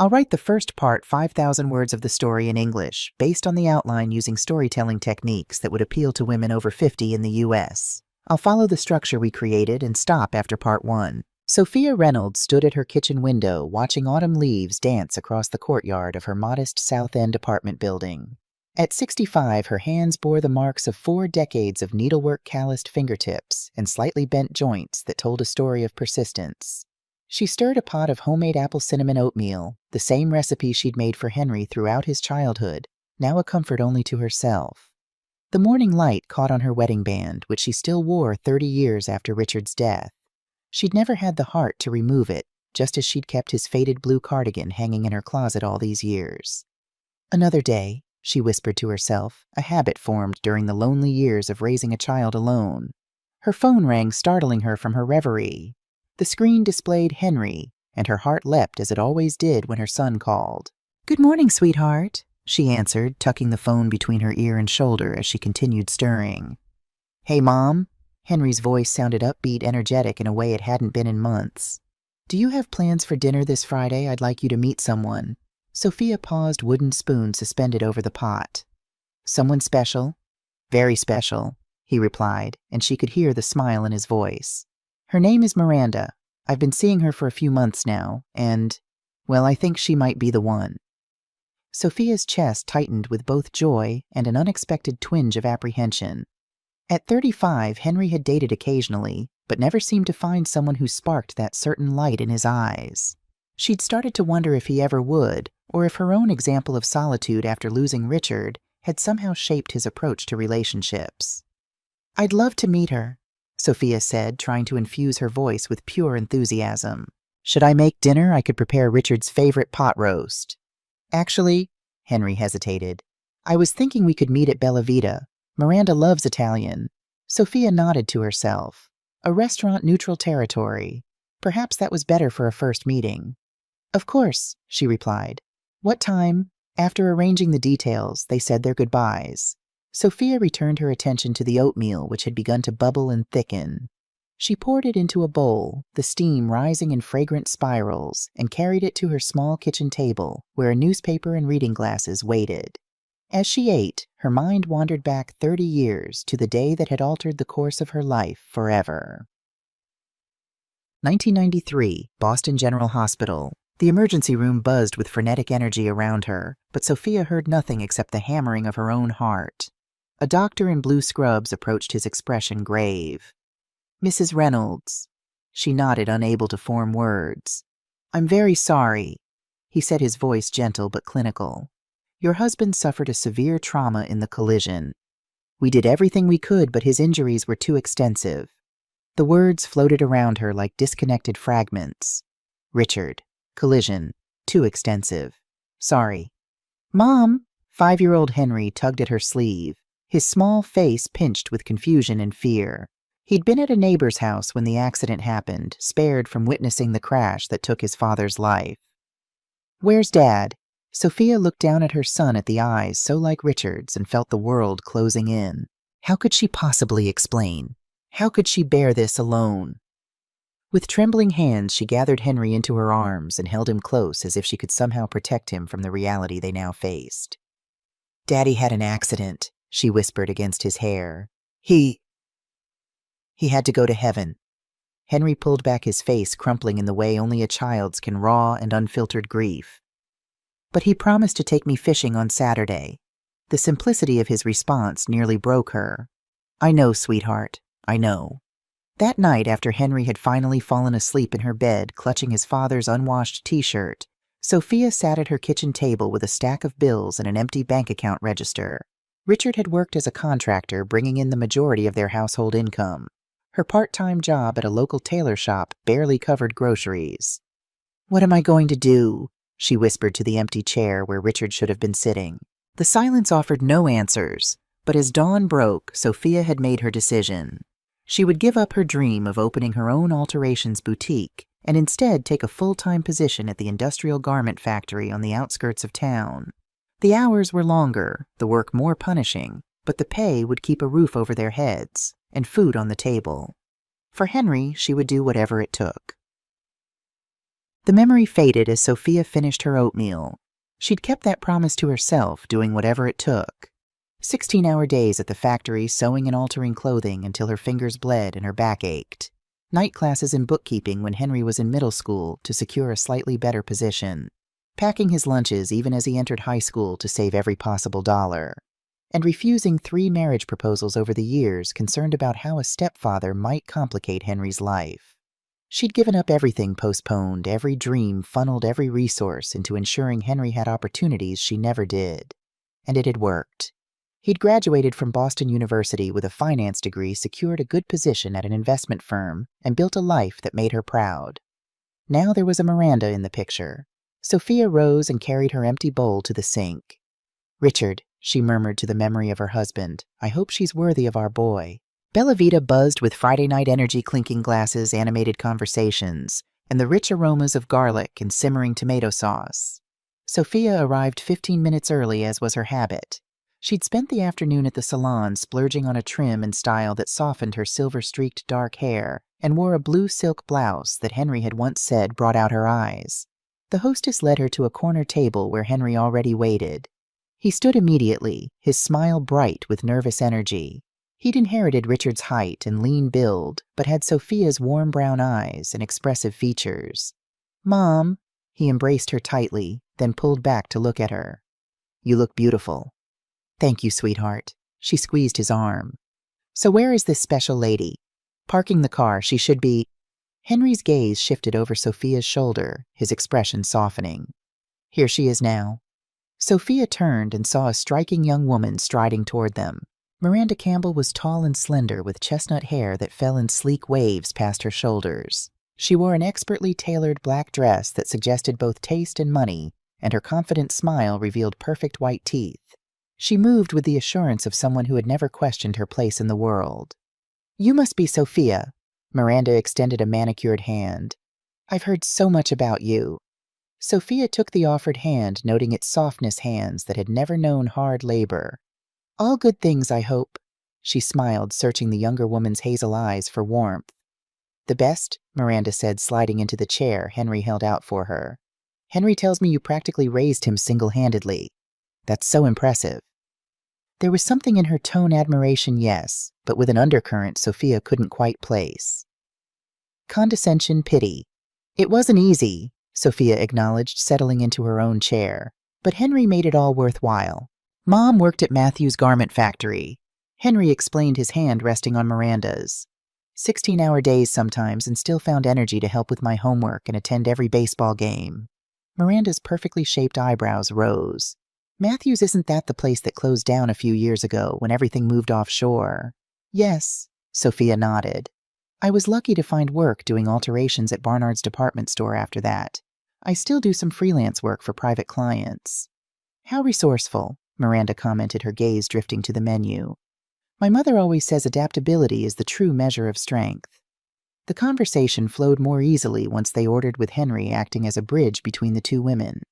I'll write the first part 5,000 words of the story in English, based on the outline using storytelling techniques that would appeal to women over 50 in the U.S. I'll follow the structure we created and stop after part 1. Sophia Reynolds stood at her kitchen window watching autumn leaves dance across the courtyard of her modest South End apartment building. At 65, her hands bore the marks of 4 decades of needlework calloused fingertips and slightly bent joints that told a story of persistence. She stirred a pot of homemade apple cinnamon oatmeal, the same recipe she'd made for Henry throughout his childhood, now a comfort only to herself. The morning light caught on her wedding band, which she still wore 30 years after Richard's death. She'd never had the heart to remove it, just as she'd kept his faded blue cardigan hanging in her closet all these years. Another day, she whispered to herself, a habit formed during the lonely years of raising a child alone. Her phone rang, startling her from her reverie. The screen displayed Henry, and her heart leapt as it always did when her son called. "Good morning, sweetheart," she answered, tucking the phone between her ear and shoulder as she continued stirring. "Hey, Mom." Henry's voice sounded upbeat, energetic in a way it hadn't been in months. "Do you have plans for dinner this Friday? I'd like you to meet someone." Sophia paused, wooden spoon suspended over the pot. "Someone special?" "Very special," he replied, and she could hear the smile in his voice. "Her name is Miranda. I've been seeing her for a few months now, and, well, I think she might be the one." Sophia's chest tightened with both joy and an unexpected twinge of apprehension. At 35, Henry had dated occasionally, but never seemed to find someone who sparked that certain light in his eyes. She'd started to wonder if he ever would, or if her own example of solitude after losing Richard had somehow shaped his approach to relationships. "I'd love to meet her," Sophia said, trying to infuse her voice with pure enthusiasm. "Should I make dinner? I could prepare Richard's favorite pot roast." "Actually," Henry hesitated, "I was thinking we could meet at Bella Vita. Miranda loves Italian." Sophia nodded to herself. A restaurant-neutral territory. Perhaps that was better for a first meeting. "Of course," she replied. "What time?" After arranging the details, they said their goodbyes. Sophia returned her attention to the oatmeal, which had begun to bubble and thicken. She poured it into a bowl, the steam rising in fragrant spirals, and carried it to her small kitchen table, where a newspaper and reading glasses waited. As she ate, her mind wandered back 30 years to the day that had altered the course of her life forever. 1993, Boston General Hospital. The emergency room buzzed with frenetic energy around her, but Sophia heard nothing except the hammering of her own heart. A doctor in blue scrubs approached, his expression grave. "Mrs. Reynolds." She nodded, unable to form words. "I'm very sorry," he said, his voice gentle but clinical. "Your husband suffered a severe trauma in the collision. We did everything we could, but his injuries were too extensive." The words floated around her like disconnected fragments. Richard. Collision. Too extensive. Sorry. "Mom!" 5-year-old Henry tugged at her sleeve, his small face pinched with confusion and fear. He'd been at a neighbor's house when the accident happened, spared from witnessing the crash that took his father's life. "Where's Dad?" Sophia looked down at her son at the eyes so like Richard's and felt the world closing in. How could she possibly explain? How could she bear this alone? With trembling hands, she gathered Henry into her arms and held him close as if she could somehow protect him from the reality they now faced. "Daddy had an accident," she whispered against his hair. He had to go to heaven." Henry pulled back, his face crumpling in the way only a child's can, raw and unfiltered grief. "But he promised to take me fishing on Saturday." The simplicity of his response nearly broke her. "I know, sweetheart, I know." That night, after Henry had finally fallen asleep in her bed, clutching his father's unwashed T-shirt, Sophia sat at her kitchen table with a stack of bills and an empty bank account register. Richard had worked as a contractor, bringing in the majority of their household income. Her part-time job at a local tailor shop barely covered groceries. "What am I going to do?" she whispered to the empty chair where Richard should have been sitting. The silence offered no answers, but as dawn broke, Sophia had made her decision. She would give up her dream of opening her own alterations boutique and instead take a full-time position at the industrial garment factory on the outskirts of town. The hours were longer, the work more punishing, but the pay would keep a roof over their heads and food on the table. For Henry, she would do whatever it took. The memory faded as Sophia finished her oatmeal. She'd kept that promise to herself, doing whatever it took. 16-hour days at the factory sewing and altering clothing until her fingers bled and her back ached. Night classes in bookkeeping when Henry was in middle school to secure a slightly better position. Packing his lunches even as he entered high school to save every possible dollar. And refusing 3 marriage proposals over the years, concerned about how a stepfather might complicate Henry's life. She'd given up everything, postponed every dream, funneled every resource into ensuring Henry had opportunities she never did. And it had worked. He'd graduated from Boston University with a finance degree, secured a good position at an investment firm, and built a life that made her proud. Now there was a Miranda in the picture. Sophia rose and carried her empty bowl to the sink. "Richard," she murmured to the memory of her husband, "I hope she's worthy of our boy." Bella Vita buzzed with Friday night energy, clinking glasses, animated conversations, and the rich aromas of garlic and simmering tomato sauce. Sophia arrived 15 minutes early, as was her habit. She'd spent the afternoon at the salon splurging on a trim and style that softened her silver-streaked dark hair and wore a blue silk blouse that Henry had once said brought out her eyes. The hostess led her to a corner table where Henry already waited. He stood immediately, his smile bright with nervous energy. He'd inherited Richard's height and lean build, but had Sophia's warm brown eyes and expressive features. "Mom," he embraced her tightly, then pulled back to look at her. "You look beautiful." "Thank you, sweetheart." She squeezed his arm. "So where is this special lady?" "Parking the car. She should be—" Henry's gaze shifted over Sophia's shoulder, his expression softening. "Here she is now." Sophia turned and saw a striking young woman striding toward them. Miranda Campbell was tall and slender with chestnut hair that fell in sleek waves past her shoulders. She wore an expertly tailored black dress that suggested both taste and money, and her confident smile revealed perfect white teeth. She moved with the assurance of someone who had never questioned her place in the world. "You must be Sophia." Miranda extended a manicured hand. "I've heard so much about you." Sophia took the offered hand, noting its softness, hands that had never known hard labor. "All good things, I hope." She smiled, searching the younger woman's hazel eyes for warmth. "The best," Miranda said, sliding into the chair Henry held out for her. "Henry tells me you practically raised him single-handedly. That's so impressive." There was something in her tone, admiration, yes, but with an undercurrent Sophia couldn't quite place. Condescension, pity. "It wasn't easy," Sophia acknowledged, settling into her own chair. "But Henry made it all worthwhile. Mom worked at Matthew's garment factory." Henry explained, his hand resting on Miranda's. 16-hour days sometimes, and still found energy to help with my homework and attend every baseball game." Miranda's perfectly shaped eyebrows rose. "Matthews, isn't that the place that closed down a few years ago when everything moved offshore?" "Yes," Sophia nodded. "I was lucky to find work doing alterations at Barnard's department store after that. I still do some freelance work for private clients." "How resourceful," Miranda commented, her gaze drifting to the menu. "My mother always says adaptability is the true measure of strength." The conversation flowed more easily once they ordered, with Henry acting as a bridge between the two women.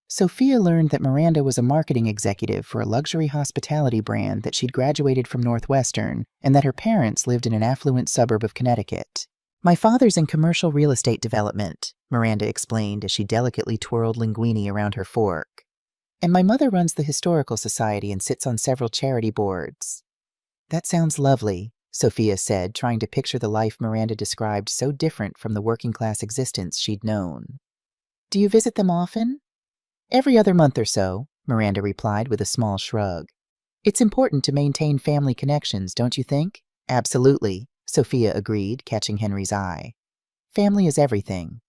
Sophia learned that Miranda was a marketing executive for a luxury hospitality brand, that she'd graduated from Northwestern, and that her parents lived in an affluent suburb of Connecticut. "My father's in commercial real estate development," Miranda explained as she delicately twirled linguine around her fork. "And my mother runs the Historical Society and sits on several charity boards." "That sounds lovely," Sophia said, trying to picture the life Miranda described, so different from the working-class existence she'd known. "Do you visit them often?" "Every other month or so," Miranda replied with a small shrug. "It's important to maintain family connections, don't you think?" "Absolutely," Sophia agreed, catching Henry's eye. "Family is everything."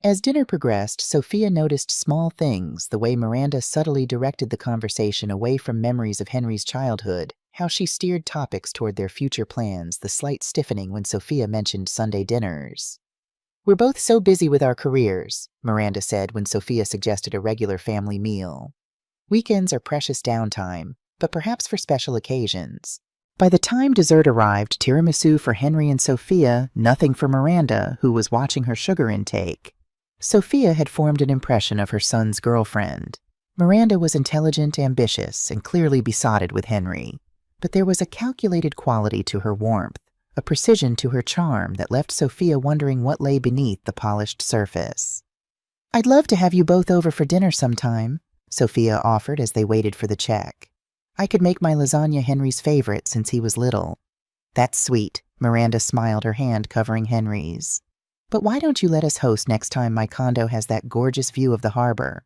As dinner progressed, Sophia noticed small things, the way Miranda subtly directed the conversation away from memories of Henry's childhood, how she steered topics toward their future plans, the slight stiffening when Sophia mentioned Sunday dinners. "We're both so busy with our careers," Miranda said when Sophia suggested a regular family meal. "Weekends are precious downtime, but perhaps for special occasions." By the time dessert arrived, tiramisu for Henry and Sophia, nothing for Miranda, who was watching her sugar intake. Sophia had formed an impression of her son's girlfriend. Miranda was intelligent, ambitious, and clearly besotted with Henry. But there was a calculated quality to her warmth, a precision to her charm that left Sophia wondering what lay beneath the polished surface. I'd love to have you both over for dinner sometime, Sophia offered as they waited for the check. I could make my lasagna Henry's favorite since he was little. That's sweet, Miranda smiled, her hand covering Henry's. But why don't you let us host next time my condo has that gorgeous view of the harbor?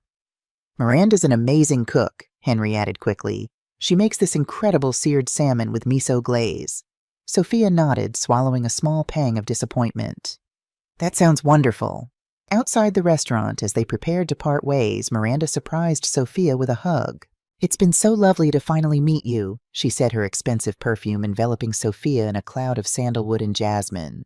Miranda's an amazing cook, Henry added quickly. She makes this incredible seared salmon with miso glaze. Sophia nodded, swallowing a small pang of disappointment. That sounds wonderful. Outside the restaurant, as they prepared to part ways, Miranda surprised Sophia with a hug. It's been so lovely to finally meet you, she said, her expensive perfume enveloping Sophia in a cloud of sandalwood and jasmine.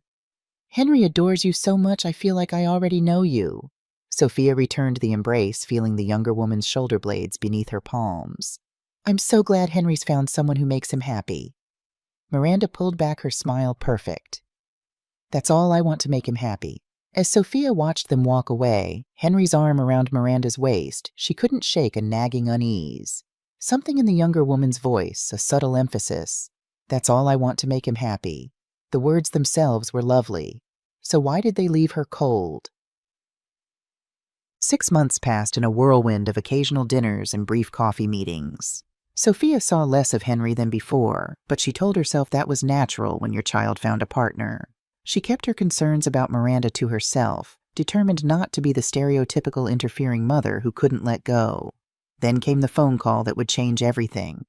Henry adores you so much I feel like I already know you. Sophia returned the embrace, feeling the younger woman's shoulder blades beneath her palms. I'm so glad Henry's found someone who makes him happy. Miranda pulled back her smile perfect. That's all I want to make him happy. As Sophia watched them walk away, Henry's arm around Miranda's waist, she couldn't shake a nagging unease. Something in the younger woman's voice, a subtle emphasis. That's all I want to make him happy. The words themselves were lovely. So why did they leave her cold? 6 months passed in a whirlwind of occasional dinners and brief coffee meetings. Sophia saw less of Henry than before, but she told herself that was natural when your child found a partner. She kept her concerns about Miranda to herself, determined not to be the stereotypical interfering mother who couldn't let go. Then came the phone call that would change everything.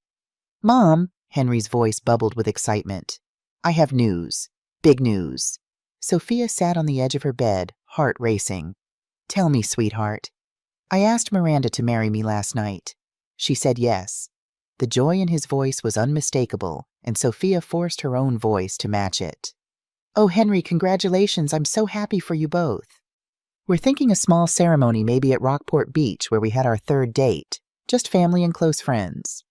Mom, Henry's voice bubbled with excitement. I have news. Big news. Sophia sat on the edge of her bed, heart racing. Tell me, sweetheart. I asked Miranda to marry me last night. She said yes. The joy in his voice was unmistakable, and Sophia forced her own voice to match it. Oh, Henry, congratulations. I'm so happy for you both. We're thinking a small ceremony maybe at Rockport Beach where we had our third date. Just family and close friends.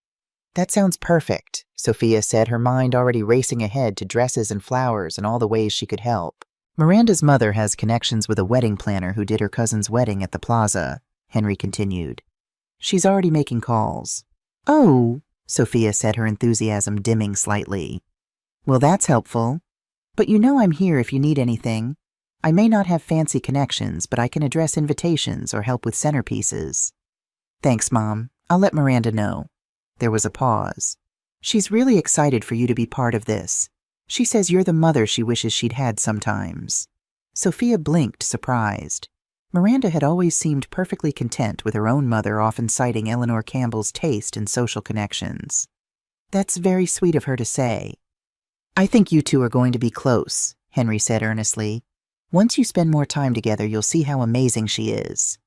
That sounds perfect, Sophia said, her mind already racing ahead to dresses and flowers and all the ways she could help. Miranda's mother has connections with a wedding planner who did her cousin's wedding at the plaza, Henry continued. She's already making calls. Oh, Sophia said, her enthusiasm dimming slightly. Well, that's helpful. But you know I'm here if you need anything. I may not have fancy connections, but I can address invitations or help with centerpieces. Thanks, Mom. I'll let Miranda know. There was a pause. She's really excited for you to be part of this. She says you're the mother she wishes she'd had sometimes. Sophia blinked, surprised. Miranda had always seemed perfectly content with her own mother, often citing Eleanor Campbell's taste and social connections. That's very sweet of her to say. I think you two are going to be close, Henry said earnestly. Once you spend more time together, you'll see how amazing she is.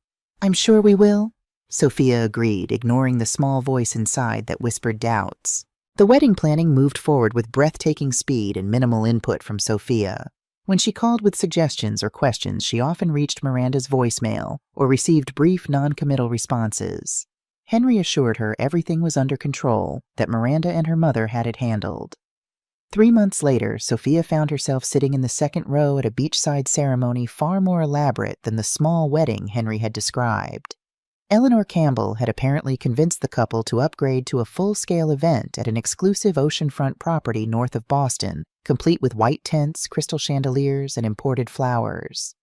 I'm sure we will, Sophia agreed, ignoring the small voice inside that whispered doubts. The wedding planning moved forward with breathtaking speed and minimal input from Sophia. When she called with suggestions or questions, she often reached Miranda's voicemail or received brief, non-committal responses. Henry assured her everything was under control, that Miranda and her mother had it handled. 3 months later, Sophia found herself sitting in the second row at a beachside ceremony far more elaborate than the small wedding Henry had described. Eleanor Campbell had apparently convinced the couple to upgrade to a full-scale event at an exclusive oceanfront property north of Boston, complete with white tents, crystal chandeliers, and imported flowers.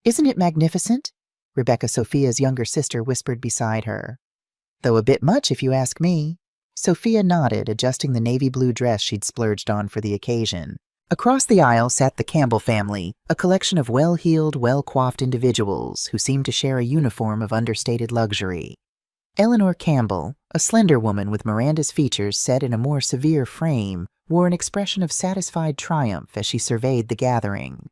Isn't it magnificent? Rebecca, Sophia's younger sister, whispered beside her. Though a bit much if you ask me. Sophia nodded, adjusting the navy blue dress she'd splurged on for the occasion. Across the aisle sat the Campbell family, a collection of well-heeled, well-coiffed individuals who seemed to share a uniform of understated luxury. Eleanor Campbell, a slender woman with Miranda's features set in a more severe frame, wore an expression of satisfied triumph as she surveyed the gathering.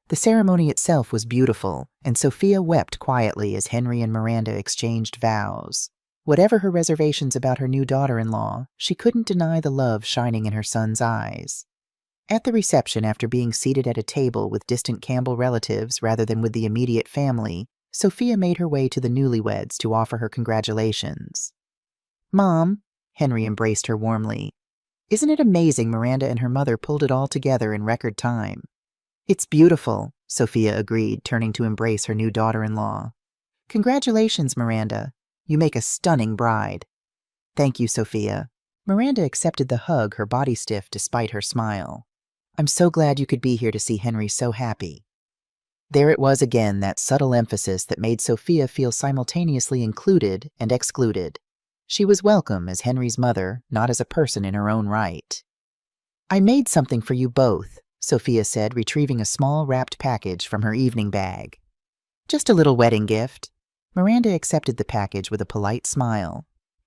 The ceremony itself was beautiful, and Sophia wept quietly as Henry and Miranda exchanged vows. Whatever her reservations about her new daughter-in-law, she couldn't deny the love shining in her son's eyes. At the reception, after being seated at a table with distant Campbell relatives rather than with the immediate family, Sophia made her way to the newlyweds to offer her congratulations. Mom, Henry embraced her warmly. Isn't it amazing Miranda and her mother pulled it all together in record time? It's beautiful, Sophia agreed, turning to embrace her new daughter-in-law. Congratulations, Miranda. You make a stunning bride. Thank you, Sophia. Miranda accepted the hug, her body stiff despite her smile. I'm so glad you could be here to see Henry so happy. There it was again, that subtle emphasis that made Sophia feel simultaneously included and excluded. She was welcome as Henry's mother, not as a person in her own right. "I made something for you both," Sophia said, retrieving a small wrapped package from her evening bag. "Just a little wedding gift." Miranda accepted the package with a polite smile.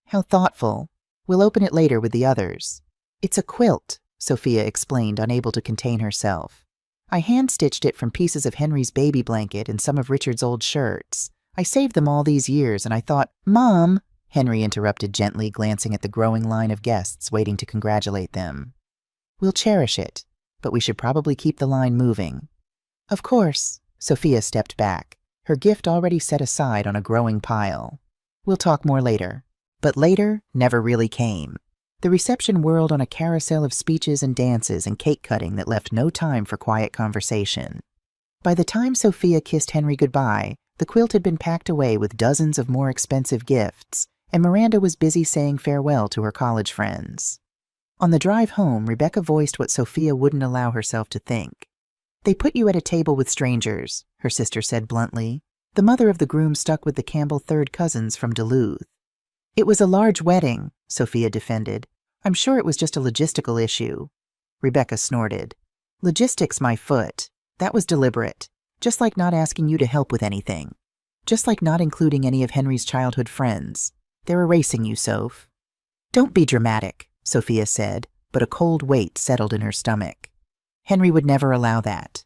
"How thoughtful. We'll open it later with the others." "It's a quilt," Sophia explained, unable to contain herself. "I hand-stitched it from pieces of Henry's baby blanket and some of Richard's old shirts. I saved them all these years, and I thought—" "Mom," Henry interrupted gently, glancing at the growing line of guests waiting to congratulate them. "We'll cherish it, but we should probably keep the line moving." "Of course." Sophia stepped back, her gift already set aside on a growing pile. "We'll talk more later." But later never really came. The reception whirled on a carousel of speeches and dances and cake cutting that left no time for quiet conversation. By the time Sophia kissed Henry goodbye, the quilt had been packed away with dozens of more expensive gifts, and Miranda was busy saying farewell to her college friends. On the drive home, Rebecca voiced what Sophia wouldn't allow herself to think. "They put you at a table with strangers," her sister said bluntly. The mother of the groom stuck with the Campbell third cousins from Duluth. "It was a large wedding," Sophia defended. "I'm sure it was just a logistical issue." Rebecca snorted. "Logistics, my foot. That was deliberate. Just like not asking you to help with anything. Just like not including any of Henry's childhood friends. They're erasing you, Soph." "Don't be dramatic," Sophia said, but a cold weight settled in her stomach. Henry would never allow that.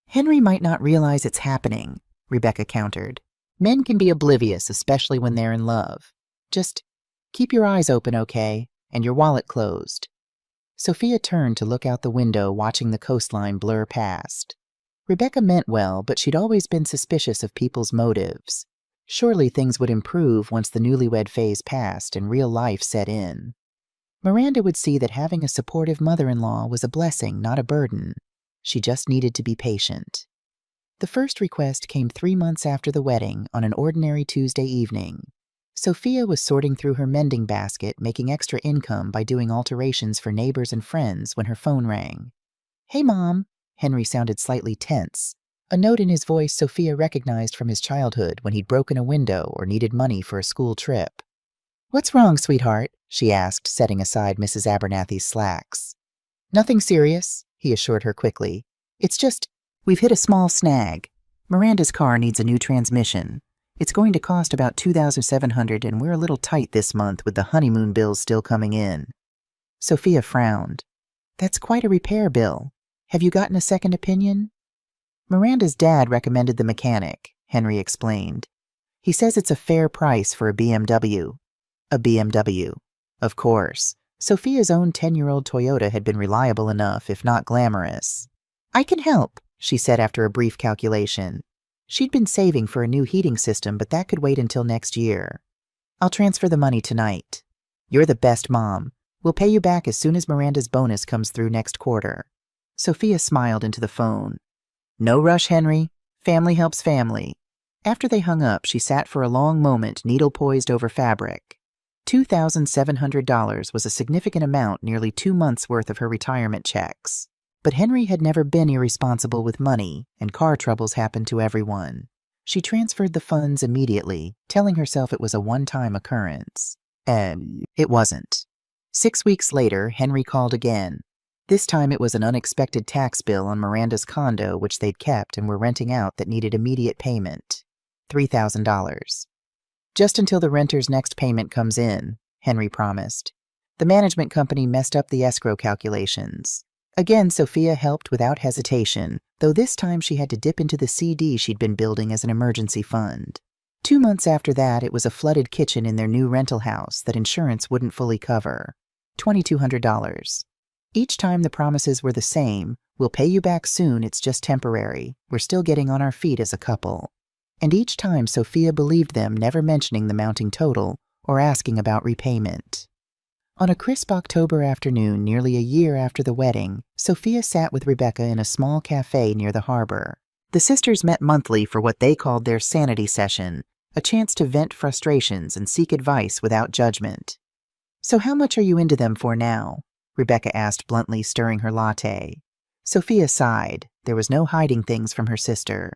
"Henry might not realize it's happening," Rebecca countered. "Men can be oblivious, especially when they're in love. Just keep your eyes open, okay, and your wallet closed." Sophia turned to look out the window, watching the coastline blur past. Rebecca meant well, but she'd always been suspicious of people's motives. Surely things would improve once the newlywed phase passed and real life set in. Miranda would see that having a supportive mother-in-law was a blessing, not a burden. She just needed to be patient. The first request came 3 months after the wedding, on an ordinary Tuesday evening. Sophia was sorting through her mending basket, making extra income by doing alterations for neighbors and friends when her phone rang. "Hey, Mom." Henry sounded slightly tense, a note in his voice Sophia recognized from his childhood when he'd broken a window or needed money for a school trip. "What's wrong, sweetheart?" she asked, setting aside Mrs. Abernathy's slacks. "Nothing serious," he assured her quickly. "It's just, we've hit a small snag. Miranda's car needs a new transmission. It's going to cost about $2,700, and we're a little tight this month with the honeymoon bills still coming in." Sophia frowned. "That's quite a repair bill. Have you gotten a second opinion?" "Miranda's dad recommended the mechanic," Henry explained. "He says it's a fair price for a BMW. A BMW. Of course. Sophia's own 10-year-old Toyota had been reliable enough, if not glamorous. "I can help," she said after a brief calculation. She'd been saving for a new heating system, but that could wait until next year. "I'll transfer the money tonight." "You're the best mom. We'll pay you back as soon as Miranda's bonus comes through next quarter." Sophia smiled into the phone. "No rush, Henry. Family helps family." After they hung up, she sat for a long moment, needle poised over fabric. $2,700 was a significant amount, nearly 2 months' worth of her retirement checks. But Henry had never been irresponsible with money, and car troubles happened to everyone. She transferred the funds immediately, telling herself it was a one-time occurrence. And it wasn't. 6 weeks later, Henry called again. This time it was an unexpected tax bill on Miranda's condo, which they'd kept and were renting out, that needed immediate payment. $3,000. "Just until the renter's next payment comes in," Henry promised. The management company messed up the escrow calculations. Again, Sophia helped without hesitation, though this time she had to dip into the CD she'd been building as an emergency fund. 2 months after that, it was a flooded kitchen in their new rental house that insurance wouldn't fully cover. $2,200. Each time the promises were the same: "We'll pay you back soon, it's just temporary. We're still getting on our feet as a couple." And each time Sophia believed them, never mentioning the mounting total or asking about repayment. On a crisp October afternoon, nearly a year after the wedding, Sophia sat with Rebecca in a small cafe near the harbor. The sisters met monthly for what they called their sanity session, a chance to vent frustrations and seek advice without judgment. "So how much are you into them for now?" Rebecca asked bluntly, stirring her latte. Sophia sighed. There was no hiding things from her sister.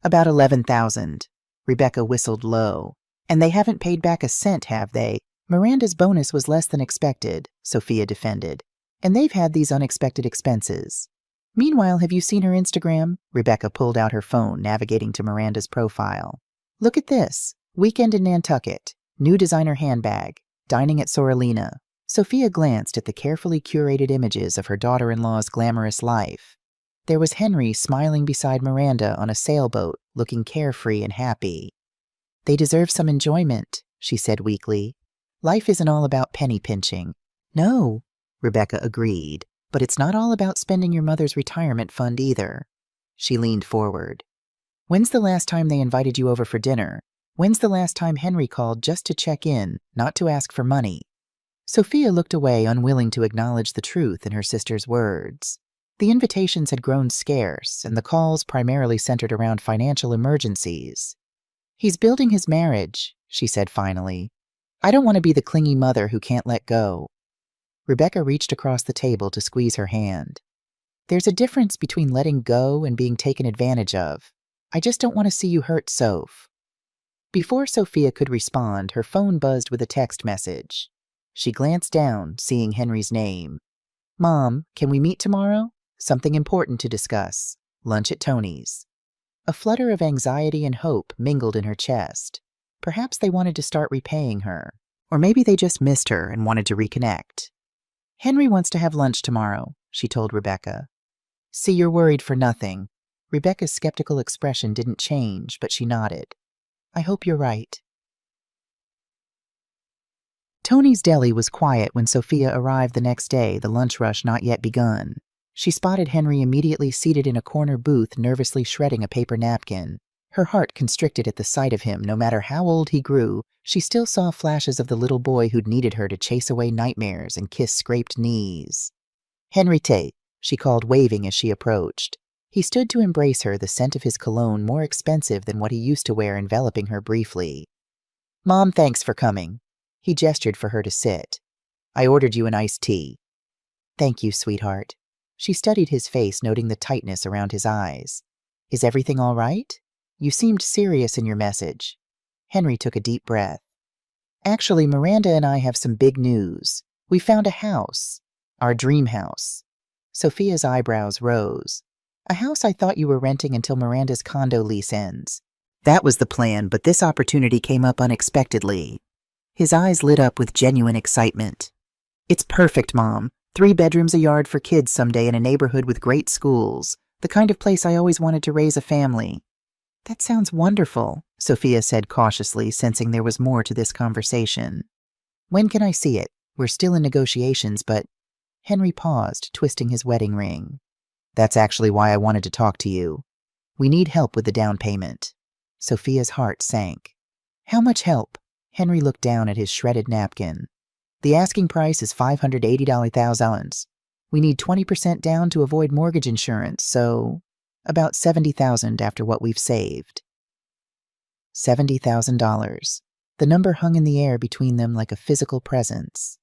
About 11,000. Rebecca whistled low. And they haven't paid back a cent, have they? Miranda's bonus was less than expected, Sophia defended. And they've had these unexpected expenses. Meanwhile, have you seen her Instagram? Rebecca pulled out her phone, navigating to Miranda's profile. Look at this. Weekend in Nantucket. New designer handbag. Dining at Soralina. Sophia glanced at the carefully curated images of her daughter-in-law's glamorous life. There was Henry smiling beside Miranda on a sailboat, looking carefree and happy. They deserve some enjoyment, she said weakly. Life isn't all about penny pinching. No, Rebecca agreed, but it's not all about spending your mother's retirement fund either. She leaned forward. When's the last time they invited you over for dinner? When's the last time Henry called just to check in, not to ask for money? Sophia looked away, unwilling to acknowledge the truth in her sister's words. The invitations had grown scarce, and the calls primarily centered around financial emergencies. He's building his marriage, she said finally. I don't want to be the clingy mother who can't let go. Rebecca reached across the table to squeeze her hand. There's a difference between letting go and being taken advantage of. I just don't want to see you hurt, Soph. Before Sophia could respond, her phone buzzed with a text message. She glanced down, seeing Henry's name. Mom, can we meet tomorrow? Something important to discuss. Lunch at Tony's. A flutter of anxiety and hope mingled in her chest. Perhaps they wanted to start repaying her. Or maybe they just missed her and wanted to reconnect. Henry wants to have lunch tomorrow, she told Rebecca. See, you're worried for nothing. Rebecca's skeptical expression didn't change, but she nodded. I hope you're right. Tony's Deli was quiet when Sophia arrived the next day, the lunch rush not yet begun. She spotted Henry immediately seated in a corner booth, nervously shredding a paper napkin. Her heart constricted at the sight of him. No matter how old he grew, she still saw flashes of the little boy who'd needed her to chase away nightmares and kiss scraped knees. Henriette, she called, waving as she approached. He stood to embrace her, the scent of his cologne more expensive than what he used to wear, enveloping her briefly. Mom, thanks for coming. He gestured for her to sit. I ordered you an iced tea. Thank you, sweetheart. She studied his face, noting the tightness around his eyes. Is everything all right? You seemed serious in your message. Henry took a deep breath. Actually, Miranda and I have some big news. We found a house. Our dream house. Sophia's eyebrows rose. A house I thought you were renting until Miranda's condo lease ends. That was the plan, but this opportunity came up unexpectedly. His eyes lit up with genuine excitement. It's perfect, Mom. 3 bedrooms, a yard for kids someday in a neighborhood with great schools. The kind of place I always wanted to raise a family. That sounds wonderful, Sophia said cautiously, sensing there was more to this conversation. When can I see it? We're still in negotiations, but... Henry paused, twisting his wedding ring. That's actually why I wanted to talk to you. We need help with the down payment. Sophia's heart sank. How much help? Henry looked down at his shredded napkin. The asking price is $580,000. We need 20% down to avoid mortgage insurance, so about $70,000 after what we've saved. $70,000. The number hung in the air between them like a physical presence.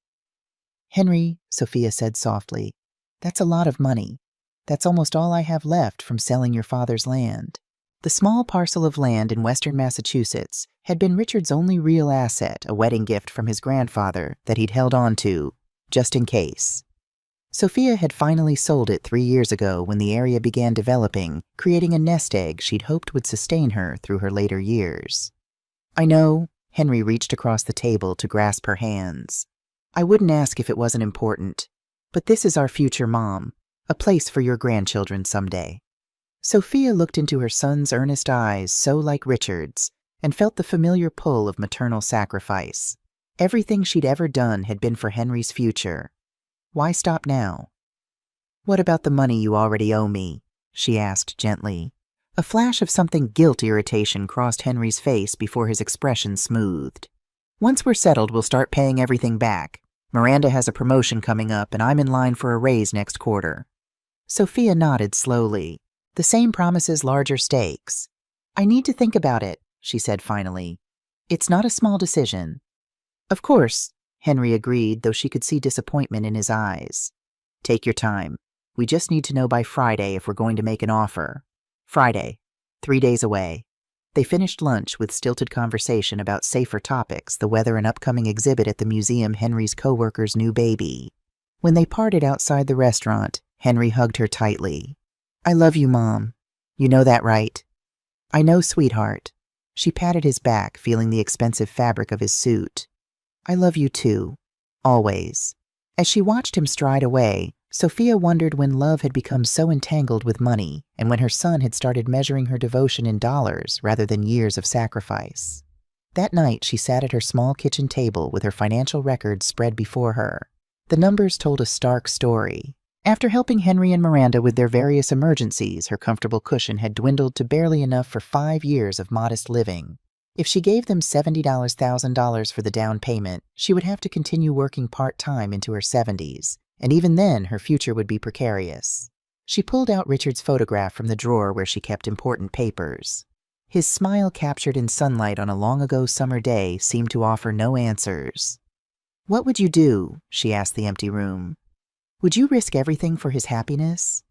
Henry, Sophia said softly, that's a lot of money. That's almost all I have left from selling your father's land. The small parcel of land in western Massachusetts had been Richard's only real asset, a wedding gift from his grandfather that he'd held on to, just in case. Sophia had finally sold it 3 years ago when the area began developing, creating a nest egg she'd hoped would sustain her through her later years. I know, Henry reached across the table to grasp her hands. I wouldn't ask if it wasn't important, but this is our future, Mom, a place for your grandchildren someday. Sophia looked into her son's earnest eyes, so like Richard's, and felt the familiar pull of maternal sacrifice. Everything she'd ever done had been for Henry's future. Why stop now? What about the money you already owe me? She asked gently. A flash of something guilt irritation crossed Henry's face before his expression smoothed. Once we're settled, we'll start paying everything back. Miranda has a promotion coming up, and I'm in line for a raise next quarter. Sophia nodded slowly. The same promises, larger stakes. I need to think about it, she said finally. It's not a small decision. Of course, Henry agreed, though she could see disappointment in his eyes. Take your time. We just need to know by Friday if we're going to make an offer. Friday. 3 days away. They finished lunch with stilted conversation about safer topics, the weather, and upcoming exhibit at the museum, Henry's coworker's new baby. When they parted outside the restaurant, Henry hugged her tightly. "I love you, Mom. You know that, right?" "I know, sweetheart." She patted his back, feeling the expensive fabric of his suit. "I love you too. Always." As she watched him stride away, Sophia wondered when love had become so entangled with money, and when her son had started measuring her devotion in dollars rather than years of sacrifice. That night, she sat at her small kitchen table with her financial records spread before her. The numbers told a stark story. After helping Henry and Miranda with their various emergencies, her comfortable cushion had dwindled to barely enough for 5 years of modest living. If she gave them $70,000 for the down payment, she would have to continue working part-time into her 70s. And even then, her future would be precarious. She pulled out Richard's photograph from the drawer where she kept important papers. His smile, captured in sunlight on a long-ago summer day, seemed to offer no answers. "What would you do?" she asked the empty room. "Would you risk everything for his happiness?"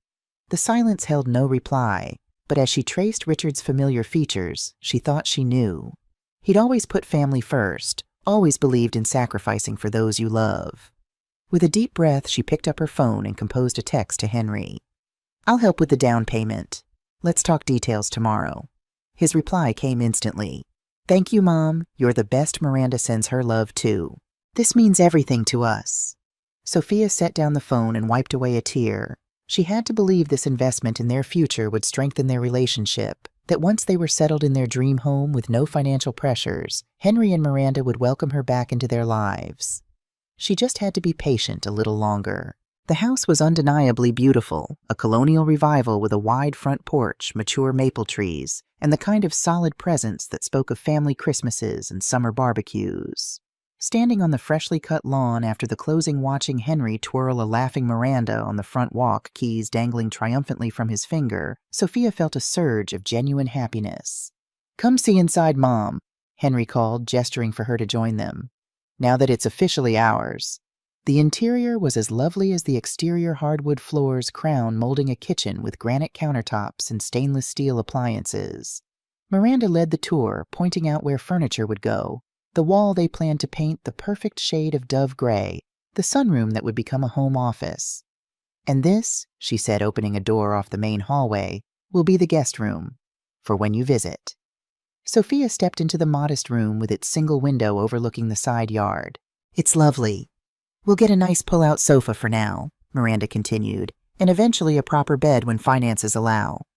The silence held no reply, but as she traced Richard's familiar features, she thought she knew. He'd always put family first, always believed in sacrificing for those you love. With a deep breath, she picked up her phone and composed a text to Henry. "I'll help with the down payment. Let's talk details tomorrow." His reply came instantly. "Thank you, Mom. You're the best. Miranda sends her love, too. This means everything to us." Sophia set down the phone and wiped away a tear. She had to believe this investment in their future would strengthen their relationship, that once they were settled in their dream home with no financial pressures, Henry and Miranda would welcome her back into their lives. She just had to be patient a little longer. The house was undeniably beautiful, a colonial revival with a wide front porch, mature maple trees, and the kind of solid presence that spoke of family Christmases and summer barbecues. Standing on the freshly cut lawn after the closing, watching Henry twirl a laughing Miranda on the front walk, keys dangling triumphantly from his finger, Sophia felt a surge of genuine happiness. "Come see inside, Mom," Henry called, gesturing for her to join them. "Now that it's officially ours." The interior was as lovely as the exterior, hardwood floors crown molding a kitchen with granite countertops and stainless steel appliances. Miranda led the tour, pointing out where furniture would go. The wall they planned to paint the perfect shade of dove gray, the sunroom that would become a home office. "And this," she said, opening a door off the main hallway, "will be the guest room, for when you visit." Sophia stepped into the modest room with its single window overlooking the side yard. "It's lovely. We'll get a nice pull-out sofa for now," Miranda continued, "and eventually a proper bed when finances allow."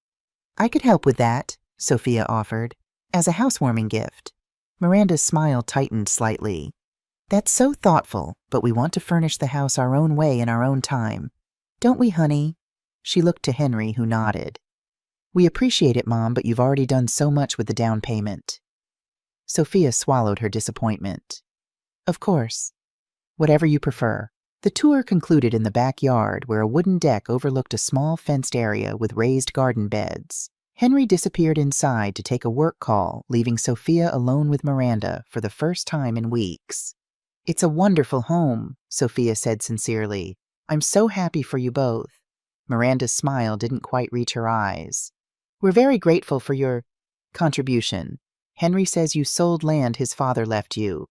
"I could help with that," Sophia offered, "as a housewarming gift." Miranda's smile tightened slightly. "That's so thoughtful, but we want to furnish the house our own way in our own time. Don't we, honey?" She looked to Henry, who nodded. "We appreciate it, Mom, but you've already done so much with the down payment." Sophia swallowed her disappointment. "Of course. Whatever you prefer." The tour concluded in the backyard, where a wooden deck overlooked a small fenced area with raised garden beds. Henry disappeared inside to take a work call, leaving Sophia alone with Miranda for the first time in weeks. "It's a wonderful home," Sophia said sincerely. "I'm so happy for you both." Miranda's smile didn't quite reach her eyes. "We're very grateful for your contribution. Henry says you sold land his father left you."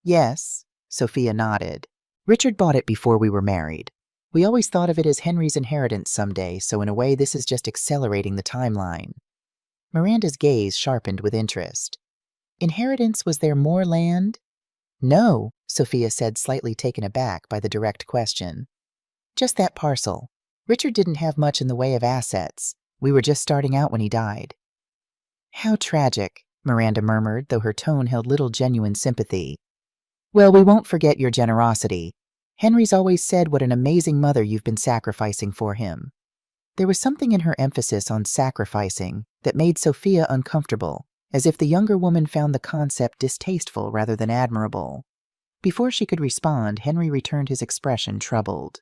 "Yes," Sophia nodded. "Richard bought it before we were married. We always thought of it as Henry's inheritance someday, so in a way this is just accelerating the timeline." Miranda's gaze sharpened with interest. "Inheritance? Was there more land?" "No," Sophia said, slightly taken aback by the direct question. "Just that parcel. Richard didn't have much in the way of assets. We were just starting out when he died." "How tragic," Miranda murmured, though her tone held little genuine sympathy. "Well, we won't forget your generosity. Henry's always said what an amazing mother you've been sacrificing for him." There was something in her emphasis on sacrificing that made Sophia uncomfortable, as if the younger woman found the concept distasteful rather than admirable. Before she could respond, Henry returned his expression troubled.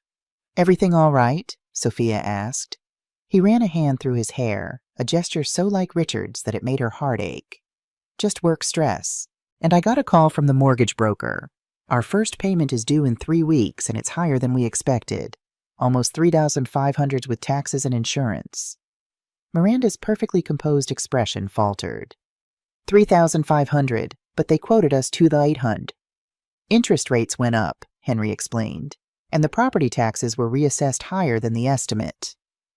"Everything all right?" Sophia asked. He ran a hand through his hair, a gesture so like Richard's that it made her heart ache. "Just work stress. And I got a call from the mortgage broker. Our first payment is due in 3 weeks, and it's higher than we expected. Almost $3,500 with taxes and insurance." Miranda's perfectly composed expression faltered. 3,500, but they quoted us to the 800. Interest rates went up, Henry explained, and the property taxes were reassessed higher than the estimate.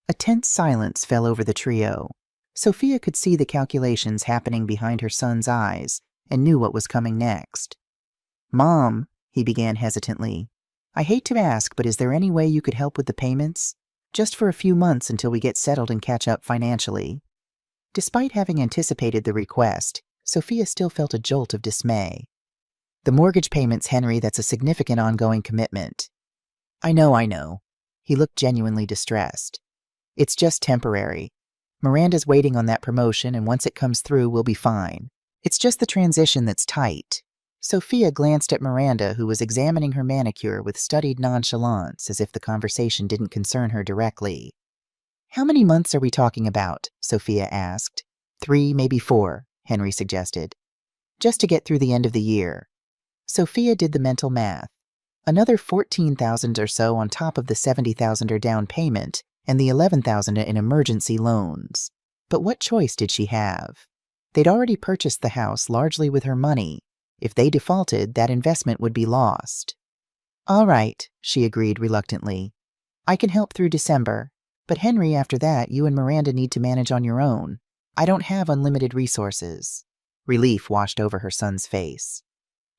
A tense silence fell over the trio. Sophia could see the calculations happening behind her son's eyes and knew what was coming next. "Mom," he began hesitantly, "I hate to ask, but is there any way you could help with the payments? Just for a few months until we get settled and catch up financially." Despite having anticipated the request, Sophia still felt a jolt of dismay. "The mortgage payments, Henry, that's a significant ongoing commitment." I know. He looked genuinely distressed. "It's just temporary. Miranda's waiting on that promotion, and once it comes through, we'll be fine. It's just the transition that's tight." Sophia glanced at Miranda, who was examining her manicure with studied nonchalance, as if the conversation didn't concern her directly. "How many months are we talking about?" Sophia asked. 3, maybe 4, Henry suggested. "Just to get through the end of the year." Sophia did the mental math. Another 14,000 or so on top of the 70,000 down payment and the 11,000 in emergency loans. But what choice did she have? They'd already purchased the house largely with her money. If they defaulted, that investment would be lost. "All right," she agreed reluctantly. "I can help through December. But Henry, after that, you and Miranda need to manage on your own. I don't have unlimited resources." Relief washed over her son's face.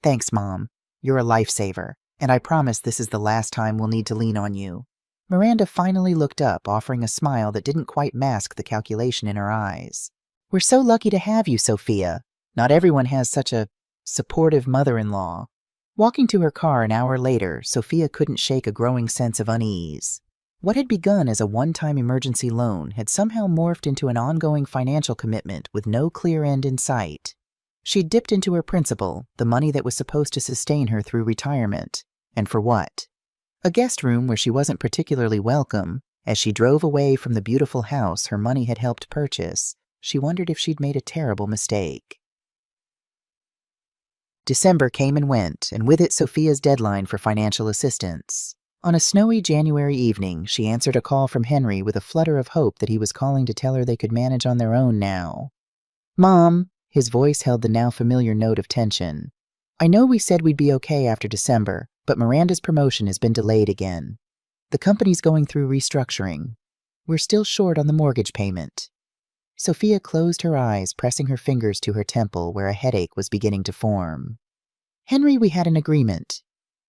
"Thanks, Mom. You're a lifesaver, and I promise this is the last time we'll need to lean on you." Miranda finally looked up, offering a smile that didn't quite mask the calculation in her eyes. "We're so lucky to have you, Sophia. Not everyone has such a supportive mother-in-law." Walking to her car an hour later, Sophia couldn't shake a growing sense of unease. What had begun as a one-time emergency loan had somehow morphed into an ongoing financial commitment with no clear end in sight. She'd dipped into her principal, the money that was supposed to sustain her through retirement. And for what? A guest room where she wasn't particularly welcome. As she drove away from the beautiful house her money had helped purchase, she wondered if she'd made a terrible mistake. December came and went, and with it Sophia's deadline for financial assistance. On a snowy January evening, she answered a call from Henry with a flutter of hope that he was calling to tell her they could manage on their own now. "Mom," his voice held the now familiar note of tension. "I know we said we'd be okay after December, but Miranda's promotion has been delayed again. The company's going through restructuring. We're still short on the mortgage payment." Sophia closed her eyes, pressing her fingers to her temple where a headache was beginning to form. "Henry, we had an agreement."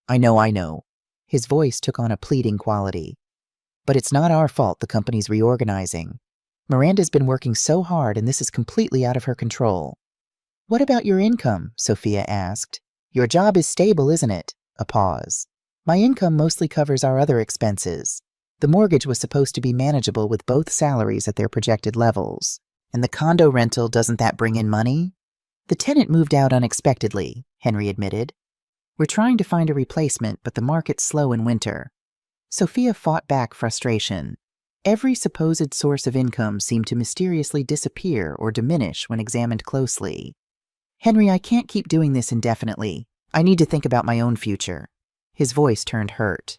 I know. His voice took on a pleading quality. "But it's not our fault the company's reorganizing. Miranda's been working so hard, and this is completely out of her control." "What about your income?" Sophia asked. "Your job is stable, isn't it?" A pause. "My income mostly covers our other expenses. The mortgage was supposed to be manageable with both salaries at their projected levels. And the condo rental, doesn't that bring in money?" "The tenant moved out unexpectedly," Henry admitted. "We're trying to find a replacement, but the market's slow in winter." Sophia fought back frustration. Every supposed source of income seemed to mysteriously disappear or diminish when examined closely. "Henry, I can't keep doing this indefinitely. I need to think about my own future." His voice turned hurt.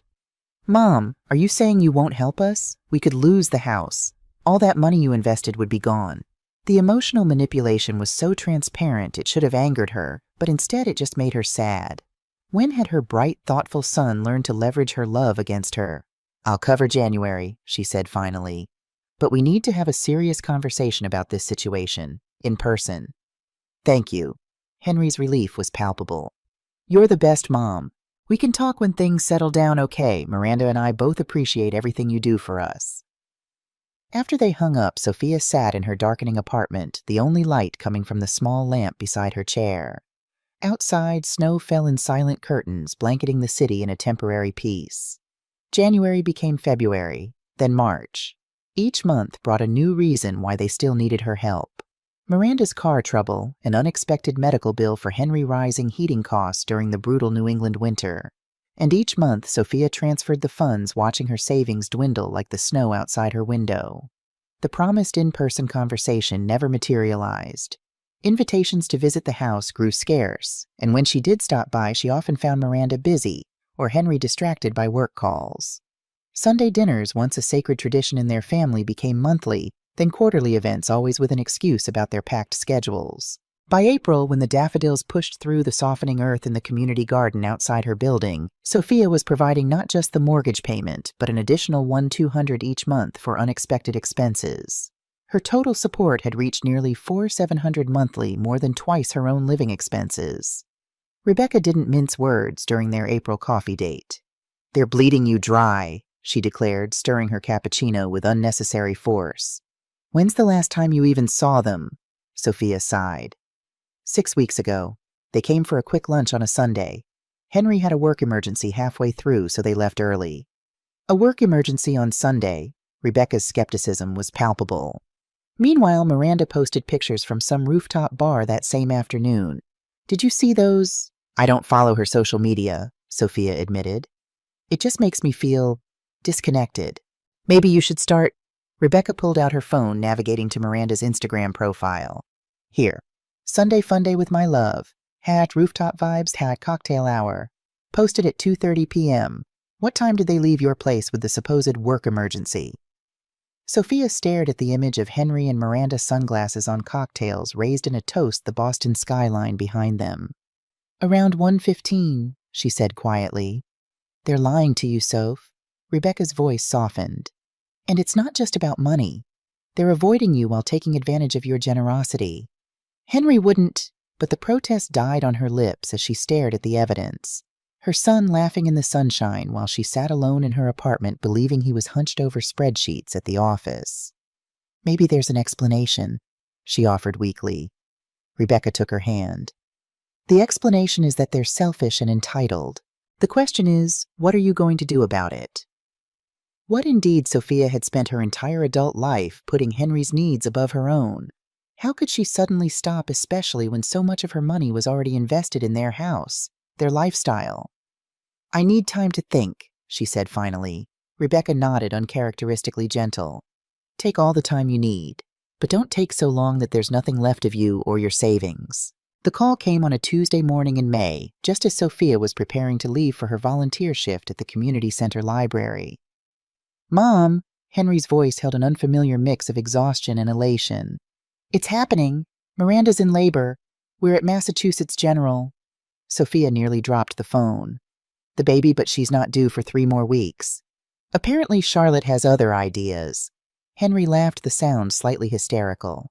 "Mom, are you saying you won't help us? We could lose the house. All that money you invested would be gone." The emotional manipulation was so transparent it should have angered her, but instead it just made her sad. When had her bright, thoughtful son learned to leverage her love against her? "I'll cover January," she said finally. "But we need to have a serious conversation about this situation, in person." "Thank you." Henry's relief was palpable. "You're the best mom. We can talk when things settle down okay. Miranda and I both appreciate everything you do for us." After they hung up, Sophia sat in her darkening apartment, the only light coming from the small lamp beside her chair. Outside, snow fell in silent curtains, blanketing the city in a temporary peace. January became February, then March. Each month brought a new reason why they still needed her help. Miranda's car trouble, an unexpected medical bill for Henry, rising heating costs during the brutal New England winter. And each month Sophia transferred the funds, watching her savings dwindle like the snow outside her window. The promised in-person conversation never materialized. Invitations to visit the house grew scarce, and when she did stop by, she often found Miranda busy or Henry distracted by work calls. Sunday dinners, once a sacred tradition in their family, became monthly, then quarterly events always with an excuse about their packed schedules. By April, when the daffodils pushed through the softening earth in the community garden outside her building, Sophia was providing not just the mortgage payment, but an additional $1,200 each month for unexpected expenses. Her total support had reached nearly $4,700 monthly, more than twice her own living expenses. Rebecca didn't mince words during their April coffee date. "They're bleeding you dry," she declared, stirring her cappuccino with unnecessary force. "When's the last time you even saw them?" Sophia sighed. 6 weeks ago. They came for a quick lunch on a Sunday. Henry had a work emergency halfway through, so they left early. A work emergency on Sunday? Rebecca's skepticism was palpable. Meanwhile, Miranda posted pictures from some rooftop bar that same afternoon. "Did you see those?" "I don't follow her social media," Sophia admitted. "It just makes me feel disconnected. Maybe you should start." Rebecca pulled out her phone, navigating to Miranda's Instagram profile. "Here. Sunday Funday with my love. #rooftop vibes #cocktail hour. Posted at 2:30 p.m. What time did they leave your place with the supposed work emergency?" Sophia stared at the image of Henry and Miranda sunglasses on cocktails raised in a toast the Boston skyline behind them. "Around 1:15, she said quietly. "They're lying to you, Soph." Rebecca's voice softened. "And it's not just about money. They're avoiding you while taking advantage of your generosity. Henry wouldn't," but the protest died on her lips as she stared at the evidence. Her son laughing in the sunshine while she sat alone in her apartment believing he was hunched over spreadsheets at the office. "Maybe there's an explanation," she offered weakly. Rebecca took her hand. "The explanation is that they're selfish and entitled. The question is, what are you going to do about it?" What indeed Sophia had spent her entire adult life putting Henry's needs above her own. How could she suddenly stop, especially when so much of her money was already invested in their house, their lifestyle? "I need time to think," she said finally. Rebecca nodded, uncharacteristically gentle. "Take all the time you need, but don't take so long that there's nothing left of you or your savings." The call came on a Tuesday morning in May, just as Sophia was preparing to leave for her volunteer shift at the community center library. "Mom," Henry's voice held an unfamiliar mix of exhaustion and elation. "It's happening. Miranda's in labor. We're at Massachusetts General." Sophia nearly dropped the phone. "The baby, but she's not due for 3 more weeks. Apparently Charlotte has other ideas." Henry laughed, the sound slightly hysterical.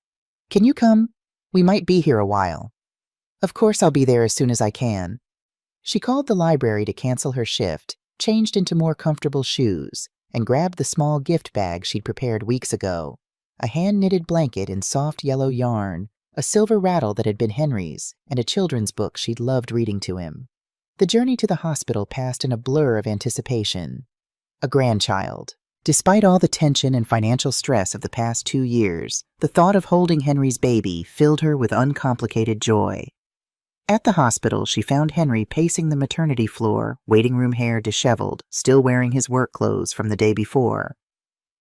"Can you come? We might be here a while." "Of course I'll be there as soon as I can." She called the library to cancel her shift, changed into more comfortable shoes, and grabbed the small gift bag she'd prepared weeks ago. A hand-knitted blanket in soft yellow yarn, a silver rattle that had been Henry's, and a children's book she'd loved reading to him. The journey to the hospital passed in a blur of anticipation. A grandchild. Despite all the tension and financial stress of the past 2 years, the thought of holding Henry's baby filled her with uncomplicated joy. At the hospital, she found Henry pacing the maternity floor, waiting room hair disheveled, still wearing his work clothes from the day before.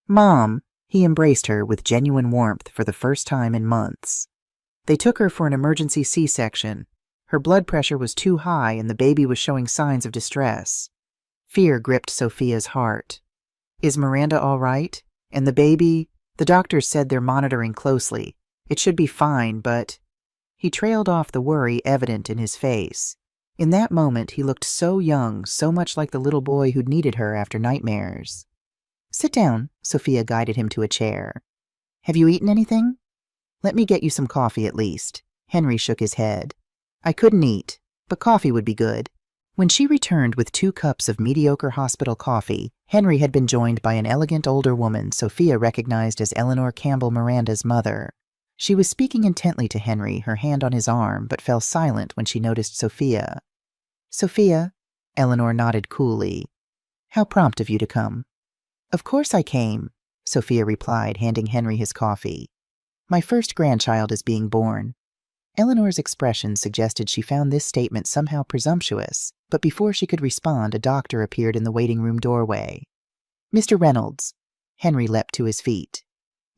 "Mom," he embraced her with genuine warmth for the first time in months. They took her for an emergency C-section. Her blood pressure was too high and the baby was showing signs of distress. Fear gripped Sophia's heart. "Is Miranda all right? And the baby?" "The doctors said they're monitoring closely. It should be fine, but—" He trailed off, the worry evident in his face. In that moment, he looked so young, so much like the little boy who'd needed her after nightmares. "Sit down," Sophia guided him to a chair. "Have you eaten anything?" "Let me get you some coffee at least." Henry shook his head. "I couldn't eat, but coffee would be good." When she returned with 2 cups of mediocre hospital coffee, Henry had been joined by an elegant older woman Sophia recognized as Eleanor Campbell Miranda's mother. She was speaking intently to Henry, her hand on his arm, but fell silent when she noticed Sophia. "Sophia," Eleanor nodded coolly. "How prompt of you to come." "Of course I came," Sophia replied, handing Henry his coffee. "My first grandchild is being born." Eleanor's expression suggested she found this statement somehow presumptuous, but before she could respond, a doctor appeared in the waiting room doorway. "Mr. Reynolds." Henry leapt to his feet.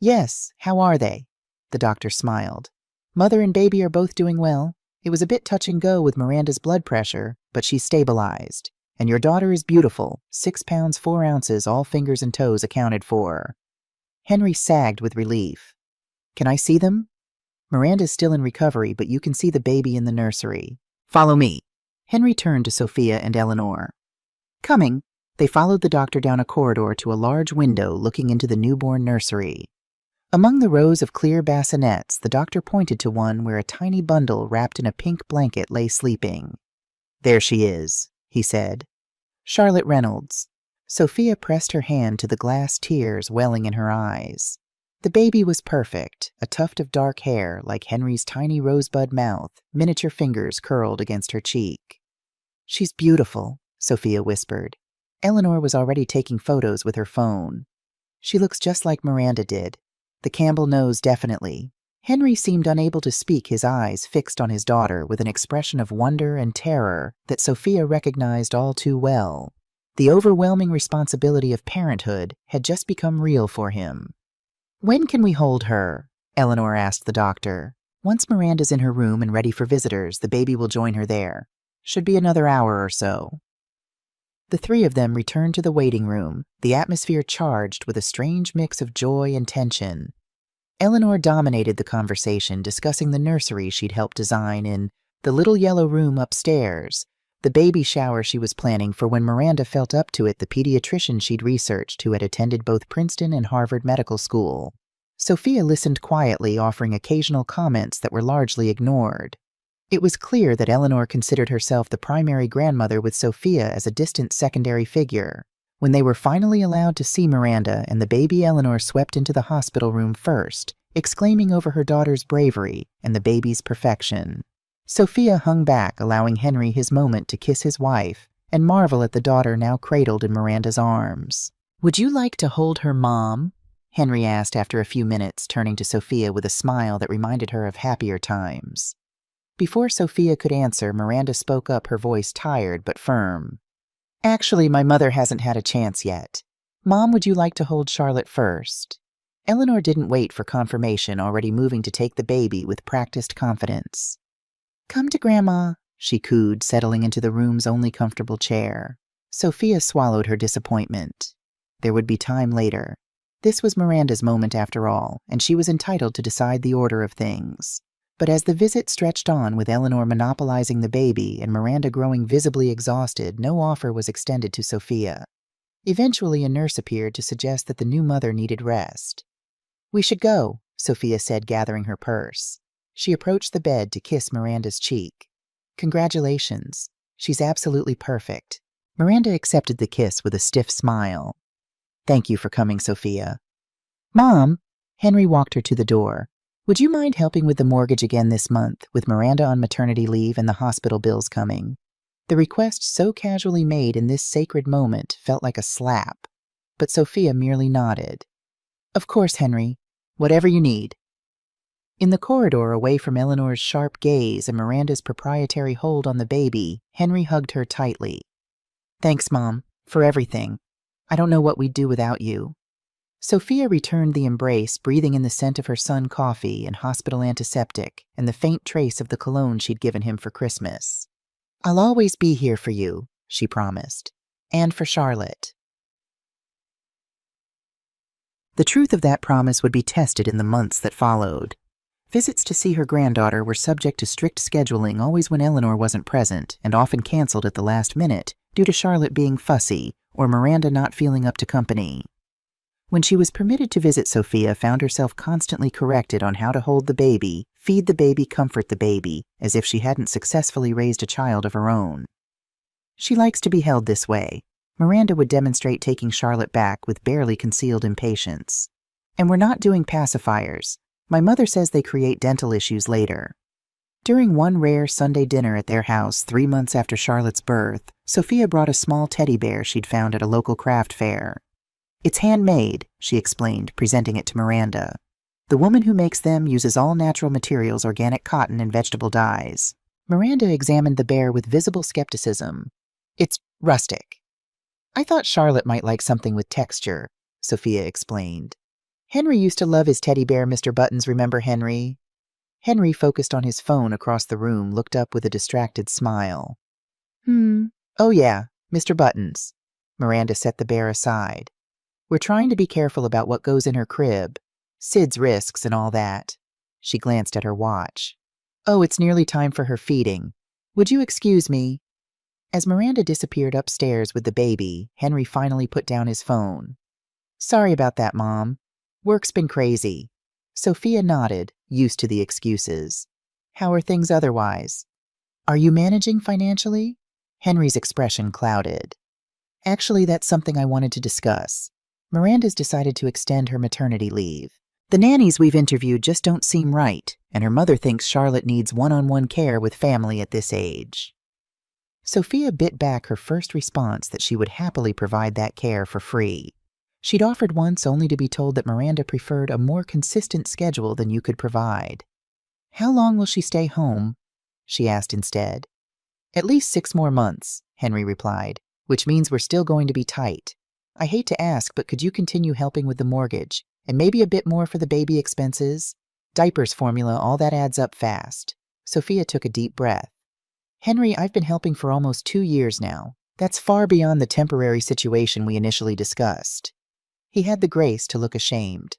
"Yes, how are they?" The doctor smiled. "Mother and baby are both doing well. It was a bit touch and go with Miranda's blood pressure, but she's stabilized. And your daughter is beautiful, 6 pounds 4 ounces, all fingers and toes accounted for." Henry sagged with relief. Can I see them? Miranda's still in recovery, but you can see the baby in the nursery. Follow me. Henry turned to Sophia and Eleanor. Coming. They followed the doctor down a corridor to a large window looking into the newborn nursery. Among the rows of clear bassinets, the doctor pointed to one where a tiny bundle wrapped in a pink blanket lay sleeping. There she is, he said. Charlotte Reynolds. Sophia pressed her hand to the glass tears welling in her eyes. The baby was perfect, a tuft of dark hair like Henry's tiny rosebud mouth, miniature fingers curled against her cheek. She's beautiful, Sophia whispered. Eleanor was already taking photos with her phone. She looks just like Miranda did. The Campbell nose definitely. Henry seemed unable to speak, his eyes fixed on his daughter with an expression of wonder and terror that Sophia recognized all too well. The overwhelming responsibility of parenthood had just become real for him. When can we hold her? Eleanor asked the doctor. Once Miranda's in her room and ready for visitors, the baby will join her there. Should be another hour or so. The three of them returned to the waiting room, the atmosphere charged with a strange mix of joy and tension. Eleanor dominated the conversation, discussing the nursery she'd helped design in the little yellow room upstairs, the baby shower she was planning for when Miranda felt up to it, the pediatrician she'd researched who had attended both Princeton and Harvard Medical School. Sophia listened quietly, offering occasional comments that were largely ignored. It was clear that Eleanor considered herself the primary grandmother, with Sophia as a distant secondary figure. When they were finally allowed to see Miranda and the baby, Eleanor swept into the hospital room first, exclaiming over her daughter's bravery and the baby's perfection. Sophia hung back, allowing Henry his moment to kiss his wife and marvel at the daughter now cradled in Miranda's arms. "Would you like to hold her, Mom?" Henry asked after a few minutes, turning to Sophia with a smile that reminded her of happier times. Before Sophia could answer, Miranda spoke up, her voice tired but firm. "Actually, my mother hasn't had a chance yet. Mom, would you like to hold Charlotte first?" Eleanor didn't wait for confirmation, already moving to take the baby with practiced confidence. "Come to Grandma," she cooed, settling into the room's only comfortable chair. Sophia swallowed her disappointment. There would be time later. This was Miranda's moment after all, and she was entitled to decide the order of things. But as the visit stretched on, with Eleanor monopolizing the baby and Miranda growing visibly exhausted, no offer was extended to Sophia. Eventually, a nurse appeared to suggest that the new mother needed rest. "We should go," Sophia said, gathering her purse. She approached the bed to kiss Miranda's cheek. "Congratulations. She's absolutely perfect." Miranda accepted the kiss with a stiff smile. "Thank you for coming, Sophia." "Mom," Henry walked her to the door. "Would you mind helping with the mortgage again this month, with Miranda on maternity leave and the hospital bills coming?" The request, so casually made in this sacred moment, felt like a slap, but Sophia merely nodded. "Of course, Henry. Whatever you need." In the corridor, away from Eleanor's sharp gaze and Miranda's proprietary hold on the baby, Henry hugged her tightly. "Thanks, Mom, for everything. I don't know what we'd do without you." Sophia returned the embrace, breathing in the scent of her son coffee and hospital antiseptic and the faint trace of the cologne she'd given him for Christmas. "I'll always be here for you," she promised, "and for Charlotte." The truth of that promise would be tested in the months that followed. Visits to see her granddaughter were subject to strict scheduling, always when Eleanor wasn't present, and often canceled at the last minute due to Charlotte being fussy or Miranda not feeling up to company. When she was permitted to visit, Sophia found herself constantly corrected on how to hold the baby, feed the baby, comfort the baby, as if she hadn't successfully raised a child of her own. "She likes to be held this way," Miranda would demonstrate, taking Charlotte back with barely concealed impatience. "And we're not doing pacifiers. My mother says they create dental issues later." During one rare Sunday dinner at their house 3 months after Charlotte's birth, Sophia brought a small teddy bear she'd found at a local craft fair. "It's handmade," she explained, presenting it to Miranda. "The woman who makes them uses all natural materials, organic cotton, and vegetable dyes." Miranda examined the bear with visible skepticism. "It's rustic." "I thought Charlotte might like something with texture," Sophia explained. "Henry used to love his teddy bear, Mr. Buttons, remember Henry?" Henry, focused on his phone across the room, looked up with a distracted smile. "Oh yeah, Mr. Buttons." Miranda set the bear aside. We're trying to be careful about what goes in her crib. Sid's risks and all that. She glanced at her watch. Oh, it's nearly time for her feeding. Would you excuse me? As Miranda disappeared upstairs with the baby, Henry finally put down his phone. Sorry about that, Mom. Work's been crazy. Sophia nodded, used to the excuses. How are things otherwise? Are you managing financially? Henry's expression clouded. Actually, that's something I wanted to discuss. Miranda's decided to extend her maternity leave. The nannies we've interviewed just don't seem right, and her mother thinks Charlotte needs one-on-one care with family at this age. Sophia bit back her first response that she would happily provide that care for free. She'd offered once only to be told that Miranda preferred a more consistent schedule than you could provide. How long will she stay home? She asked instead. At least 6 more months, Henry replied, which means we're still going to be tight. I hate to ask, but could you continue helping with the mortgage, and maybe a bit more for the baby expenses? Diapers, formula, all that adds up fast. Sophia took a deep breath. Henry, I've been helping for almost 2 years now. That's far beyond the temporary situation we initially discussed. He had the grace to look ashamed.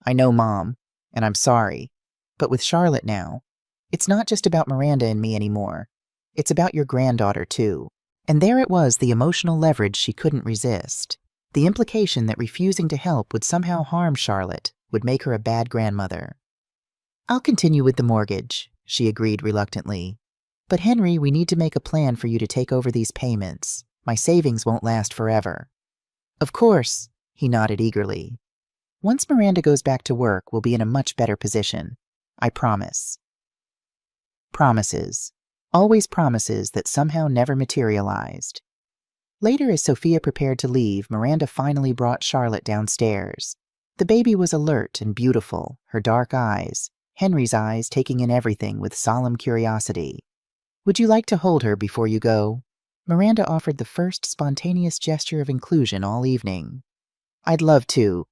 I know, Mom, and I'm sorry, but with Charlotte now, it's not just about Miranda and me anymore. It's about your granddaughter, too. And there it was, the emotional leverage she couldn't resist. The implication that refusing to help would somehow harm Charlotte, would make her a bad grandmother. I'll continue with the mortgage, she agreed reluctantly. But Henry, we need to make a plan for you to take over these payments. My savings won't last forever. Of course, he nodded eagerly. Once Miranda goes back to work, we'll be in a much better position. I promise. Promises. Always promises that somehow never materialized. Later, as Sophia prepared to leave, Miranda finally brought Charlotte downstairs. The baby was alert and beautiful, her dark eyes, Henry's eyes taking in everything with solemn curiosity. Would you like to hold her before you go? Miranda offered the first spontaneous gesture of inclusion all evening. I'd love to.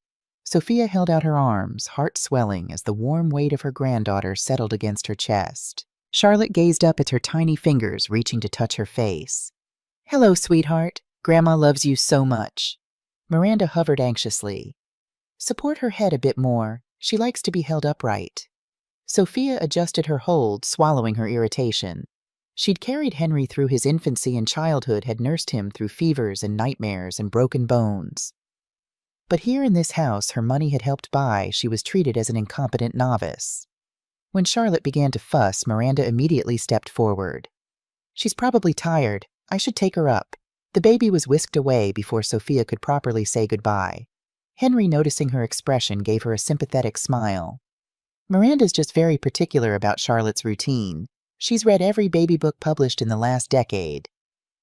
Sophia held out her arms, heart swelling as the warm weight of her granddaughter settled against her chest. Charlotte gazed up at her tiny fingers reaching to touch her face. Hello, sweetheart. Grandma loves you so much. Miranda hovered anxiously. Support her head a bit more. She likes to be held upright. Sophia adjusted her hold, swallowing her irritation. She'd carried Henry through his infancy and childhood, had nursed him through fevers and nightmares and broken bones. But here in this house her money had helped buy, she was treated as an incompetent novice. When Charlotte began to fuss, Miranda immediately stepped forward. She's probably tired. I should take her up. The baby was whisked away before Sophia could properly say goodbye. Henry, noticing her expression, gave her a sympathetic smile. Miranda's just very particular about Charlotte's routine. She's read every baby book published in the last decade.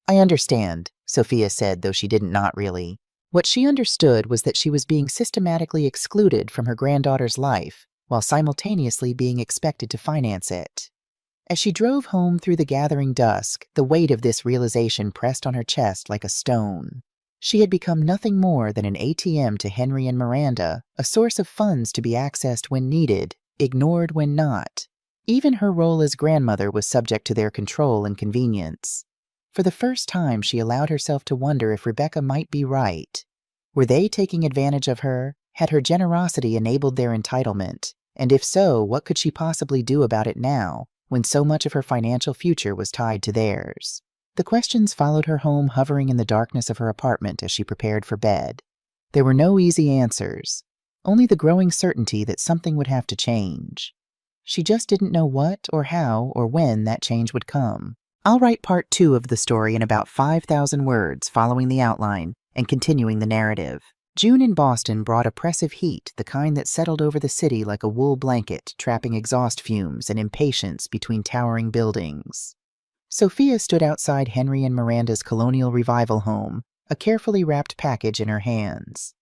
I understand, Sophia said, though she didn't, not really. What she understood was that she was being systematically excluded from her granddaughter's life, while simultaneously being expected to finance it. As she drove home through the gathering dusk, the weight of this realization pressed on her chest like a stone. She had become nothing more than an ATM to Henry and Miranda, a source of funds to be accessed when needed, ignored when not. Even her role as grandmother was subject to their control and convenience. For the first time, she allowed herself to wonder if Rebecca might be right. Were they taking advantage of her? Had her generosity enabled their entitlement? And if so, what could she possibly do about it now, when so much of her financial future was tied to theirs? The questions followed her home, hovering in the darkness of her apartment as she prepared for bed. There were no easy answers, only the growing certainty that something would have to change. She just didn't know what or how or when that change would come. I'll write part 2 of the story in about 5,000 words, following the outline and continuing the narrative. June in Boston brought oppressive heat, the kind that settled over the city like a wool blanket, trapping exhaust fumes and impatience between towering buildings. Sophia stood outside Henry and Miranda's colonial revival home, a carefully wrapped package in her hands.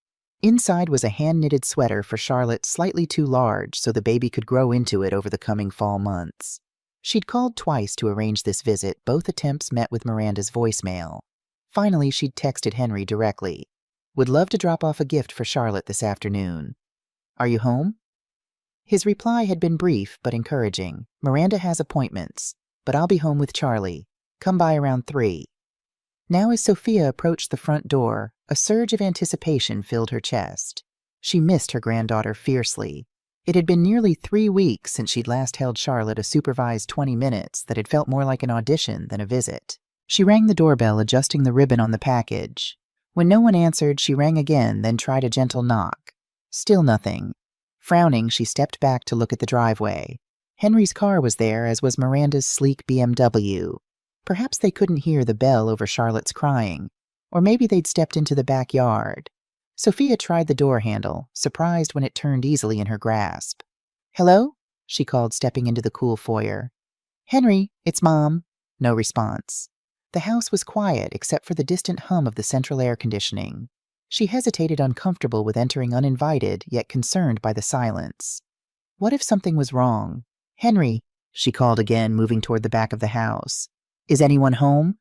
Inside was a hand-knitted sweater for Charlotte, slightly too large so the baby could grow into it over the coming fall months. She'd called twice to arrange this visit. Both attempts met with Miranda's voicemail. Finally, she'd texted Henry directly. Would love to drop off a gift for Charlotte this afternoon. Are you home? His reply had been brief but encouraging. Miranda has appointments, but I'll be home with Charlie. Come by around 3. Now as Sophia approached the front door, a surge of anticipation filled her chest. She missed her granddaughter fiercely. It had been nearly 3 weeks since she'd last held Charlotte a supervised 20 minutes that had felt more like an audition than a visit. She rang the doorbell, adjusting the ribbon on the package. When no one answered, she rang again, then tried a gentle knock. Still nothing. Frowning, she stepped back to look at the driveway. Henry's car was there, as was Miranda's sleek BMW. Perhaps they couldn't hear the bell over Charlotte's crying, or maybe they'd stepped into the backyard. Sophia tried the door handle, surprised when it turned easily in her grasp. "Hello?" she called, stepping into the cool foyer. "Henry, it's Mom." No response. The house was quiet except for the distant hum of the central air conditioning. She hesitated, uncomfortable with entering uninvited, yet concerned by the silence. What if something was wrong? "Henry," she called again, moving toward the back of the house. "Is anyone home?"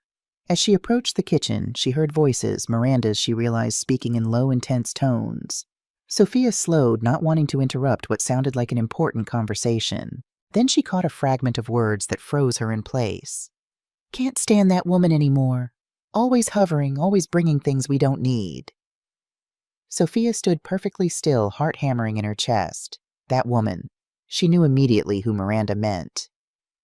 As she approached the kitchen, she heard voices, Miranda's, she realized, speaking in low, intense tones. Sophia slowed, not wanting to interrupt what sounded like an important conversation. Then she caught a fragment of words that froze her in place. "Can't stand that woman anymore. Always hovering, always bringing things we don't need." Sophia stood perfectly still, heart hammering in her chest. That woman. She knew immediately who Miranda meant.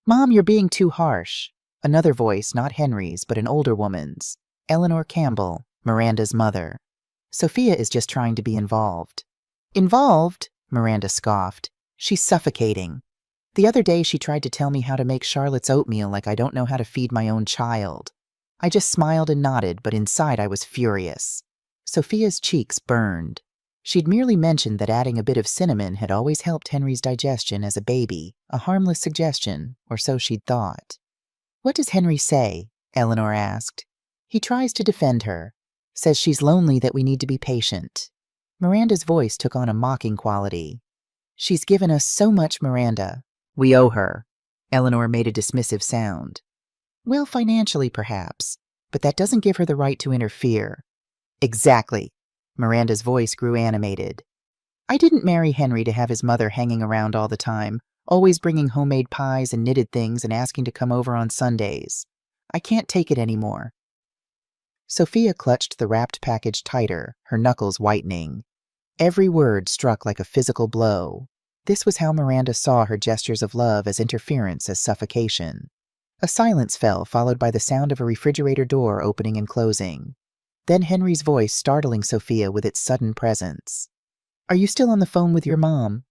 "Mom, you're being too harsh." Another voice, not Henry's, but an older woman's. Eleanor Campbell, Miranda's mother. "Sophia is just trying to be involved." "Involved?" Miranda scoffed. "She's suffocating. The other day she tried to tell me how to make Charlotte's oatmeal like I don't know how to feed my own child." I just smiled and nodded, but inside I was furious. Sophia's cheeks burned. She'd merely mentioned that adding a bit of cinnamon had always helped Henry's digestion as a baby, a harmless suggestion, or so she'd thought. "What does Henry say?" Eleanor asked. "He tries to defend her. Says she's lonely, that we need to be patient." Miranda's voice took on a mocking quality. "She's given us so much, Miranda. We owe her." Eleanor made a dismissive sound. "Well, financially, perhaps, but that doesn't give her the right to interfere." "Exactly." Miranda's voice grew animated. "I didn't marry Henry to have his mother hanging around all the time, always bringing homemade pies and knitted things and asking to come over on Sundays. I can't take it anymore." Sophia clutched the wrapped package tighter, her knuckles whitening. Every word struck like a physical blow. This was how Miranda saw her gestures of love, as interference, as suffocation. A silence fell, followed by the sound of a refrigerator door opening and closing. Then Henry's voice, startling Sophia with its sudden presence. "Are you still on the phone with your mom?"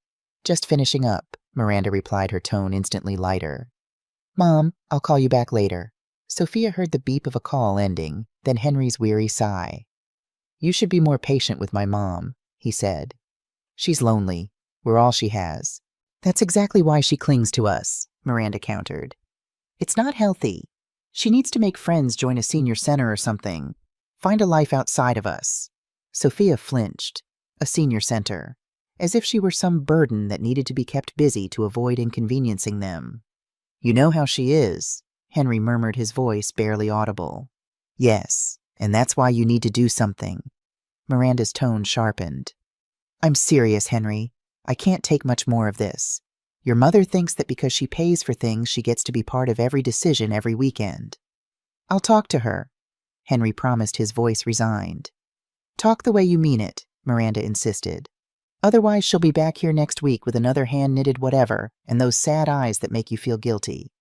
"Just finishing up," Miranda replied, her tone instantly lighter. "Mom, I'll call you back later." Sophia heard the beep of a call ending, then Henry's weary sigh. "You should be more patient with my mom," he said. "She's lonely. We're all she has." "That's exactly why she clings to us," Miranda countered. "It's not healthy. She needs to make friends, join a senior center or something. Find a life outside of us." Sophia flinched. A senior center. As if she were some burden that needed to be kept busy to avoid inconveniencing them. "You know how she is," Henry murmured, his voice barely audible. "Yes, and that's why you need to do something." Miranda's tone sharpened. "I'm serious, Henry. I can't take much more of this. Your mother thinks that because she pays for things, she gets to be part of every decision every weekend." "I'll talk to her," Henry promised, his voice resigned. "Talk the way you mean it," Miranda insisted. "Otherwise she'll be back here next week with another hand-knitted whatever and those sad eyes that make you feel guilty."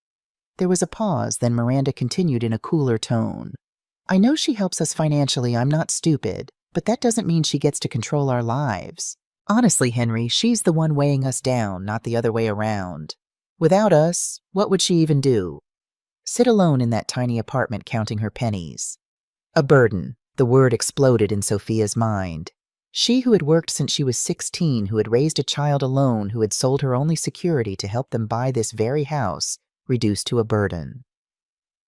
There was a pause, then Miranda continued in a cooler tone. "I know she helps us financially, I'm not stupid, but that doesn't mean she gets to control our lives. Honestly, Henry, she's the one weighing us down, not the other way around. Without us, what would she even do? Sit alone in that tiny apartment counting her pennies. A burden. The word exploded in Sophia's mind. She who had worked since she was 16, who had raised a child alone, who had sold her only security to help them buy this very house, reduced to a burden.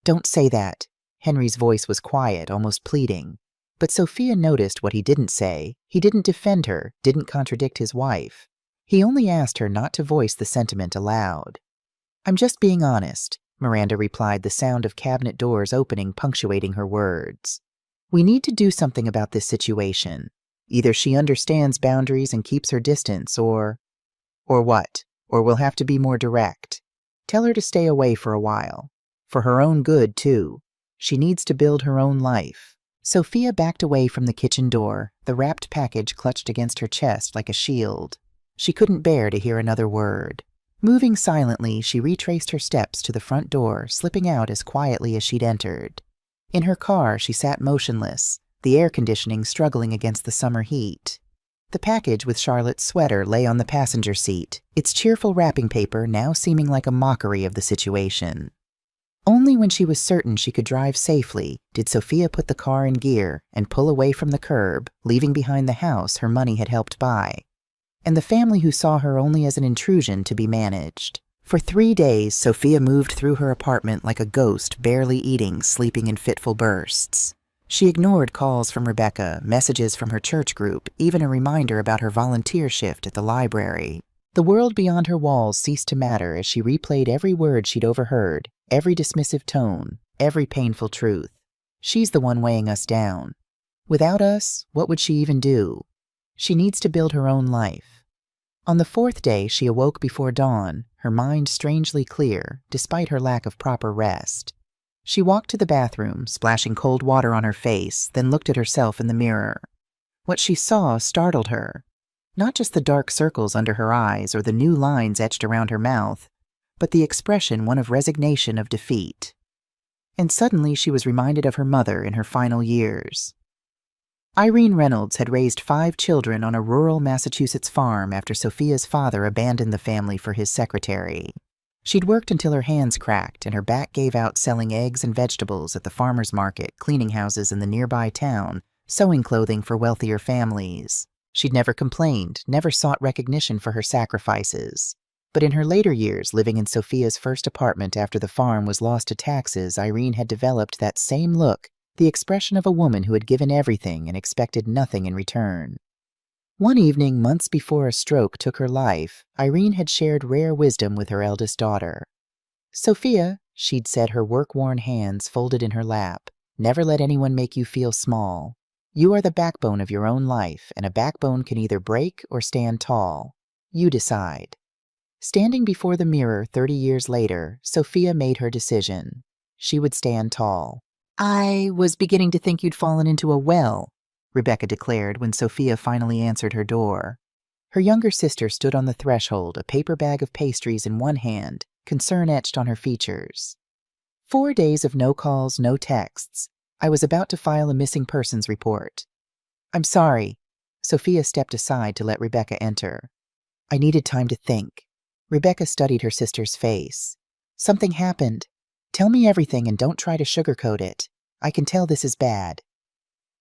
"Don't say that." Henry's voice was quiet, almost pleading. But Sophia noticed what he didn't say. He didn't defend her, didn't contradict his wife. He only asked her not to voice the sentiment aloud. "I'm just being honest," Miranda replied, the sound of cabinet doors opening punctuating her words. "We need to do something about this situation. Either she understands boundaries and keeps her distance, or what? Or we'll have to be more direct. Tell her to stay away for a while. For her own good, too. She needs to build her own life. Sophia backed away from the kitchen door, the wrapped package clutched against her chest like a shield. She couldn't bear to hear another word. Moving silently, she retraced her steps to the front door, slipping out as quietly as she'd entered. In her car, she sat motionless, the air conditioning struggling against the summer heat. The package with Charlotte's sweater lay on the passenger seat, its cheerful wrapping paper now seeming like a mockery of the situation. Only when she was certain she could drive safely did Sophia put the car in gear and pull away from the curb, leaving behind the house her money had helped buy, and the family who saw her only as an intrusion to be managed. For 3 days, Sophia moved through her apartment like a ghost, barely eating, sleeping in fitful bursts. She ignored calls from Rebecca, messages from her church group, even a reminder about her volunteer shift at the library. The world beyond her walls ceased to matter as she replayed every word she'd overheard, every dismissive tone, every painful truth. She's the one weighing us down. Without us, what would she even do? She needs to build her own life. On the 4th day, she awoke before dawn, her mind strangely clear, despite her lack of proper rest. She walked to the bathroom, splashing cold water on her face, then looked at herself in the mirror. What she saw startled her. Not just the dark circles under her eyes or the new lines etched around her mouth, but the expression one of resignation of defeat. And suddenly she was reminded of her mother in her final years. Irene Reynolds had raised 5 children on a rural Massachusetts farm after Sophia's father abandoned the family for his secretary. She'd worked until her hands cracked and her back gave out selling eggs and vegetables at the farmer's market, cleaning houses in the nearby town, sewing clothing for wealthier families. She'd never complained, never sought recognition for her sacrifices. But in her later years, living in Sophia's first apartment after the farm was lost to taxes, Irene had developed that same look, the expression of a woman who had given everything and expected nothing in return. One evening, months before a stroke took her life, Irene had shared rare wisdom with her eldest daughter. "Sophia," she'd said, her work-worn hands folded in her lap, "never let anyone make you feel small. You are the backbone of your own life, and a backbone can either break or stand tall. You decide." Standing before the mirror 30 years later, Sophia made her decision. She would stand tall. "I was beginning to think you'd fallen into a well," Rebecca declared when Sophia finally answered her door. Her younger sister stood on the threshold, a paper bag of pastries in one hand, concern etched on her features. 4 days of no calls, no texts. I was about to file a missing persons report. "I'm sorry." Sophia stepped aside to let Rebecca enter. "I needed time to think." Rebecca studied her sister's face. "Something happened. Tell me everything and don't try to sugarcoat it. I can tell this is bad."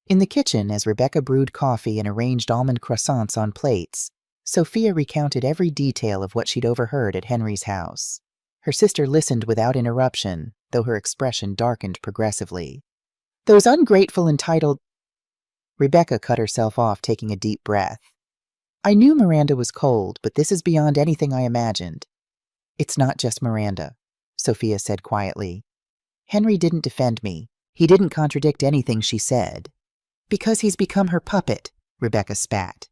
In the kitchen, as Rebecca brewed coffee and arranged almond croissants on plates, Sophia recounted every detail of what she'd overheard at Henry's house. Her sister listened without interruption, though her expression darkened progressively. "Those ungrateful, entitled—" Rebecca cut herself off, taking a deep breath. "I knew Miranda was cold, but this is beyond anything I imagined." "It's not just Miranda," Sophia said quietly. "Henry didn't defend me. He didn't contradict anything she said." "Because he's become her puppet," Rebecca spat.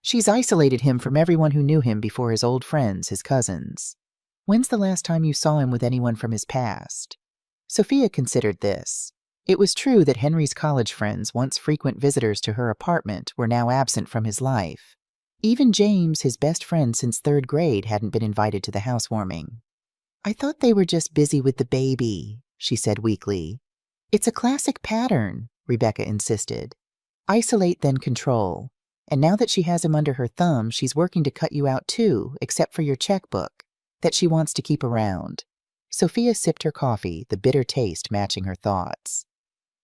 "She's isolated him from everyone who knew him before his old friends, his cousins. When's the last time you saw him with anyone from his past?" Sophia considered this. It was true that Henry's college friends, once frequent visitors to her apartment, were now absent from his life. Even James, his best friend since 3rd grade, hadn't been invited to the housewarming. "I thought they were just busy with the baby," she said weakly. "It's a classic pattern," Rebecca insisted. "Isolate, then control. And now that she has him under her thumb, she's working to cut you out too, except for your checkbook, that she wants to keep around." Sophia sipped her coffee, the bitter taste matching her thoughts.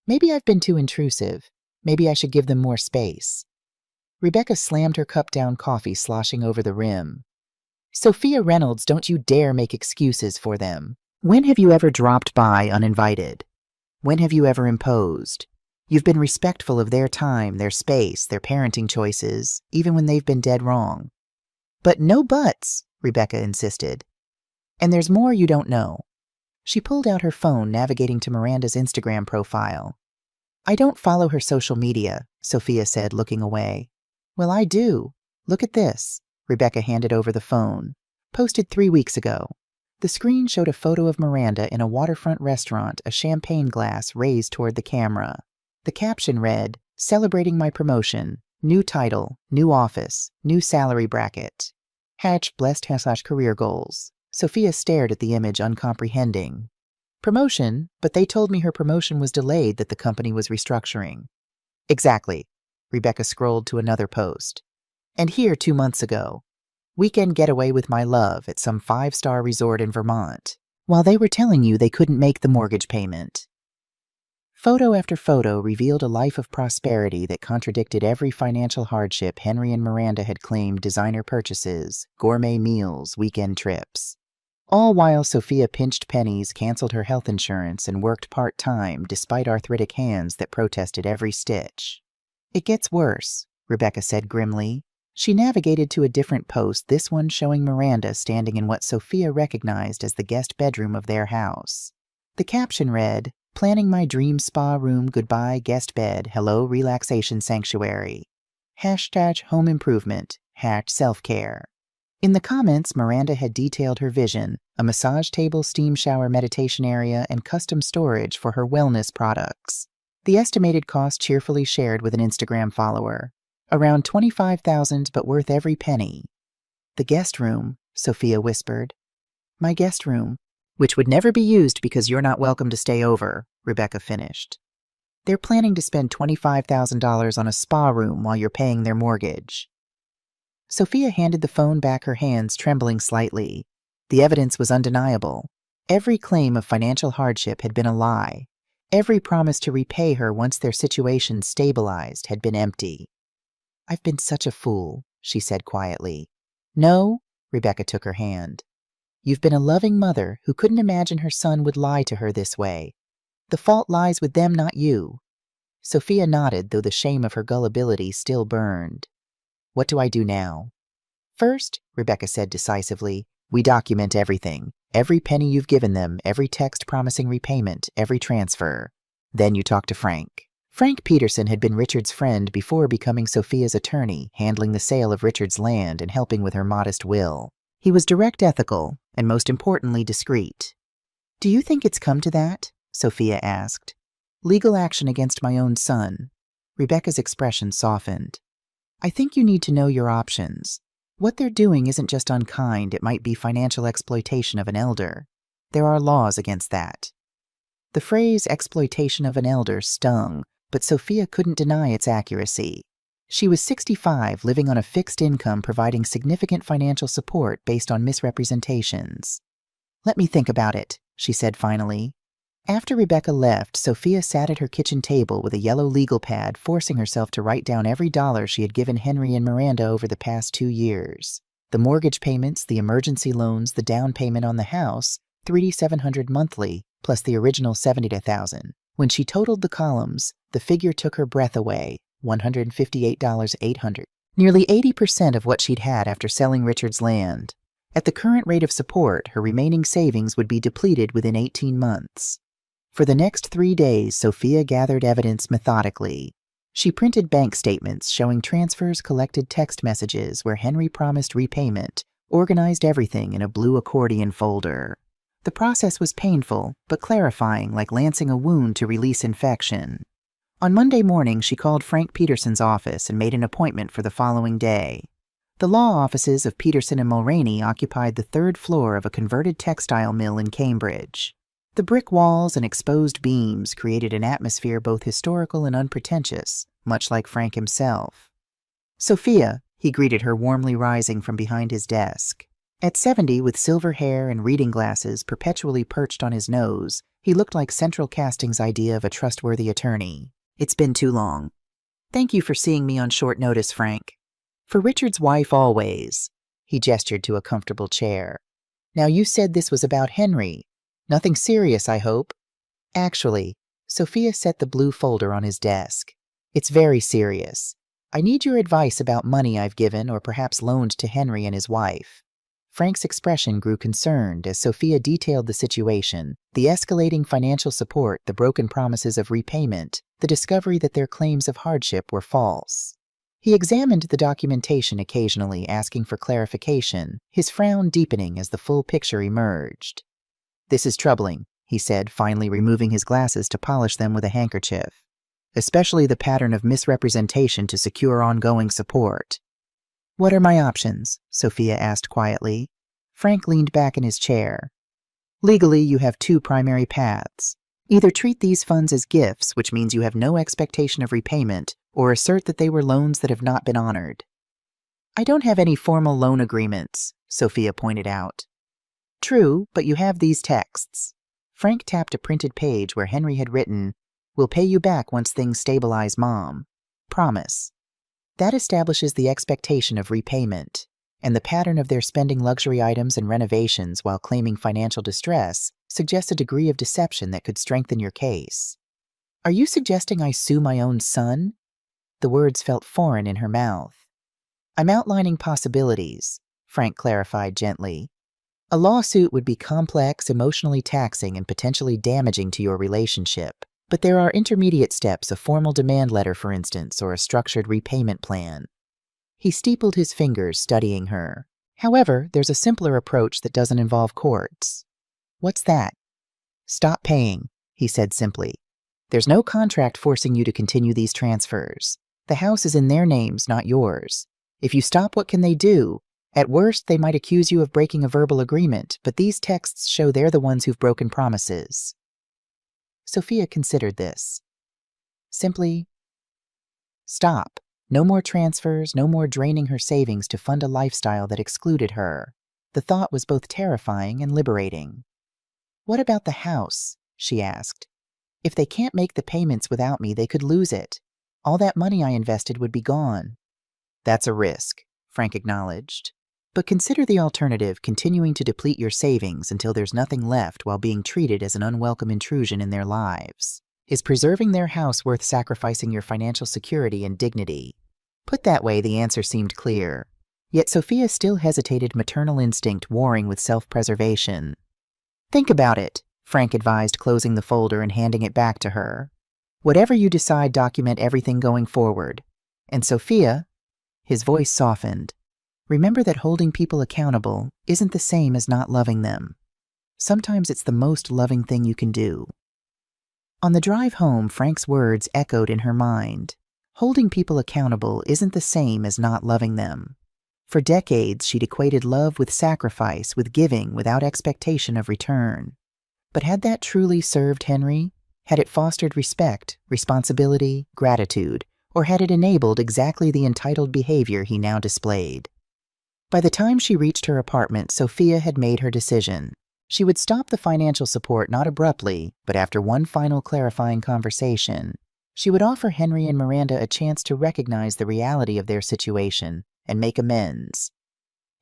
"Maybe I've been too intrusive. Maybe I should give them more space." Rebecca slammed her cup down, coffee sloshing over the rim. "Sophia Reynolds, don't you dare make excuses for them. When have you ever dropped by uninvited? When have you ever imposed? You've been respectful of their time, their space, their parenting choices, even when they've been dead wrong." "But no buts," Rebecca insisted. "And there's more you don't know." She pulled out her phone, navigating to Miranda's Instagram profile. "I don't follow her social media," Sophia said, looking away. "Well, I do. Look at this." Rebecca handed over the phone. "Posted 3 weeks ago. The screen showed a photo of Miranda in a waterfront restaurant, a champagne glass raised toward the camera. The caption read, "Celebrating my promotion. New title, new office, new salary bracket. Hatch blessed / career goals." Sophia stared at the image, uncomprehending. Promotion? But they told me her promotion was delayed, that the company was restructuring. Exactly. Rebecca scrolled to another post. And here 2 months ago. Weekend getaway with my love at some 5-star resort in Vermont, while they were telling you they couldn't make the mortgage payment. Photo after photo revealed a life of prosperity that contradicted every financial hardship Henry and Miranda had claimed: designer purchases, gourmet meals, weekend trips. All while Sophia pinched pennies, canceled her health insurance, and worked part-time despite arthritic hands that protested every stitch. "It gets worse," Rebecca said grimly. She navigated to a different post, this one showing Miranda standing in what Sophia recognized as the guest bedroom of their house. The caption read, "Planning my dream spa room, goodbye guest bed, hello relaxation sanctuary. #home improvement, #self-care." In the comments, Miranda had detailed her vision: a massage table, steam shower, meditation area, and custom storage for her wellness products. The estimated cost cheerfully shared with an Instagram follower. Around $25,000, but worth every penny. "The guest room," Sophia whispered. "My guest room, which would never be used because you're not welcome to stay over," Rebecca finished. "They're planning to spend $25,000 on a spa room while you're paying their mortgage." Sophia handed the phone back, her hands trembling slightly. The evidence was undeniable. Every claim of financial hardship had been a lie. Every promise to repay her once their situation stabilized had been empty. "I've been such a fool," she said quietly. "No," Rebecca took her hand. "You've been a loving mother who couldn't imagine her son would lie to her this way. The fault lies with them, not you." Sophia nodded, though the shame of her gullibility still burned. "What do I do now?" "First," Rebecca said decisively, "we document everything. Every penny you've given them, every text promising repayment, every transfer. Then you talk to Frank." Frank Peterson had been Richard's friend before becoming Sophia's attorney, handling the sale of Richard's land and helping with her modest will. He was direct, ethical, and most importantly, discreet. "Do you think it's come to that?" Sophia asked. "Legal action against my own son." Rebecca's expression softened. "I think you need to know your options. What they're doing isn't just unkind, it might be financial exploitation of an elder. There are laws against that." The phrase exploitation of an elder stung, but Sophia couldn't deny its accuracy. She was 65, living on a fixed income, providing significant financial support based on misrepresentations. "Let me think about it," she said finally. After Rebecca left, Sophia sat at her kitchen table with a yellow legal pad, forcing herself to write down every dollar she had given Henry and Miranda over the past 2 years. The mortgage payments, the emergency loans, the down payment on the house, $3,700 monthly, plus the original $70,000. When she totaled the columns, the figure took her breath away, $158,800. Nearly 80% of what she'd had after selling Richard's land. At the current rate of support, her remaining savings would be depleted within 18 months. For the next 3 days, Sophia gathered evidence methodically. She printed bank statements showing transfers, collected text messages where Henry promised repayment, organized everything in a blue accordion folder. The process was painful, but clarifying, like lancing a wound to release infection. On Monday morning, she called Frank Peterson's office and made an appointment for the following day. The law offices of Peterson and Mulroney occupied the 3rd floor of a converted textile mill in Cambridge. The brick walls and exposed beams created an atmosphere both historical and unpretentious, much like Frank himself. "Sophia," he greeted her, warmly rising from behind his desk. At 70, with silver hair and reading glasses perpetually perched on his nose, he looked like Central Casting's idea of a trustworthy attorney. "It's been too long. Thank you for seeing me on short notice, Frank. For Richard's wife always." He gestured to a comfortable chair. "Now, you said this was about Henry. Nothing serious, I hope?" "Actually," Sophia set the blue folder on his desk. "It's very serious. I need your advice about money I've given or perhaps loaned to Henry and his wife." Frank's expression grew concerned as Sophia detailed the situation: the escalating financial support, the broken promises of repayment, the discovery that their claims of hardship were false. He examined the documentation occasionally, asking for clarification, his frown deepening as the full picture emerged. "This is troubling," he said, finally removing his glasses to polish them with a handkerchief. "Especially the pattern of misrepresentation to secure ongoing support." "What are my options?" Sophia asked quietly. Frank leaned back in his chair. "Legally, you have two primary paths. Either treat these funds as gifts, which means you have no expectation of repayment, or assert that they were loans that have not been honored." "I don't have any formal loan agreements," Sophia pointed out. "True, but you have these texts." Frank tapped a printed page where Henry had written, "We'll pay you back once things stabilize, Mom. Promise." That establishes the expectation of repayment, and the pattern of their spending luxury items and renovations while claiming financial distress suggests a degree of deception that could strengthen your case. "Are you suggesting I sue my own son?" The words felt foreign in her mouth. "I'm outlining possibilities," Frank clarified gently. "A lawsuit would be complex, emotionally taxing, and potentially damaging to your relationship. But there are intermediate steps, a formal demand letter, for instance, or a structured repayment plan." He steepled his fingers, studying her. "However, there's a simpler approach that doesn't involve courts." "What's that?" "Stop paying," he said simply. "There's no contract forcing you to continue these transfers. The house is in their names, not yours. If you stop, what can they do? At worst, they might accuse you of breaking a verbal agreement, but these texts show they're the ones who've broken promises." Sophia considered this. Simply, stop. No more transfers, no more draining her savings to fund a lifestyle that excluded her. The thought was both terrifying and liberating. "What about the house?" she asked. "If they can't make the payments without me, they could lose it. All that money I invested would be gone." "That's a risk," Frank acknowledged. "But consider the alternative, continuing to deplete your savings until there's nothing left while being treated as an unwelcome intrusion in their lives. Is preserving their house worth sacrificing your financial security and dignity?" Put that way, the answer seemed clear. Yet Sophia still hesitated, maternal instinct warring with self-preservation. "Think about it," Frank advised, closing the folder and handing it back to her. "Whatever you decide, document everything going forward. And Sophia," his voice softened, "remember that holding people accountable isn't the same as not loving them. Sometimes it's the most loving thing you can do." On the drive home, Frank's words echoed in her mind. Holding people accountable isn't the same as not loving them. For decades, she'd equated love with sacrifice, with giving without expectation of return. But had that truly served Henry? Had it fostered respect, responsibility, gratitude, or had it enabled exactly the entitled behavior he now displayed? By the time she reached her apartment, Sophia had made her decision. She would stop the financial support not abruptly, but after one final clarifying conversation. She would offer Henry and Miranda a chance to recognize the reality of their situation and make amends.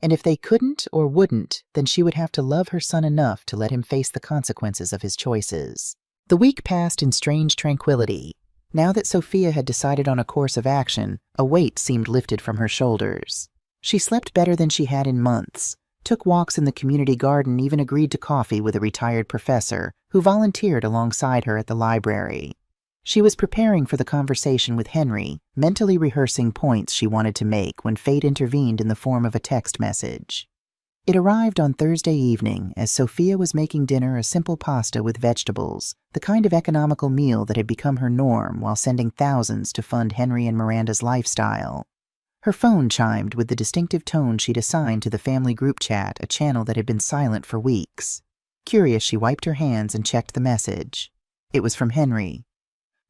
And if they couldn't or wouldn't, then she would have to love her son enough to let him face the consequences of his choices. The week passed in strange tranquility. Now that Sophia had decided on a course of action, a weight seemed lifted from her shoulders. She slept better than she had in months, took walks in the community garden, even agreed to coffee with a retired professor who volunteered alongside her at the library. She was preparing for the conversation with Henry, mentally rehearsing points she wanted to make when fate intervened in the form of a text message. It arrived on Thursday evening as Sophia was making dinner, a simple pasta with vegetables, the kind of economical meal that had become her norm while sending thousands to fund Henry and Miranda's lifestyle. Her phone chimed with the distinctive tone she'd assigned to the family group chat, a channel that had been silent for weeks. Curious, she wiped her hands and checked the message. It was from Henry.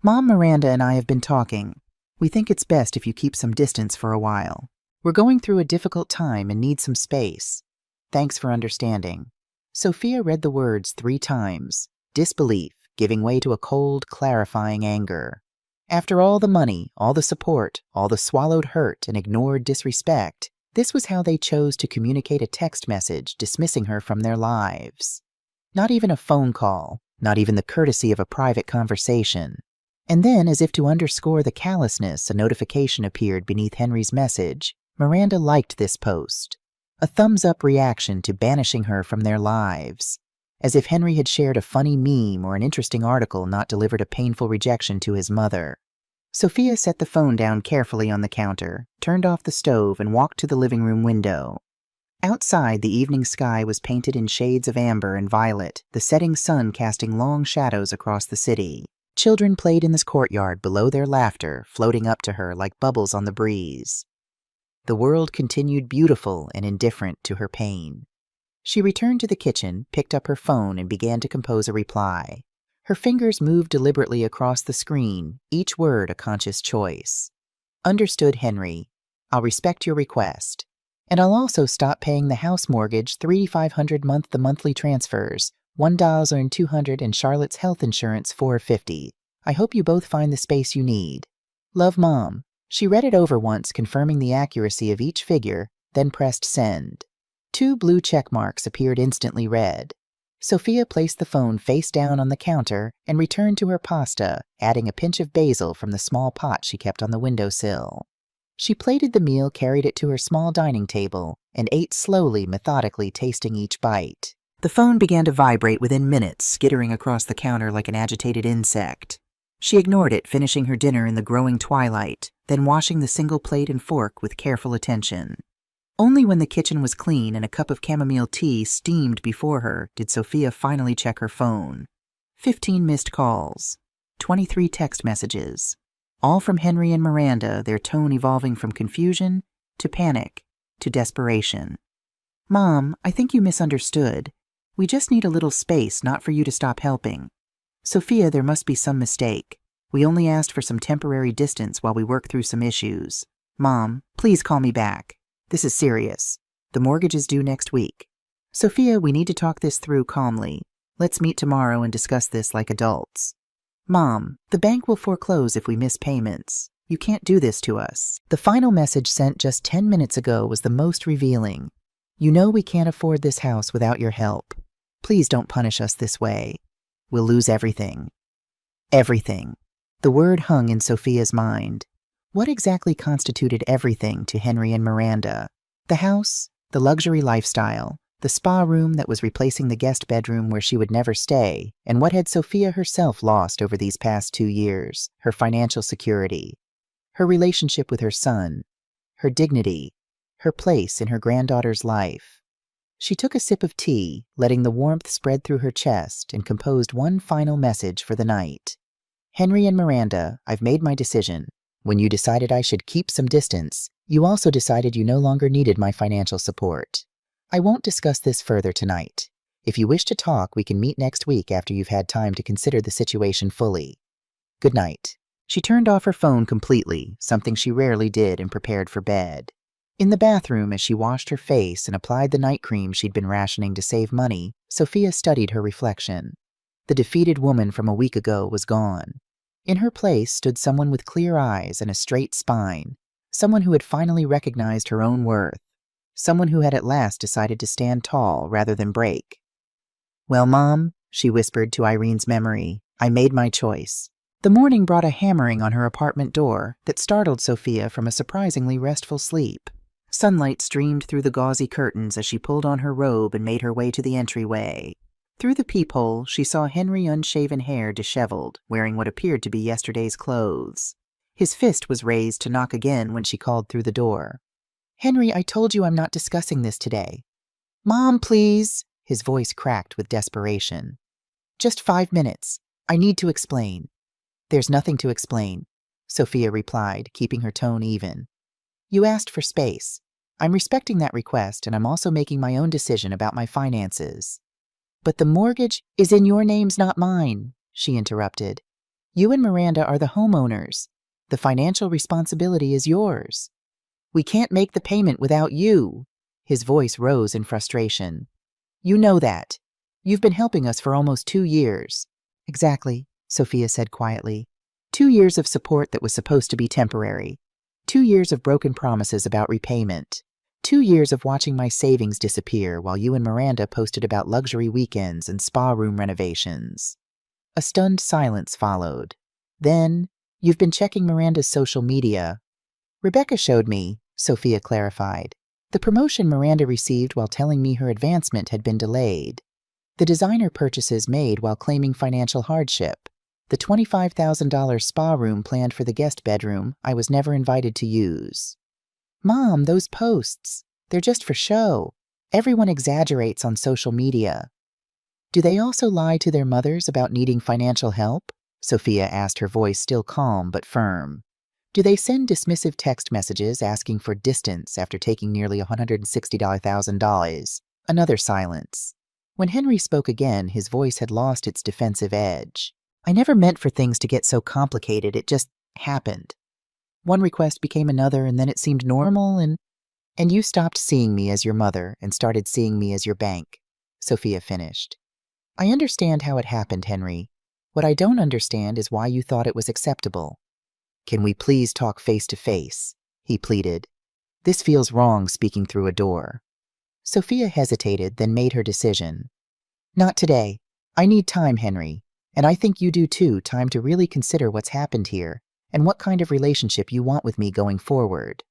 "Mom, Miranda and I have been talking. We think it's best if you keep some distance for a while. We're going through a difficult time and need some space. Thanks for understanding." Sophia read the words 3 times, disbelief giving way to a cold, clarifying anger. After all the money, all the support, all the swallowed hurt and ignored disrespect, this was how they chose to communicate a text message dismissing her from their lives. Not even a phone call, not even the courtesy of a private conversation. And then, as if to underscore the callousness, a notification appeared beneath Henry's message. Miranda liked this post. A thumbs-up reaction to banishing her from their lives. As if Henry had shared a funny meme or an interesting article, not delivered a painful rejection to his mother. Sophia set the phone down carefully on the counter, turned off the stove, and walked to the living room window. Outside, the evening sky was painted in shades of amber and violet, the setting sun casting long shadows across the city. Children played in this courtyard below, their laughter floating up to her like bubbles on the breeze. The world continued beautiful and indifferent to her pain. She returned to the kitchen, picked up her phone, and began to compose a reply. Her fingers moved deliberately across the screen, each word a conscious choice. Understood, Henry. I'll respect your request. And I'll also stop paying the house mortgage, $3,500 month, the monthly transfers, $1,200, and Charlotte's health insurance, $450. I hope you both find the space you need. Love, Mom. She read it over once, confirming the accuracy of each figure, then pressed send. 2 blue check marks appeared instantly read. Sophia placed the phone face down on the counter and returned to her pasta, adding a pinch of basil from the small pot she kept on the windowsill. She plated the meal, carried it to her small dining table, and ate slowly, methodically, tasting each bite. The phone began to vibrate within minutes, skittering across the counter like an agitated insect. She ignored it, finishing her dinner in the growing twilight, then washing the single plate and fork with careful attention. Only when the kitchen was clean and a cup of chamomile tea steamed before her did Sophia finally check her phone. 15 missed calls, 23 text messages, all from Henry and Miranda, their tone evolving from confusion to panic to desperation. Mom, I think you misunderstood. We just need a little space, not for you to stop helping. Sophia, there must be some mistake. We only asked for some temporary distance while we work through some issues. Mom, please call me back. This is serious. The mortgage is due next week. Sophia, we need to talk this through calmly. Let's meet tomorrow and discuss this like adults. Mom, the bank will foreclose if we miss payments. You can't do this to us. The final message sent just 10 minutes ago was the most revealing. You know we can't afford this house without your help. Please don't punish us this way. We'll lose everything. Everything. The word hung in Sophia's mind. What exactly constituted everything to Henry and Miranda? The house, the luxury lifestyle, the spa room that was replacing the guest bedroom where she would never stay, and what had Sophia herself lost over these past 2 years? Her financial security, her relationship with her son, her dignity, her place in her granddaughter's life. She took a sip of tea, letting the warmth spread through her chest, and composed one final message for the night. Henry and Miranda, I've made my decision. When you decided I should keep some distance, you also decided you no longer needed my financial support. I won't discuss this further tonight. If you wish to talk, we can meet next week after you've had time to consider the situation fully. Good night. She turned off her phone completely, something she rarely did, and prepared for bed. In the bathroom, as she washed her face and applied the night cream she'd been rationing to save money, Sophia studied her reflection. The defeated woman from a week ago was gone. In her place stood someone with clear eyes and a straight spine, someone who had finally recognized her own worth, someone who had at last decided to stand tall rather than break. Well, Mom, she whispered to Irene's memory, I made my choice. The morning brought a hammering on her apartment door that startled Sophia from a surprisingly restful sleep. Sunlight streamed through the gauzy curtains as she pulled on her robe and made her way to the entryway. Through the peephole, she saw Henry, unshaven hair disheveled, wearing what appeared to be yesterday's clothes. His fist was raised to knock again when she called through the door. Henry, I told you I'm not discussing this today. Mom, please. His voice cracked with desperation. Just 5 minutes. I need to explain. There's nothing to explain, Sophia replied, keeping her tone even. You asked for space. I'm respecting that request, and I'm also making my own decision about my finances. But the mortgage is in your names, not mine, she interrupted. You and Miranda are the homeowners. The financial responsibility is yours. We can't make the payment without you. His voice rose in frustration. You know that. You've been helping us for almost 2 years. Exactly, Sophia said quietly. 2 years of support that was supposed to be temporary. 2 years of broken promises about repayment. 2 years of watching my savings disappear while you and Miranda posted about luxury weekends and spa room renovations. A stunned silence followed. Then, you've been checking Miranda's social media. Rebecca showed me, Sophia clarified. The promotion Miranda received while telling me her advancement had been delayed. The designer purchases made while claiming financial hardship. The $25,000 spa room planned for the guest bedroom I was never invited to use. Mom, those posts, they're just for show. Everyone exaggerates on social media. Do they also lie to their mothers about needing financial help? Sophia asked, her voice still calm but firm. Do they send dismissive text messages asking for distance after taking nearly $160,000? Another silence. When Henry spoke again, his voice had lost its defensive edge. I never meant for things to get so complicated, it just happened. One request became another, and then it seemed normal, and you stopped seeing me as your mother and started seeing me as your bank, Sophia finished. I understand how it happened, Henry. What I don't understand is why you thought it was acceptable. Can we please talk face to face? He pleaded. This feels wrong, speaking through a door. Sophia hesitated, then made her decision. Not today. I need time, Henry. And I think you do too, time to really consider what's happened here and what kind of relationship you want with me going forward.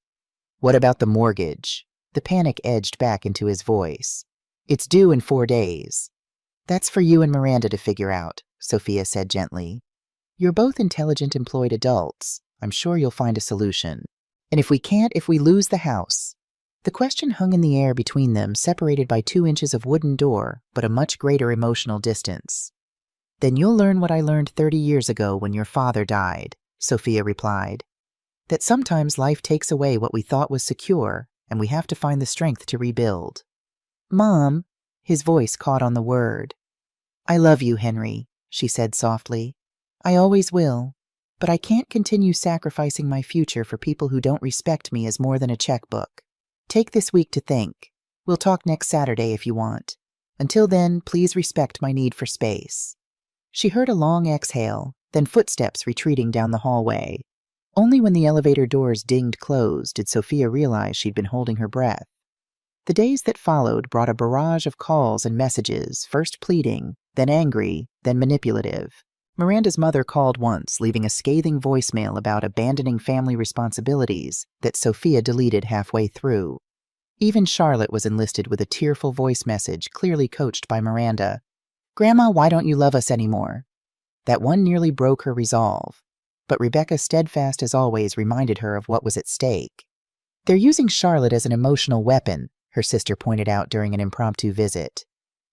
What about the mortgage? The panic edged back into his voice. It's due in 4 days. That's for you and Miranda to figure out, Sophia said gently. You're both intelligent, employed adults. I'm sure you'll find a solution. And if we can't, if we lose the house? The question hung in the air between them, separated by 2 inches of wooden door, but a much greater emotional distance. Then you'll learn what I learned 30 years ago when your father died, Sophia replied. That sometimes life takes away what we thought was secure, and we have to find the strength to rebuild. Mom, his voice caught on the word. I love you, Henry, she said softly. I always will, but I can't continue sacrificing my future for people who don't respect me as more than a checkbook. Take this week to think. We'll talk next Saturday if you want. Until then, please respect my need for space. She heard a long exhale, then footsteps retreating down the hallway. Only when the elevator doors dinged closed did Sophia realize she'd been holding her breath. The days that followed brought a barrage of calls and messages, first pleading, then angry, then manipulative. Miranda's mother called once, leaving a scathing voicemail about abandoning family responsibilities that Sophia deleted halfway through. Even Charlotte was enlisted with a tearful voice message clearly coached by Miranda. Grandma, why don't you love us anymore? That one nearly broke her resolve, but Rebecca, steadfast as always, reminded her of what was at stake. They're using Charlotte as an emotional weapon, her sister pointed out during an impromptu visit.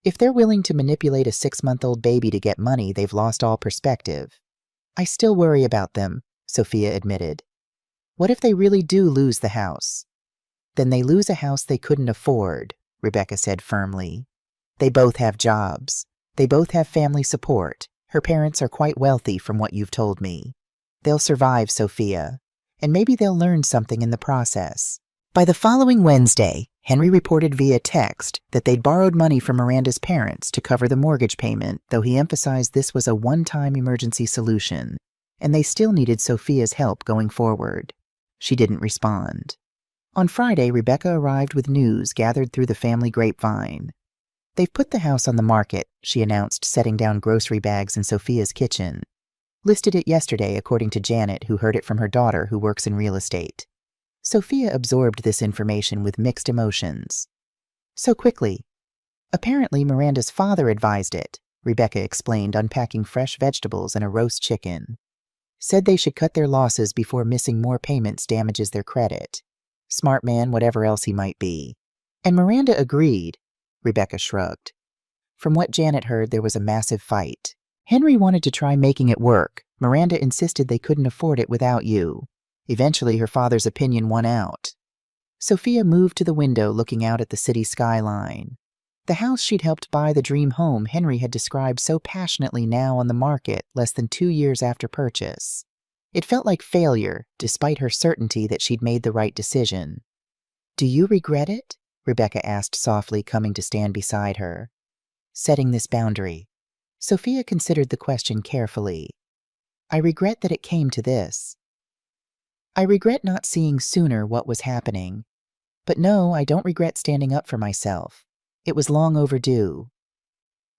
If they're willing to manipulate a 6-month-old baby to get money, they've lost all perspective. I still worry about them, Sophia admitted. What if they really do lose the house? Then they lose a house they couldn't afford, Rebecca said firmly. They both have jobs. They both have family support. Her parents are quite wealthy from what you've told me. They'll survive, Sophia, and maybe they'll learn something in the process. By the following Wednesday, Henry reported via text that they'd borrowed money from Miranda's parents to cover the mortgage payment, though he emphasized this was a one-time emergency solution, and they still needed Sophia's help going forward. She didn't respond. On Friday, Rebecca arrived with news gathered through the family grapevine. They've put the house on the market, she announced, setting down grocery bags in Sophia's kitchen. Listed it yesterday, according to Janet, who heard it from her daughter, who works in real estate. Sophia absorbed this information with mixed emotions. So quickly. Apparently, Miranda's father advised it, Rebecca explained, unpacking fresh vegetables and a roast chicken. Said they should cut their losses before missing more payments damages their credit. Smart man, whatever else he might be. And Miranda agreed, Rebecca shrugged. From what Janet heard, there was a massive fight. Henry wanted to try making it work. Miranda insisted they couldn't afford it without you. Eventually, her father's opinion won out. Sophia moved to the window, looking out at the city skyline. The house she'd helped buy, the dream home Henry had described so passionately, now on the market less than 2 years after purchase. It felt like failure, despite her certainty that she'd made the right decision. Do you regret it? Rebecca asked softly, coming to stand beside her. Setting this boundary. Sophia considered the question carefully. I regret that it came to this. I regret not seeing sooner what was happening. But no, I don't regret standing up for myself. It was long overdue.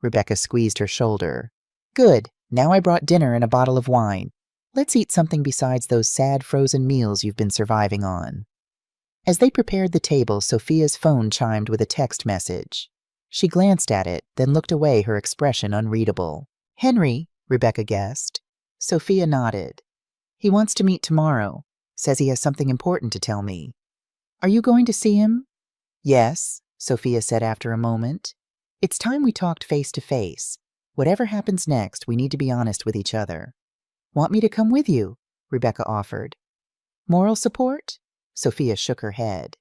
Rebecca squeezed her shoulder. Good. Now I brought dinner and a bottle of wine. Let's eat something besides those sad frozen meals you've been surviving on. As they prepared the table, Sophia's phone chimed with a text message. She glanced at it, then looked away, her expression unreadable. Henry, Rebecca guessed. Sophia nodded. He wants to meet tomorrow. Says he has something important to tell me. Are you going to see him? Yes, Sophia said after a moment. It's time we talked face to face. Whatever happens next, we need to be honest with each other. Want me to come with you? Rebecca offered. Moral support? Sophia shook her head.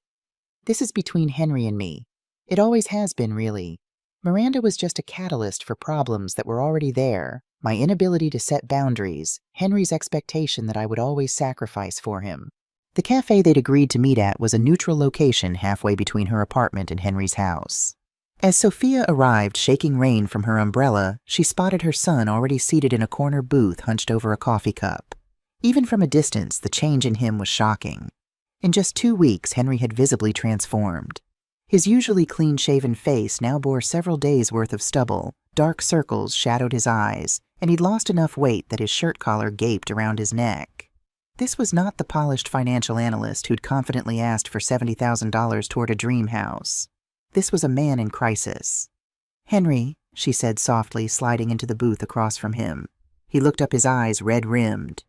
This is between Henry and me. It always has been, really. Miranda was just a catalyst for problems that were already there. My inability to set boundaries, Henry's expectation that I would always sacrifice for him. The cafe they'd agreed to meet at was a neutral location halfway between her apartment and Henry's house. As Sophia arrived shaking rain from her umbrella, she spotted her son already seated in a corner booth hunched over a coffee cup. Even from a distance, the change in him was shocking. In just 2 weeks, Henry had visibly transformed. His usually clean-shaven face now bore several days' worth of stubble, dark circles shadowed his eyes, and he'd lost enough weight that his shirt collar gaped around his neck. This was not the polished financial analyst who'd confidently asked for $70,000 toward a dream house. This was a man in crisis. Henry, she said softly, sliding into the booth across from him. He looked up, his eyes red-rimmed.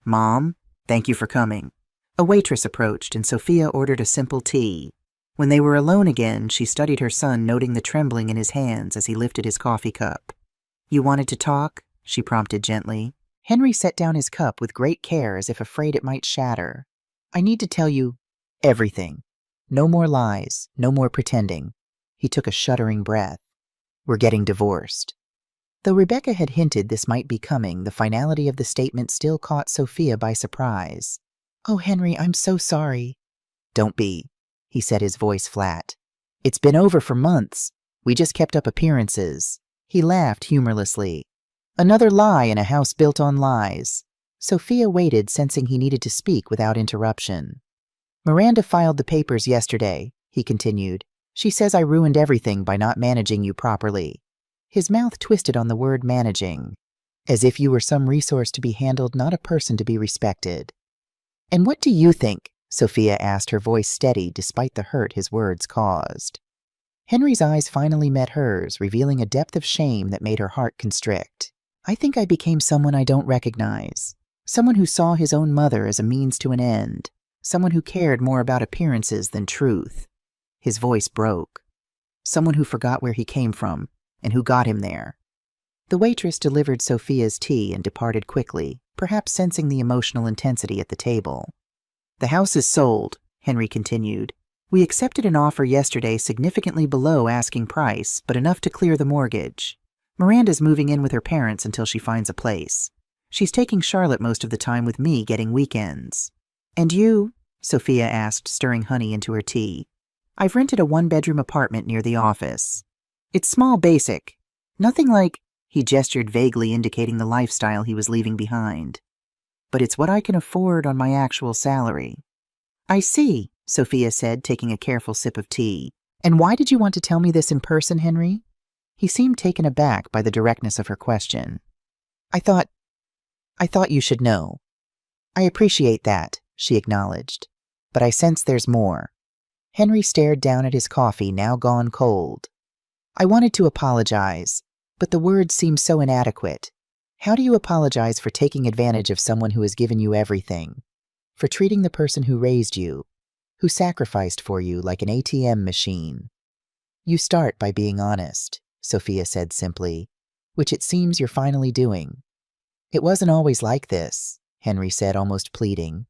Mom, thank you for coming. A waitress approached, and Sophia ordered a simple tea. When they were alone again, she studied her son, noting the trembling in his hands as he lifted his coffee cup. You wanted to talk? She prompted gently. Henry set down his cup with great care, as if afraid it might shatter. I need to tell you everything. No more lies, no more pretending. He took a shuddering breath. We're getting divorced. Though Rebecca had hinted this might be coming, the finality of the statement still caught Sophia by surprise. Oh, Henry, I'm so sorry. Don't be, he said, his voice flat. It's been over for months. We just kept up appearances. He laughed humorlessly. Another lie in a house built on lies. Sophia waited, sensing he needed to speak without interruption. Miranda filed the papers yesterday, he continued. She says I ruined everything by not managing you properly. His mouth twisted on the word managing, as if you were some resource to be handled, not a person to be respected. And what do you think? Sophia asked, her voice steady despite the hurt his words caused. Henry's eyes finally met hers, revealing a depth of shame that made her heart constrict. I think I became someone I don't recognize. Someone who saw his own mother as a means to an end. Someone who cared more about appearances than truth. His voice broke. Someone who forgot where he came from and who got him there. The waitress delivered Sophia's tea and departed quickly, perhaps sensing the emotional intensity at the table. The house is sold, Henry continued. We accepted an offer yesterday significantly below asking price, but enough to clear the mortgage. Miranda's moving in with her parents until she finds a place. She's taking Charlotte most of the time, with me getting weekends. And you? Sophia asked, stirring honey into her tea. I've rented a 1-bedroom apartment near the office. It's small, basic. Nothing like, he gestured vaguely, indicating the lifestyle he was leaving behind. But it's what I can afford on my actual salary. I see, Sophia said, taking a careful sip of tea. And why did you want to tell me this in person, Henry? He seemed taken aback by the directness of her question. I thought you should know. I appreciate that, she acknowledged. But I sense there's more. Henry stared down at his coffee, now gone cold. I wanted to apologize, but the words seemed so inadequate. How do you apologize for taking advantage of someone who has given you everything? For treating the person who raised you, who sacrificed for you, like an ATM machine? You start by being honest, Sophia said simply, which it seems you're finally doing. It wasn't always like this, Henry said, almost pleading.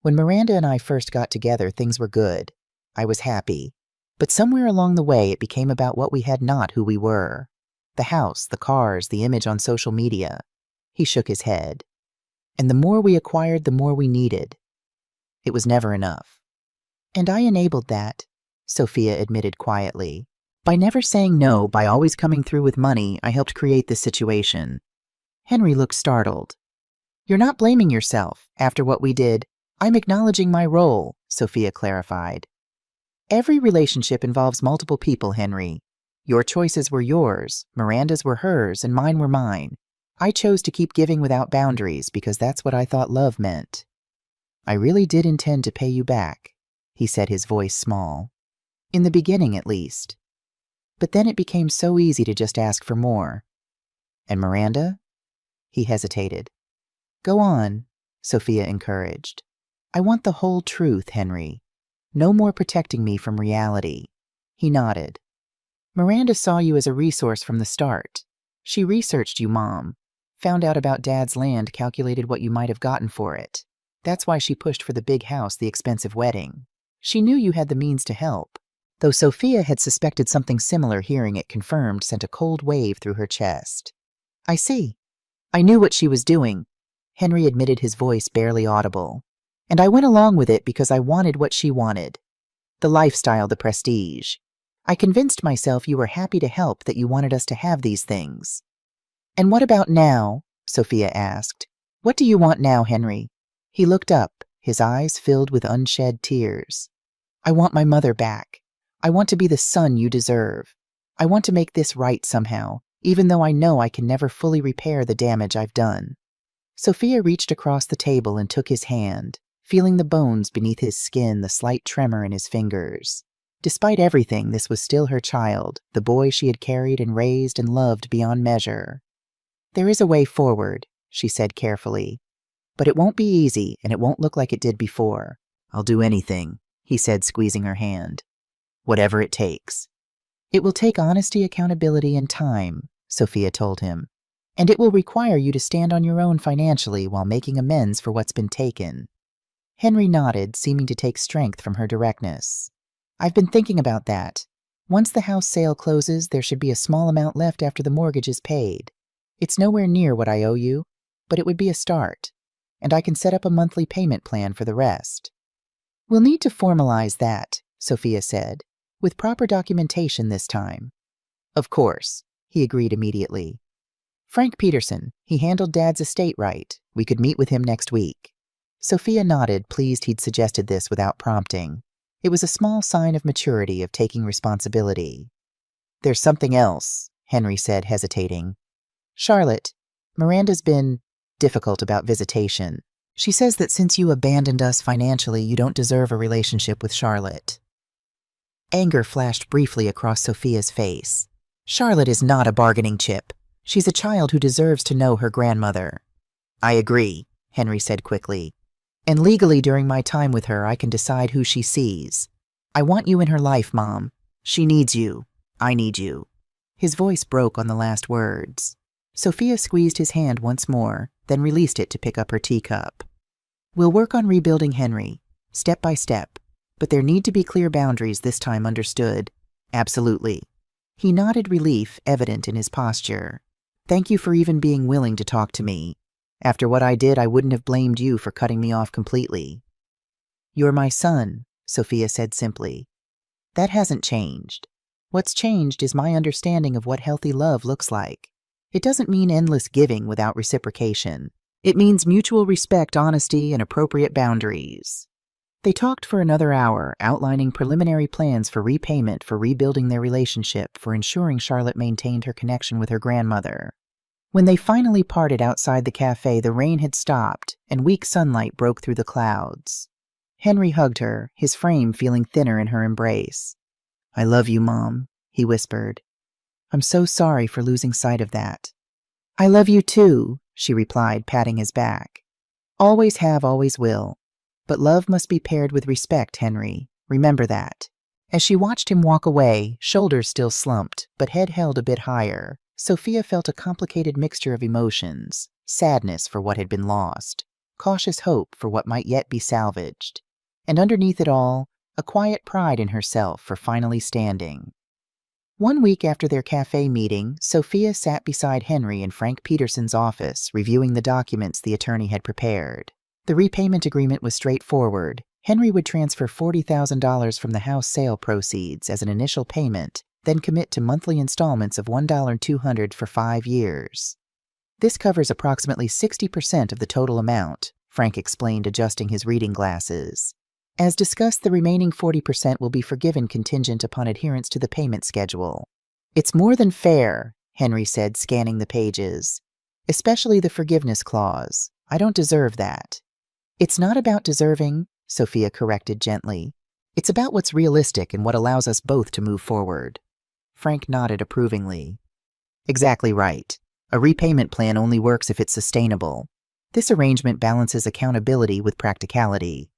When Miranda and I first got together, things were good. I was happy. But somewhere along the way, it became about what we had, not who we were. The house, the cars, the image on social media. He shook his head. And the more we acquired, the more we needed. It was never enough. And I enabled that, Sophia admitted quietly. By never saying no, by always coming through with money, I helped create this situation. Henry looked startled. You're not blaming yourself. After what we did, I'm acknowledging my role, Sophia clarified. Every relationship involves multiple people, Henry. Your choices were yours, Miranda's were hers, and mine were mine. I chose to keep giving without boundaries because that's what I thought love meant. I really did intend to pay you back, he said, his voice small. In the beginning, at least. But then it became so easy to just ask for more. And Miranda? He hesitated. Go on, Sophia encouraged. I want the whole truth, Henry. No more protecting me from reality. He nodded. Miranda saw you as a resource from the start. She researched you, Mom. Found out about Dad's land, calculated what you might have gotten for it. That's why she pushed for the big house, the expensive wedding. She knew you had the means to help. Though Sophia had suspected something similar, hearing it confirmed sent a cold wave through her chest. I see. I knew what she was doing, Henry admitted, his voice barely audible. And I went along with it because I wanted what she wanted. The lifestyle, the prestige. I convinced myself you were happy to help, that you wanted us to have these things. And what about now? Sophia asked. What do you want now, Henry? He looked up, his eyes filled with unshed tears. I want my mother back. I want to be the son you deserve. I want to make this right somehow, even though I know I can never fully repair the damage I've done. Sophia reached across the table and took his hand, feeling the bones beneath his skin, the slight tremor in his fingers. Despite everything, this was still her child, the boy she had carried and raised and loved beyond measure. There is a way forward, she said carefully. But it won't be easy, and it won't look like it did before. I'll do anything, he said, squeezing her hand. Whatever it takes. It will take honesty, accountability, and time, Sophia told him. And it will require you to stand on your own financially while making amends for what's been taken. Henry nodded, seeming to take strength from her directness. I've been thinking about that. Once the house sale closes, there should be a small amount left after the mortgage is paid. It's nowhere near what I owe you, but it would be a start. And I can set up a monthly payment plan for the rest. We'll need to formalize that, Sophia said, with proper documentation this time. Of course, he agreed immediately. Frank Peterson, he handled Dad's estate right. We could meet with him next week. Sophia nodded, pleased he'd suggested this without prompting. It was a small sign of maturity, of taking responsibility. There's something else, Henry said, hesitating. Charlotte, Miranda's been difficult about visitation. She says that since you abandoned us financially, you don't deserve a relationship with Charlotte. Anger flashed briefly across Sophia's face. Charlotte is not a bargaining chip. She's a child who deserves to know her grandmother. I agree, Henry said quickly. And legally, during my time with her, I can decide who she sees. I want you in her life, Mom. She needs you. I need you. His voice broke on the last words. Sophia squeezed his hand once more, then released it to pick up her teacup. We'll work on rebuilding Henry, step by step, but there need to be clear boundaries this time, understood? Absolutely. He nodded, relief evident in his posture. Thank you for even being willing to talk to me. After what I did, I wouldn't have blamed you for cutting me off completely. You're my son, Sophia said simply. That hasn't changed. What's changed is my understanding of what healthy love looks like. It doesn't mean endless giving without reciprocation. It means mutual respect, honesty, and appropriate boundaries. They talked for another hour, outlining preliminary plans for repayment, for rebuilding their relationship, for ensuring Charlotte maintained her connection with her grandmother. When they finally parted outside the cafe, the rain had stopped, and weak sunlight broke through the clouds. Henry hugged her, his frame feeling thinner in her embrace. I love you, Mom, he whispered. I'm so sorry for losing sight of that. I love you too, she replied, patting his back. Always have, always will. But love must be paired with respect, Henry. Remember that. As she watched him walk away, shoulders still slumped, but head held a bit higher, Sophia felt a complicated mixture of emotions, sadness for what had been lost, cautious hope for what might yet be salvaged, and underneath it all, a quiet pride in herself for finally standing. 1 week after their cafe meeting, Sophia sat beside Henry in Frank Peterson's office, reviewing the documents the attorney had prepared. The repayment agreement was straightforward. Henry would transfer $40,000 from the house sale proceeds as an initial payment, then commit to monthly installments of $1,200 for 5 years. This covers approximately 60% of the total amount, Frank explained, adjusting his reading glasses. As discussed, the remaining 40% will be forgiven contingent upon adherence to the payment schedule. It's more than fair, Henry said, scanning the pages. Especially the forgiveness clause. I don't deserve that. It's not about deserving, Sophia corrected gently. It's about what's realistic and what allows us both to move forward. Frank nodded approvingly. Exactly right. A repayment plan only works if it's sustainable. This arrangement balances accountability with practicality.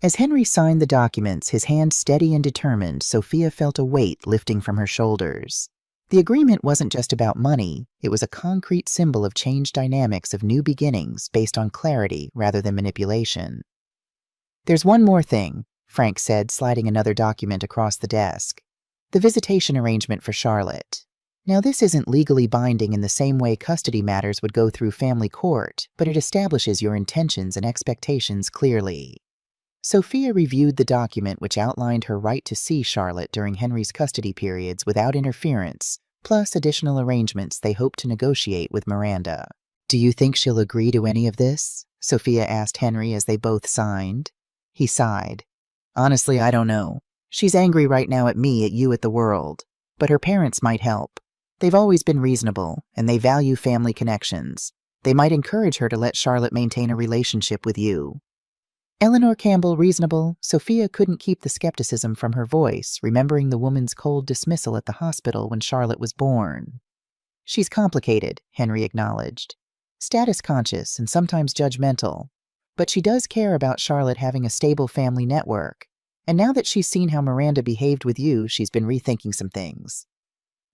As Henry signed the documents, his hand steady and determined, Sophia felt a weight lifting from her shoulders. The agreement wasn't just about money, it was a concrete symbol of changed dynamics of new beginnings based on clarity rather than manipulation. "There's one more thing," Frank said, sliding another document across the desk. "The visitation arrangement for Charlotte. Now, this isn't legally binding in the same way custody matters would go through family court, but it establishes your intentions and expectations clearly." Sophia reviewed the document, which outlined her right to see Charlotte during Henry's custody periods without interference, plus additional arrangements they hoped to negotiate with Miranda. "Do you think she'll agree to any of this?" Sophia asked Henry as they both signed. He sighed. "Honestly, I don't know. She's angry right now at me, at you, at the world. But her parents might help. They've always been reasonable, and they value family connections. They might encourage her to let Charlotte maintain a relationship with you." Eleanor Campbell reasonable, Sophia couldn't keep the skepticism from her voice, remembering the woman's cold dismissal at the hospital when Charlotte was born. "She's complicated," Henry acknowledged. "Status-conscious and sometimes judgmental. But she does care about Charlotte having a stable family network. And now that she's seen how Miranda behaved with you, she's been rethinking some things."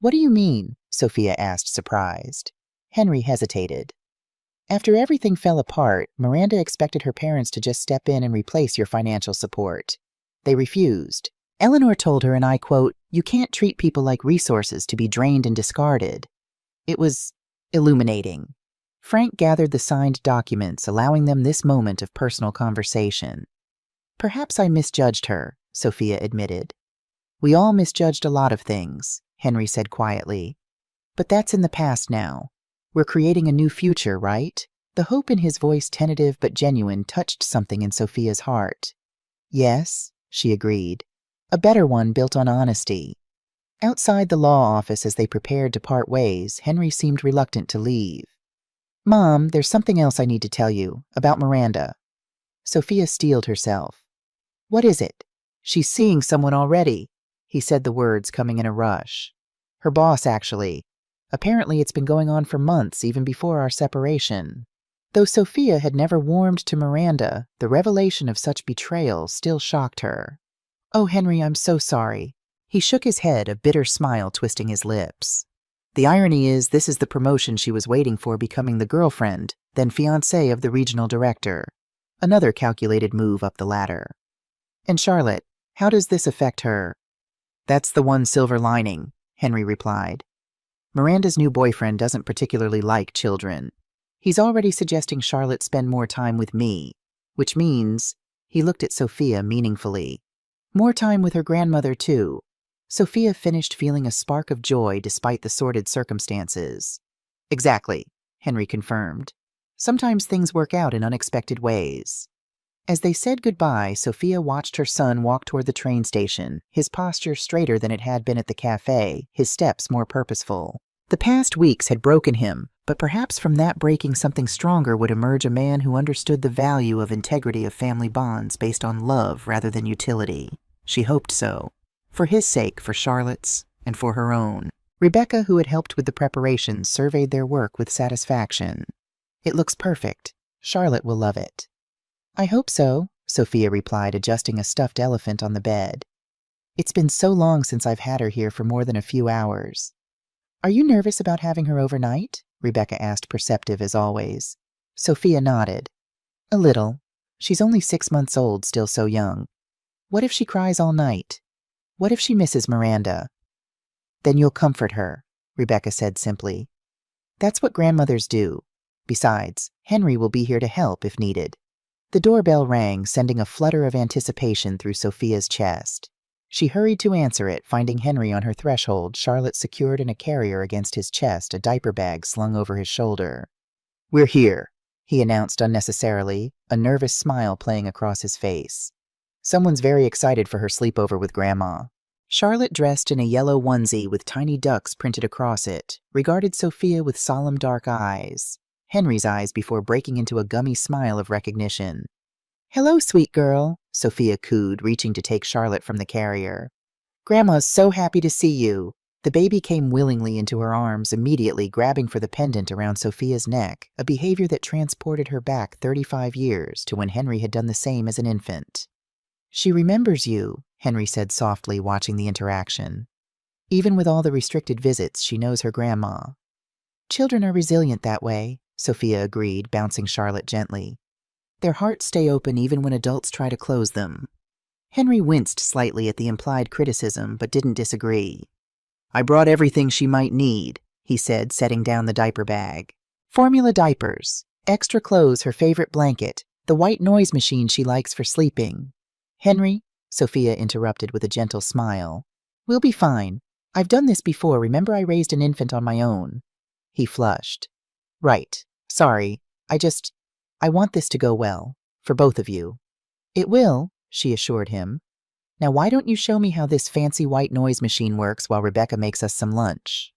"What do you mean?" Sophia asked, surprised. Henry hesitated. "After everything fell apart, Miranda expected her parents to just step in and replace your financial support. They refused. Eleanor told her, and I quote, 'You can't treat people like resources to be drained and discarded.'" It was illuminating. Frank gathered the signed documents, allowing them this moment of personal conversation. "Perhaps I misjudged her," Sophia admitted. "We all misjudged a lot of things," Henry said quietly. "But that's in the past now. We're creating a new future, right?" The hope in his voice, tentative but genuine, touched something in Sophia's heart. "Yes," she agreed. "A better one built on honesty." Outside the law office, as they prepared to part ways, Henry seemed reluctant to leave. "Mom, there's something else I need to tell you, about Miranda." Sophia steeled herself. "What is it?" "She's seeing someone already." He said the words coming in a rush. "Her boss, actually. Apparently it's been going on for months, even before our separation." Though Sophia had never warmed to Miranda, the revelation of such betrayal still shocked her. "Oh, Henry, I'm so sorry." He shook his head, a bitter smile twisting his lips. "The irony is, this is the promotion she was waiting for, becoming the girlfriend, then fiancée of the regional director." Another calculated move up the ladder. "And Charlotte, how does this affect her?" "That's the one silver lining," Henry replied. "Miranda's new boyfriend doesn't particularly like children. He's already suggesting Charlotte spend more time with me, which means," he looked at Sophia meaningfully, "more time with her grandmother, too." Sophia finished feeling a spark of joy despite the sordid circumstances. "Exactly," Henry confirmed. "Sometimes things work out in unexpected ways." As they said goodbye, Sophia watched her son walk toward the train station, his posture straighter than it had been at the cafe, his steps more purposeful. The past weeks had broken him, but perhaps from that breaking something stronger would emerge, a man who understood the value of integrity of family bonds based on love rather than utility. She hoped so. For his sake, for Charlotte's, and for her own. Rebecca, who had helped with the preparations, surveyed their work with satisfaction. "It looks perfect. Charlotte will love it." "I hope so," Sophia replied, adjusting a stuffed elephant on the bed. "It's been so long since I've had her here for more than a few hours." "Are you nervous about having her overnight?" Rebecca asked, perceptive as always. Sophia nodded. "A little. She's only 6 months old, still so young. What if she cries all night? What if she misses Miranda?" "Then you'll comfort her," Rebecca said simply. "That's what grandmothers do. Besides, Henry will be here to help if needed." The doorbell rang, sending a flutter of anticipation through Sophia's chest. She hurried to answer it, finding Henry on her threshold, Charlotte secured in a carrier against his chest, a diaper bag slung over his shoulder. "We're here," he announced unnecessarily, a nervous smile playing across his face. "Someone's very excited for her sleepover with Grandma." Charlotte, dressed in a yellow onesie with tiny ducks printed across it, regarded Sophia with solemn dark eyes. Henry's eyes before breaking into a gummy smile of recognition. "Hello, sweet girl," Sophia cooed, reaching to take Charlotte from the carrier. "Grandma's so happy to see you." The baby came willingly into her arms, immediately grabbing for the pendant around Sophia's neck, a behavior that transported her back 35 years to when Henry had done the same as an infant. "She remembers you," Henry said softly, watching the interaction. "Even with all the restricted visits, she knows her grandma." "Children are resilient that way," Sophia agreed, bouncing Charlotte gently. "Their hearts stay open even when adults try to close them." Henry winced slightly at the implied criticism, but didn't disagree. "I brought everything she might need," he said, setting down the diaper bag. "Formula diapers, extra clothes, her favorite blanket, the white noise machine she likes for sleeping." "Henry," Sophia interrupted with a gentle smile, "we'll be fine. I've done this before. Remember I raised an infant on my own." He flushed. "Right. Sorry. I want this to go well. For both of you." "It will," she assured him. "Now why don't you show me how this fancy white noise machine works while Rebecca makes us some lunch?"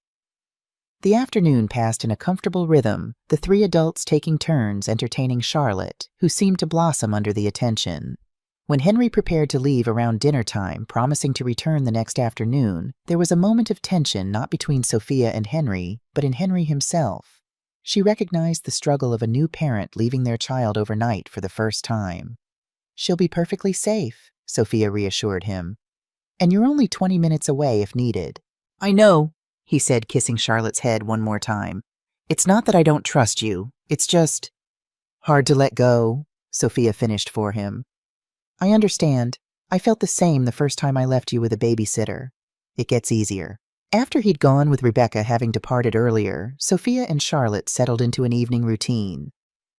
The afternoon passed in a comfortable rhythm, the three adults taking turns entertaining Charlotte, who seemed to blossom under the attention. When Henry prepared to leave around dinner time, promising to return the next afternoon, there was a moment of tension not between Sophia and Henry, but in Henry himself. She recognized the struggle of a new parent leaving their child overnight for the first time. "She'll be perfectly safe," Sophia reassured him. "And you're only 20 minutes away if needed." "I know," he said, kissing Charlotte's head one more time. "It's not that I don't trust you. It's just hard to let go," Sophia finished for him. "I understand. I felt the same the first time I left you with a babysitter. It gets easier." After he'd gone with Rebecca having departed earlier, Sophia and Charlotte settled into an evening routine.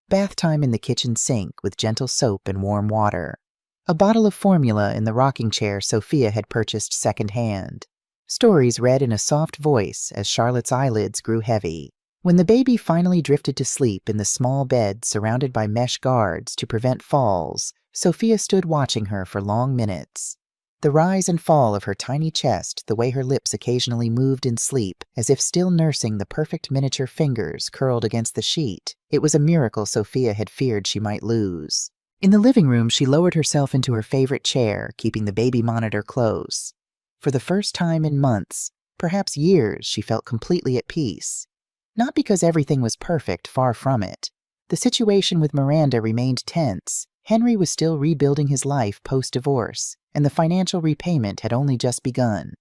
Bath time in the kitchen sink with gentle soap and warm water. A bottle of formula in the rocking chair Sophia had purchased second-hand. Stories read in a soft voice as Charlotte's eyelids grew heavy. When the baby finally drifted to sleep in the small bed surrounded by mesh guards to prevent falls, Sophia stood watching her for long minutes. The rise and fall of her tiny chest, the way her lips occasionally moved in sleep, as if still nursing the perfect miniature fingers curled against the sheet, it was a miracle Sophia had feared she might lose. In the living room, she lowered herself into her favorite chair, keeping the baby monitor close. For the first time in months, perhaps years, she felt completely at peace. Not because everything was perfect, far from it. The situation with Miranda remained tense. Henry was still rebuilding his life post-divorce, and the financial repayment had only just begun.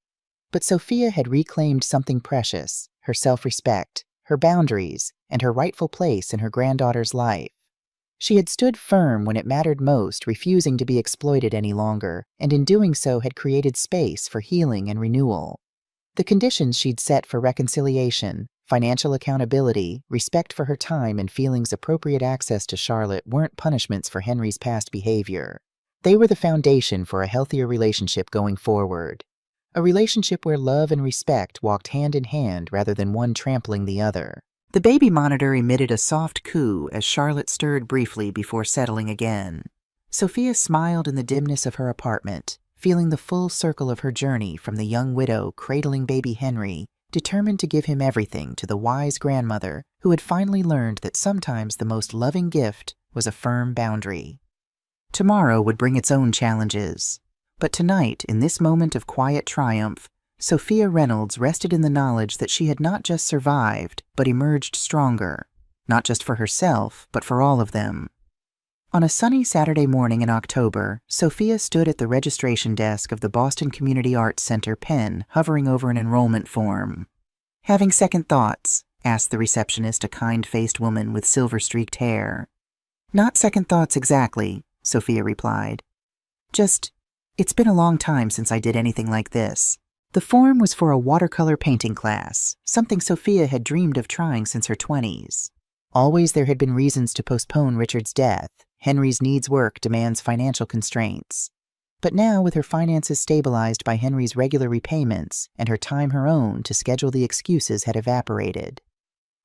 But Sophia had reclaimed something precious, her self-respect, her boundaries, and her rightful place in her granddaughter's life. She had stood firm when it mattered most, refusing to be exploited any longer, and in doing so had created space for healing and renewal. The conditions she'd set for reconciliation, financial accountability, respect for her time, and feelings appropriate access to Charlotte weren't punishments for Henry's past behavior. They were the foundation for a healthier relationship going forward. A relationship where love and respect walked hand in hand rather than one trampling the other. The baby monitor emitted a soft coo as Charlotte stirred briefly before settling again. Sophia smiled in the dimness of her apartment, feeling the full circle of her journey from the young widow cradling baby Henry, determined to give him everything, to the wise grandmother who had finally learned that sometimes the most loving gift was a firm boundary. Tomorrow would bring its own challenges, but tonight, in this moment of quiet triumph, Sophia Reynolds rested in the knowledge that she had not just survived, but emerged stronger, not just for herself, but for all of them. On a sunny Saturday morning in October, Sophia stood at the registration desk of the Boston Community Arts Center, Penn, hovering over an enrollment form. "Having second thoughts?" asked the receptionist, a kind-faced woman with silver-streaked hair. "Not second thoughts exactly," Sophia replied. It's been a long time since I did anything like this." The form was for a watercolor painting class, something Sophia had dreamed of trying since her 20s. Always there had been reasons to postpone Richard's death. Henry's needs work demands financial constraints. But now, with her finances stabilized by Henry's regular repayments and her time her own, to schedule the excuses had evaporated.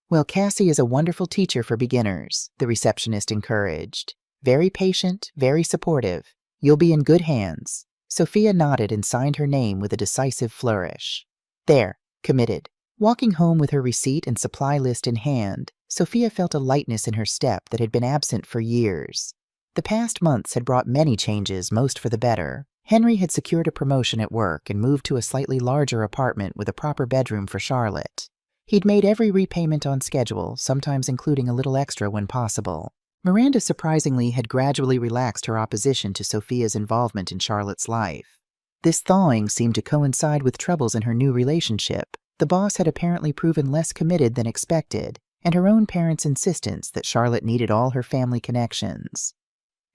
"Well, Cassie is a wonderful teacher for beginners," the receptionist encouraged. "Very patient, very supportive. You'll be in good hands." Sophia nodded and signed her name with a decisive flourish. There, committed. Walking home with her receipt and supply list in hand, Sophia felt a lightness in her step that had been absent for years. The past months had brought many changes, most for the better. Henry had secured a promotion at work and moved to a slightly larger apartment with a proper bedroom for Charlotte. He'd made every repayment on schedule, sometimes including a little extra when possible. Miranda surprisingly had gradually relaxed her opposition to Sophia's involvement in Charlotte's life. This thawing seemed to coincide with troubles in her new relationship. The boss had apparently proven less committed than expected, and her own parents' insistence that Charlotte needed all her family connections.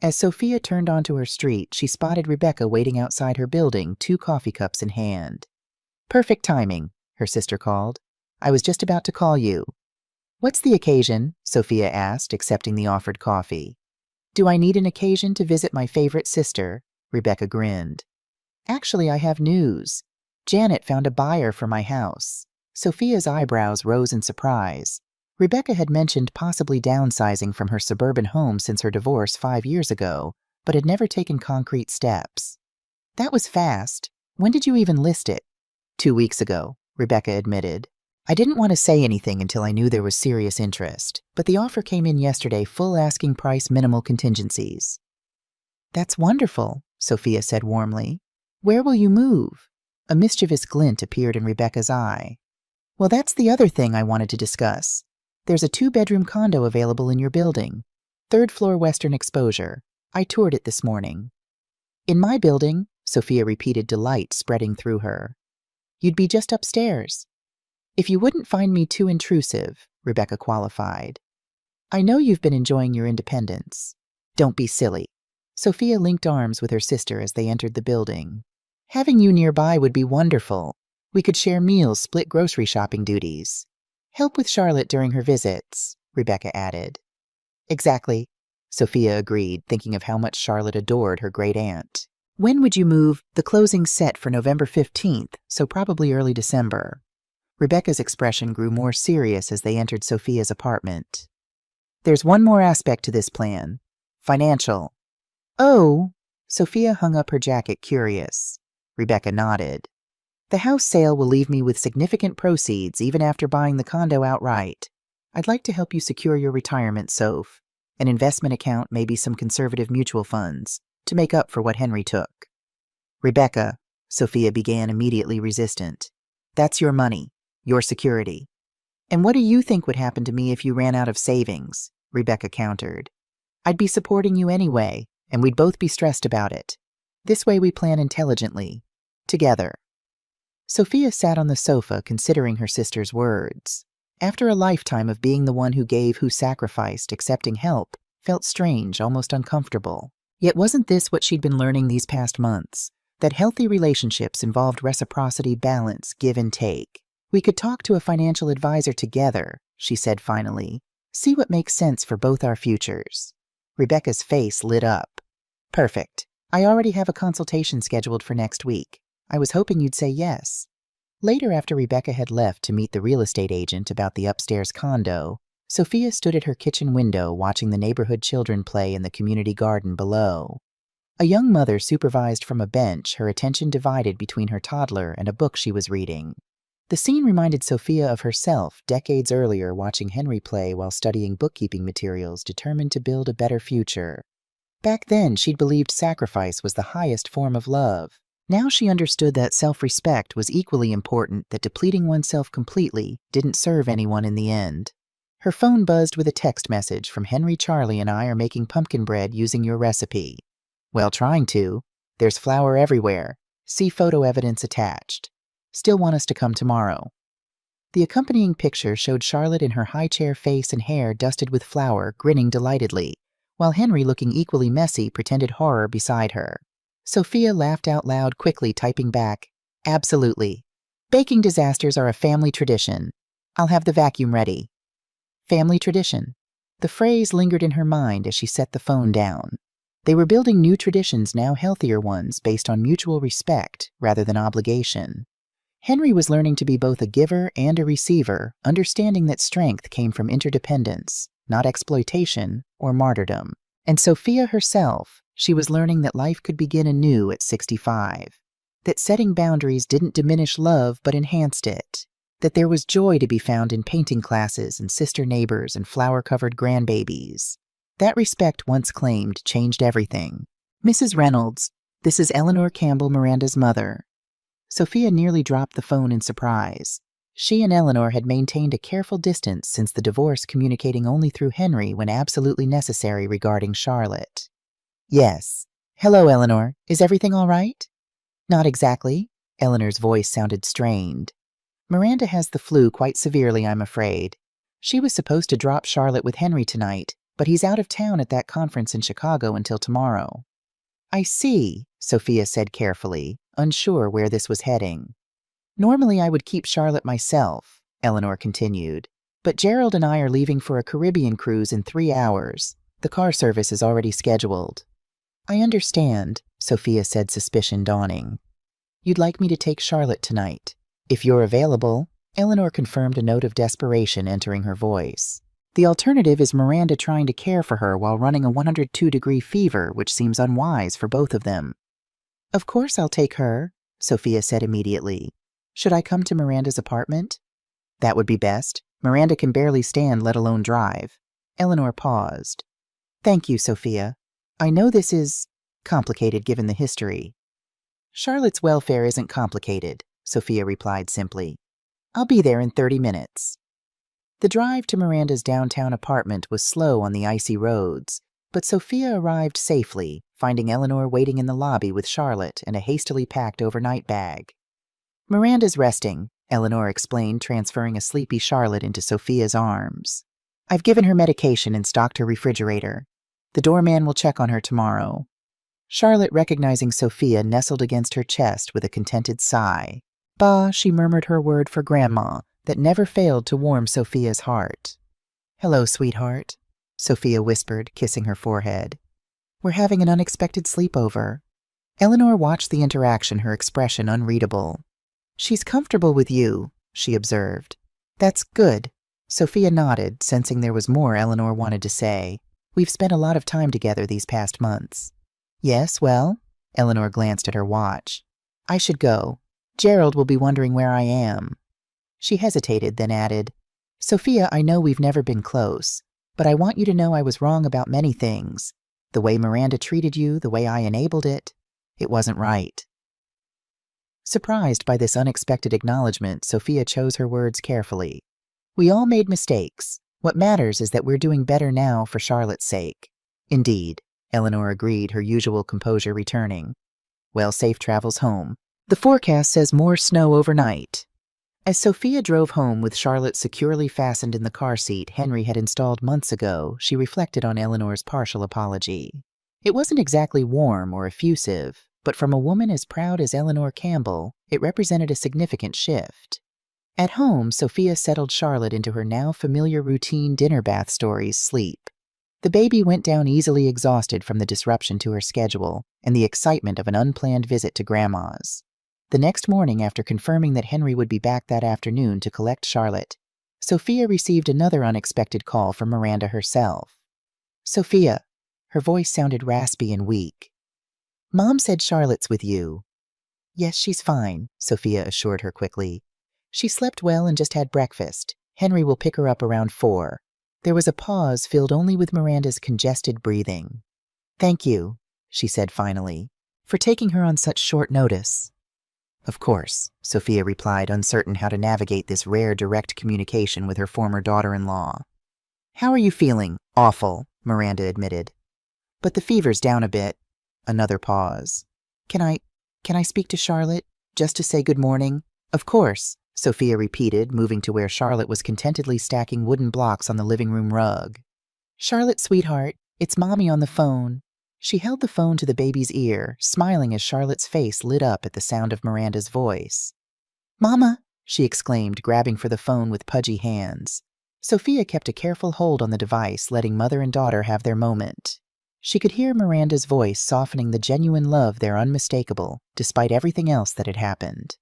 As Sophia turned onto her street, she spotted Rebecca waiting outside her building, 2 coffee cups in hand. "Perfect timing," her sister called. "I was just about to call you." "What's the occasion?" Sophia asked, accepting the offered coffee. "Do I need an occasion to visit my favorite sister?" Rebecca grinned. "Actually, I have news. Janet found a buyer for my house." Sophia's eyebrows rose in surprise. Rebecca had mentioned possibly downsizing from her suburban home since her divorce 5 years ago, but had never taken concrete steps. "That was fast. When did you even list it?" 2 weeks ago, Rebecca admitted. "I didn't want to say anything until I knew there was serious interest, but the offer came in yesterday, full asking price, minimal contingencies." "That's wonderful," Sophia said warmly. "Where will you move?" A mischievous glint appeared in Rebecca's eye. "Well, that's the other thing I wanted to discuss. There's a 2-bedroom condo available in your building. 3rd floor western exposure. I toured it this morning." "In my building?" Sophia repeated, delight spreading through her. "You'd be just upstairs." "If you wouldn't find me too intrusive," Rebecca qualified. "I know you've been enjoying your independence." "Don't be silly." Sophia linked arms with her sister as they entered the building. "Having you nearby would be wonderful. We could share meals, split grocery shopping duties. Help with Charlotte during her visits," Rebecca added. "Exactly," Sophia agreed, thinking of how much Charlotte adored her great-aunt. "When would you move?" "The closing's set for November 15th, so probably early December." Rebecca's expression grew more serious as they entered Sophia's apartment. "There's one more aspect to this plan. Financial." "Oh." Sophia hung up her jacket, curious. Rebecca nodded. "The house sale will leave me with significant proceeds even after buying the condo outright. I'd like to help you secure your retirement, Soph. An investment account, maybe some conservative mutual funds, to make up for what Henry took." "Rebecca," Sophia began, immediately resistant. "That's your money, your security." "And what do you think would happen to me if you ran out of savings?" Rebecca countered. "I'd be supporting you anyway, and we'd both be stressed about it. This way we plan intelligently. Together." Sophia sat on the sofa, considering her sister's words. After a lifetime of being the one who gave, who sacrificed, accepting help felt strange, almost uncomfortable. Yet wasn't this what she'd been learning these past months? That healthy relationships involved reciprocity, balance, give and take. "We could talk to a financial advisor together," she said finally. "See what makes sense for both our futures." Rebecca's face lit up. "Perfect. I already have a consultation scheduled for next week. I was hoping you'd say yes." Later, after Rebecca had left to meet the real estate agent about the upstairs condo, Sophia stood at her kitchen window watching the neighborhood children play in the community garden below. A young mother supervised from a bench, her attention divided between her toddler and a book she was reading. The scene reminded Sophia of herself decades earlier, watching Henry play while studying bookkeeping materials, determined to build a better future. Back then, she'd believed sacrifice was the highest form of love. Now she understood that self-respect was equally important, that depleting oneself completely didn't serve anyone in the end. Her phone buzzed with a text message from Henry. "Charlie and I are making pumpkin bread using your recipe." "Well, trying to. There's flour everywhere. See photo evidence attached. Still want us to come tomorrow." The accompanying picture showed Charlotte in her high chair, face and hair dusted with flour, grinning delightedly, while Henry, looking equally messy, pretended horror beside her. Sophia laughed out loud, quickly typing back, "Absolutely. Baking disasters are a family tradition. I'll have the vacuum ready." Family tradition. The phrase lingered in her mind as she set the phone down. They were building new traditions, now healthier ones, based on mutual respect rather than obligation. Henry was learning to be both a giver and a receiver, understanding that strength came from interdependence, not exploitation or martyrdom. And Sophia herself, she was learning that life could begin anew at 65, that setting boundaries didn't diminish love but enhanced it, that there was joy to be found in painting classes and sister neighbors and flower-covered grandbabies. That respect, once claimed, changed everything. "Mrs. Reynolds," This is Eleanor Campbell, Miranda's mother." Sophia nearly dropped the phone in surprise. She and Eleanor had maintained a careful distance since the divorce, communicating only through Henry when absolutely necessary regarding Charlotte. "Yes. Hello, Eleanor. Is everything all right?" "Not exactly." Eleanor's voice sounded strained. "Miranda has the flu quite severely, I'm afraid. She was supposed to drop Charlotte with Henry tonight, but he's out of town at that conference in Chicago until tomorrow." "I see," Sophia said carefully, unsure where this was heading. "Normally I would keep Charlotte myself," Eleanor continued, "but Gerald and I are leaving for a Caribbean cruise in 3 hours. The car service is already scheduled." "I understand," Sophia said, suspicion dawning. "You'd like me to take Charlotte tonight. If you're available," Eleanor confirmed, a note of desperation entering her voice. "The alternative is Miranda trying to care for her while running a 102-degree fever, which seems unwise for both of them." "Of course I'll take her," Sophia said immediately. "Should I come to Miranda's apartment?" "That would be best. Miranda can barely stand, let alone drive." Eleanor paused. "Thank you, Sophia. I know this is complicated given the history." "Charlotte's welfare isn't complicated," Sophia replied simply. "I'll be there in 30 minutes. The drive to Miranda's downtown apartment was slow on the icy roads, but Sophia arrived safely, finding Eleanor waiting in the lobby with Charlotte and a hastily packed overnight bag. "Miranda's resting," Eleanor explained, transferring a sleepy Charlotte into Sophia's arms. "I've given her medication and stocked her refrigerator. The doorman will check on her tomorrow." Charlotte, recognizing Sophia, nestled against her chest with a contented sigh. "Bah," she murmured her word for Grandma that never failed to warm Sophia's heart. "Hello, sweetheart," Sophia whispered, kissing her forehead. "We're having an unexpected sleepover." Eleanor watched the interaction, her expression unreadable. "She's comfortable with you," she observed. "That's good." Sophia nodded, sensing there was more Eleanor wanted to say. "We've spent a lot of time together these past months." "Yes, well?" Eleanor glanced at her watch. "I should go. Gerald will be wondering where I am." She hesitated, then added, "Sophia, I know we've never been close, but I want you to know I was wrong about many things. The way Miranda treated you, the way I enabled it, it wasn't right." Surprised by this unexpected acknowledgement, Sophia chose her words carefully. "We all made mistakes. What matters is that we're doing better now for Charlotte's sake." "Indeed," Eleanor agreed, her usual composure returning. "Well, safe travels home. The forecast says more snow overnight." As Sophia drove home with Charlotte securely fastened in the car seat Henry had installed months ago, she reflected on Eleanor's partial apology. It wasn't exactly warm or effusive, but from a woman as proud as Eleanor Campbell, it represented a significant shift. At home, Sophia settled Charlotte into her now familiar routine dinner bath stories sleep. The baby went down easily exhausted from the disruption to her schedule and the excitement of an unplanned visit to Grandma's. The next morning, after confirming that Henry would be back that afternoon to collect Charlotte, Sophia received another unexpected call from Miranda herself. "Sophia," her voice sounded raspy and weak. "Mom said Charlotte's with you." "Yes, she's fine," Sophia assured her quickly. "She slept well and just had breakfast. Henry will pick her up around 4. There was a pause filled only with Miranda's congested breathing. "Thank you," she said finally, "for taking her on such short notice." "Of course," Sophia replied, uncertain how to navigate this rare direct communication with her former daughter-in-law. "How are you feeling?" "Awful," Miranda admitted. "But the fever's down a bit." Another pause. Can I speak to Charlotte? Just to say good morning?" "Of course," Sophia repeated, moving to where Charlotte was contentedly stacking wooden blocks on the living room rug. "Charlotte, sweetheart, it's Mommy on the phone." She held the phone to the baby's ear, smiling as Charlotte's face lit up at the sound of Miranda's voice. "Mama!" she exclaimed, grabbing for the phone with pudgy hands. Sophia kept a careful hold on the device, letting mother and daughter have their moment. She could hear Miranda's voice softening the genuine love there unmistakable, despite everything else that had happened.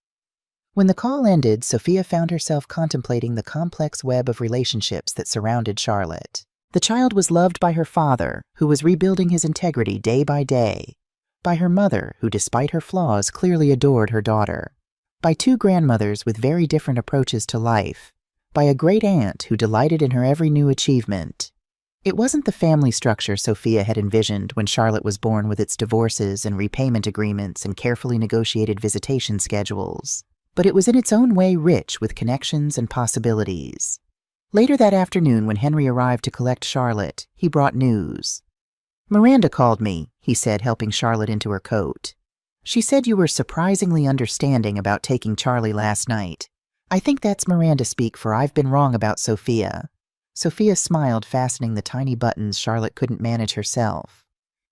When the call ended, Sophia found herself contemplating the complex web of relationships that surrounded Charlotte. The child was loved by her father, who was rebuilding his integrity day by day, by her mother, who despite her flaws clearly adored her daughter, by 2 grandmothers with very different approaches to life, by a great aunt who delighted in her every new achievement. It wasn't the family structure Sophia had envisioned when Charlotte was born, with its divorces and repayment agreements and carefully negotiated visitation schedules, but it was in its own way rich with connections and possibilities. Later that afternoon, when Henry arrived to collect Charlotte, he brought news. "Miranda called me," he said, helping Charlotte into her coat. "She said you were surprisingly understanding about taking Charlie last night. I think that's Miranda speak, for I've been wrong about Sophia." Sophia smiled, fastening the tiny buttons Charlotte couldn't manage herself.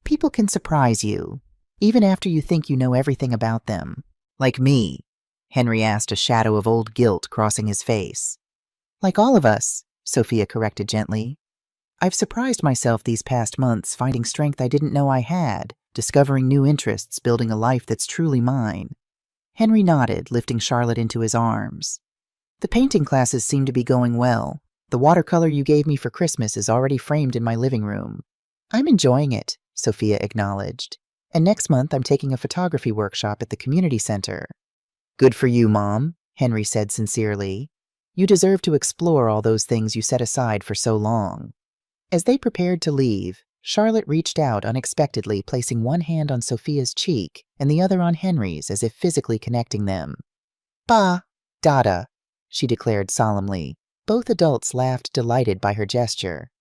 "People can surprise you, even after you think you know everything about them." "Like me?" Henry asked, a shadow of old guilt crossing his face. "Like all of us," Sophia corrected gently. "I've surprised myself these past months, finding strength I didn't know I had, discovering new interests, building a life that's truly mine." Henry nodded, lifting Charlotte into his arms. "The painting classes seem to be going well. The watercolor you gave me for Christmas is already framed in my living room." "I'm enjoying it," Sophia acknowledged. "And next month I'm taking a photography workshop at the community center." "Good for you, Mom," Henry said sincerely. "You deserve to explore all those things you set aside for so long." As they prepared to leave, Charlotte reached out unexpectedly, placing one hand on Sophia's cheek and the other on Henry's, as if physically connecting them. "Pa, Dada," she declared solemnly. Both adults laughed, delighted by her gesture.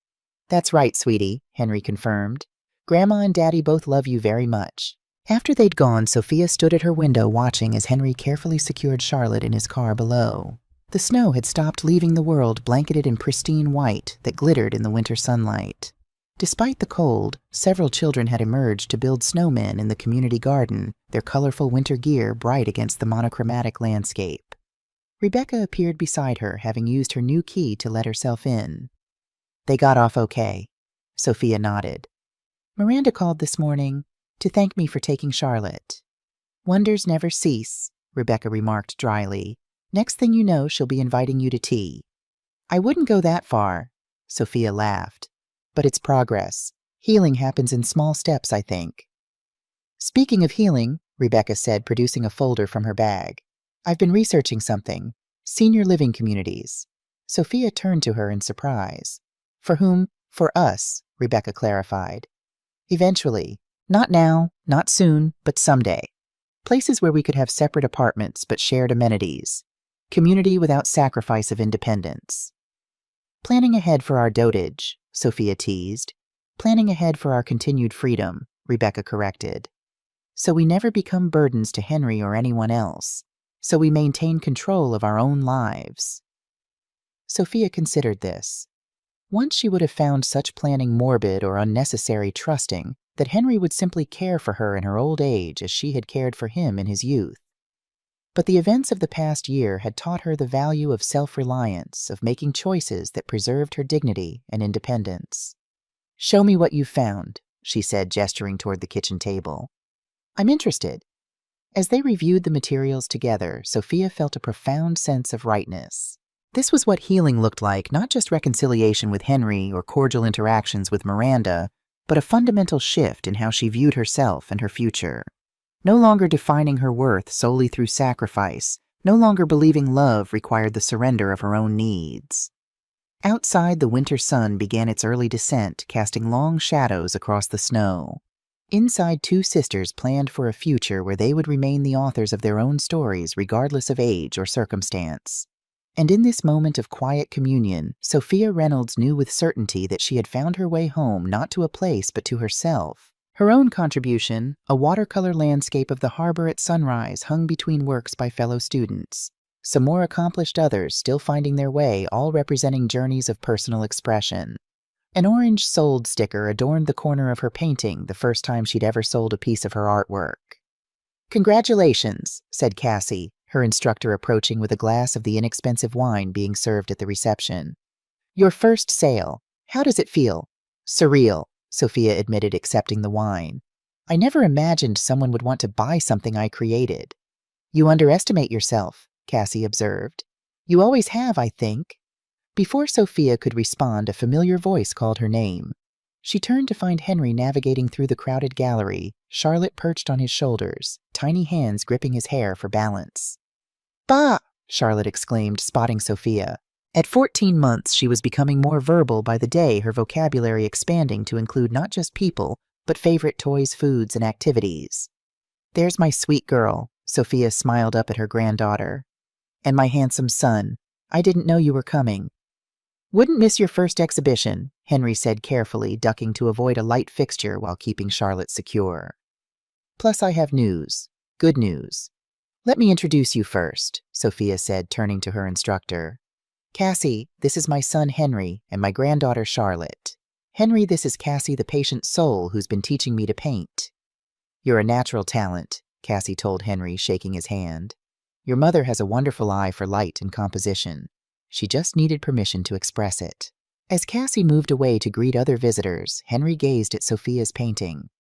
"That's right, sweetie," Henry confirmed. "Grandma and Daddy both love you very much." After they'd gone, Sophia stood at her window watching as Henry carefully secured Charlotte in his car below. The snow had stopped leaving the world, blanketed in pristine white that glittered in the winter sunlight. Despite the cold, several children had emerged to build snowmen in the community garden, their colorful winter gear bright against the monochromatic landscape. Rebecca appeared beside her, having used her new key to let herself in. "They got off okay." Sophia nodded. "Miranda called this morning to thank me for taking Charlotte." "Wonders never cease," Rebecca remarked dryly. "Next thing you know, she'll be inviting you to tea." "I wouldn't go that far," Sophia laughed. "But it's progress. Healing happens in small steps, I think." "Speaking of healing," Rebecca said, producing a folder from her bag, "I've been researching something. Senior living communities." Sophia turned to her in surprise. "For whom?" "For us," Rebecca clarified. "Eventually. Not now, not soon, but someday. Places where we could have separate apartments but shared amenities. Community without sacrifice of independence." "Planning ahead for our dotage," Sophia teased. "Planning ahead for our continued freedom," Rebecca corrected. "So we never become burdens to Henry or anyone else. So we maintain control of our own lives." Sophia considered this. Once she would have found such planning morbid or unnecessary, trusting that Henry would simply care for her in her old age as she had cared for him in his youth. But the events of the past year had taught her the value of self-reliance, of making choices that preserved her dignity and independence. "Show me what you've found," she said, gesturing toward the kitchen table. "I'm interested." As they reviewed the materials together, Sophia felt a profound sense of rightness. This was what healing looked like, not just reconciliation with Henry or cordial interactions with Miranda, but a fundamental shift in how she viewed herself and her future. No longer defining her worth solely through sacrifice, no longer believing love required the surrender of her own needs. Outside, the winter sun began its early descent, casting long shadows across the snow. Inside, two sisters planned for a future where they would remain the authors of their own stories regardless of age or circumstance. And in this moment of quiet communion, Sophia Reynolds knew with certainty that she had found her way home, not to a place but to herself. Her own contribution, a watercolor landscape of the harbor at sunrise, hung between works by fellow students. Some more accomplished others still finding their way, all representing journeys of personal expression. An orange "Sold" sticker adorned the corner of her painting, the first time she'd ever sold a piece of her artwork. "Congratulations," said Cassie, her instructor approaching with a glass of the inexpensive wine being served at the reception. "Your first sale. How does it feel?" "Surreal," Sophia admitted, accepting the wine. "I never imagined someone would want to buy something I created." "You underestimate yourself," Cassie observed. "You always have, I think." Before Sophia could respond, a familiar voice called her name. She turned to find Henry navigating through the crowded gallery, Charlotte perched on his shoulders, tiny hands gripping his hair for balance. "Pa!" Charlotte exclaimed, spotting Sophia. At 14 months, she was becoming more verbal by the day, her vocabulary expanding to include not just people, but favorite toys, foods, and activities. "There's my sweet girl," Sophia smiled up at her granddaughter. "And my handsome son. I didn't know you were coming." "Wouldn't miss your first exhibition," Henry said carefully, ducking to avoid a light fixture while keeping Charlotte secure. "Plus I have news. Good news. Let me introduce you first," Sophia said, turning to her instructor. "Cassie, this is my son Henry, and my granddaughter Charlotte. Henry, this is Cassie, the patient soul who's been teaching me to paint." "You're a natural talent," Cassie told Henry, shaking his hand. "Your mother has a wonderful eye for light and composition. She just needed permission to express it." As Cassie moved away to greet other visitors, Henry gazed at Sophia's painting.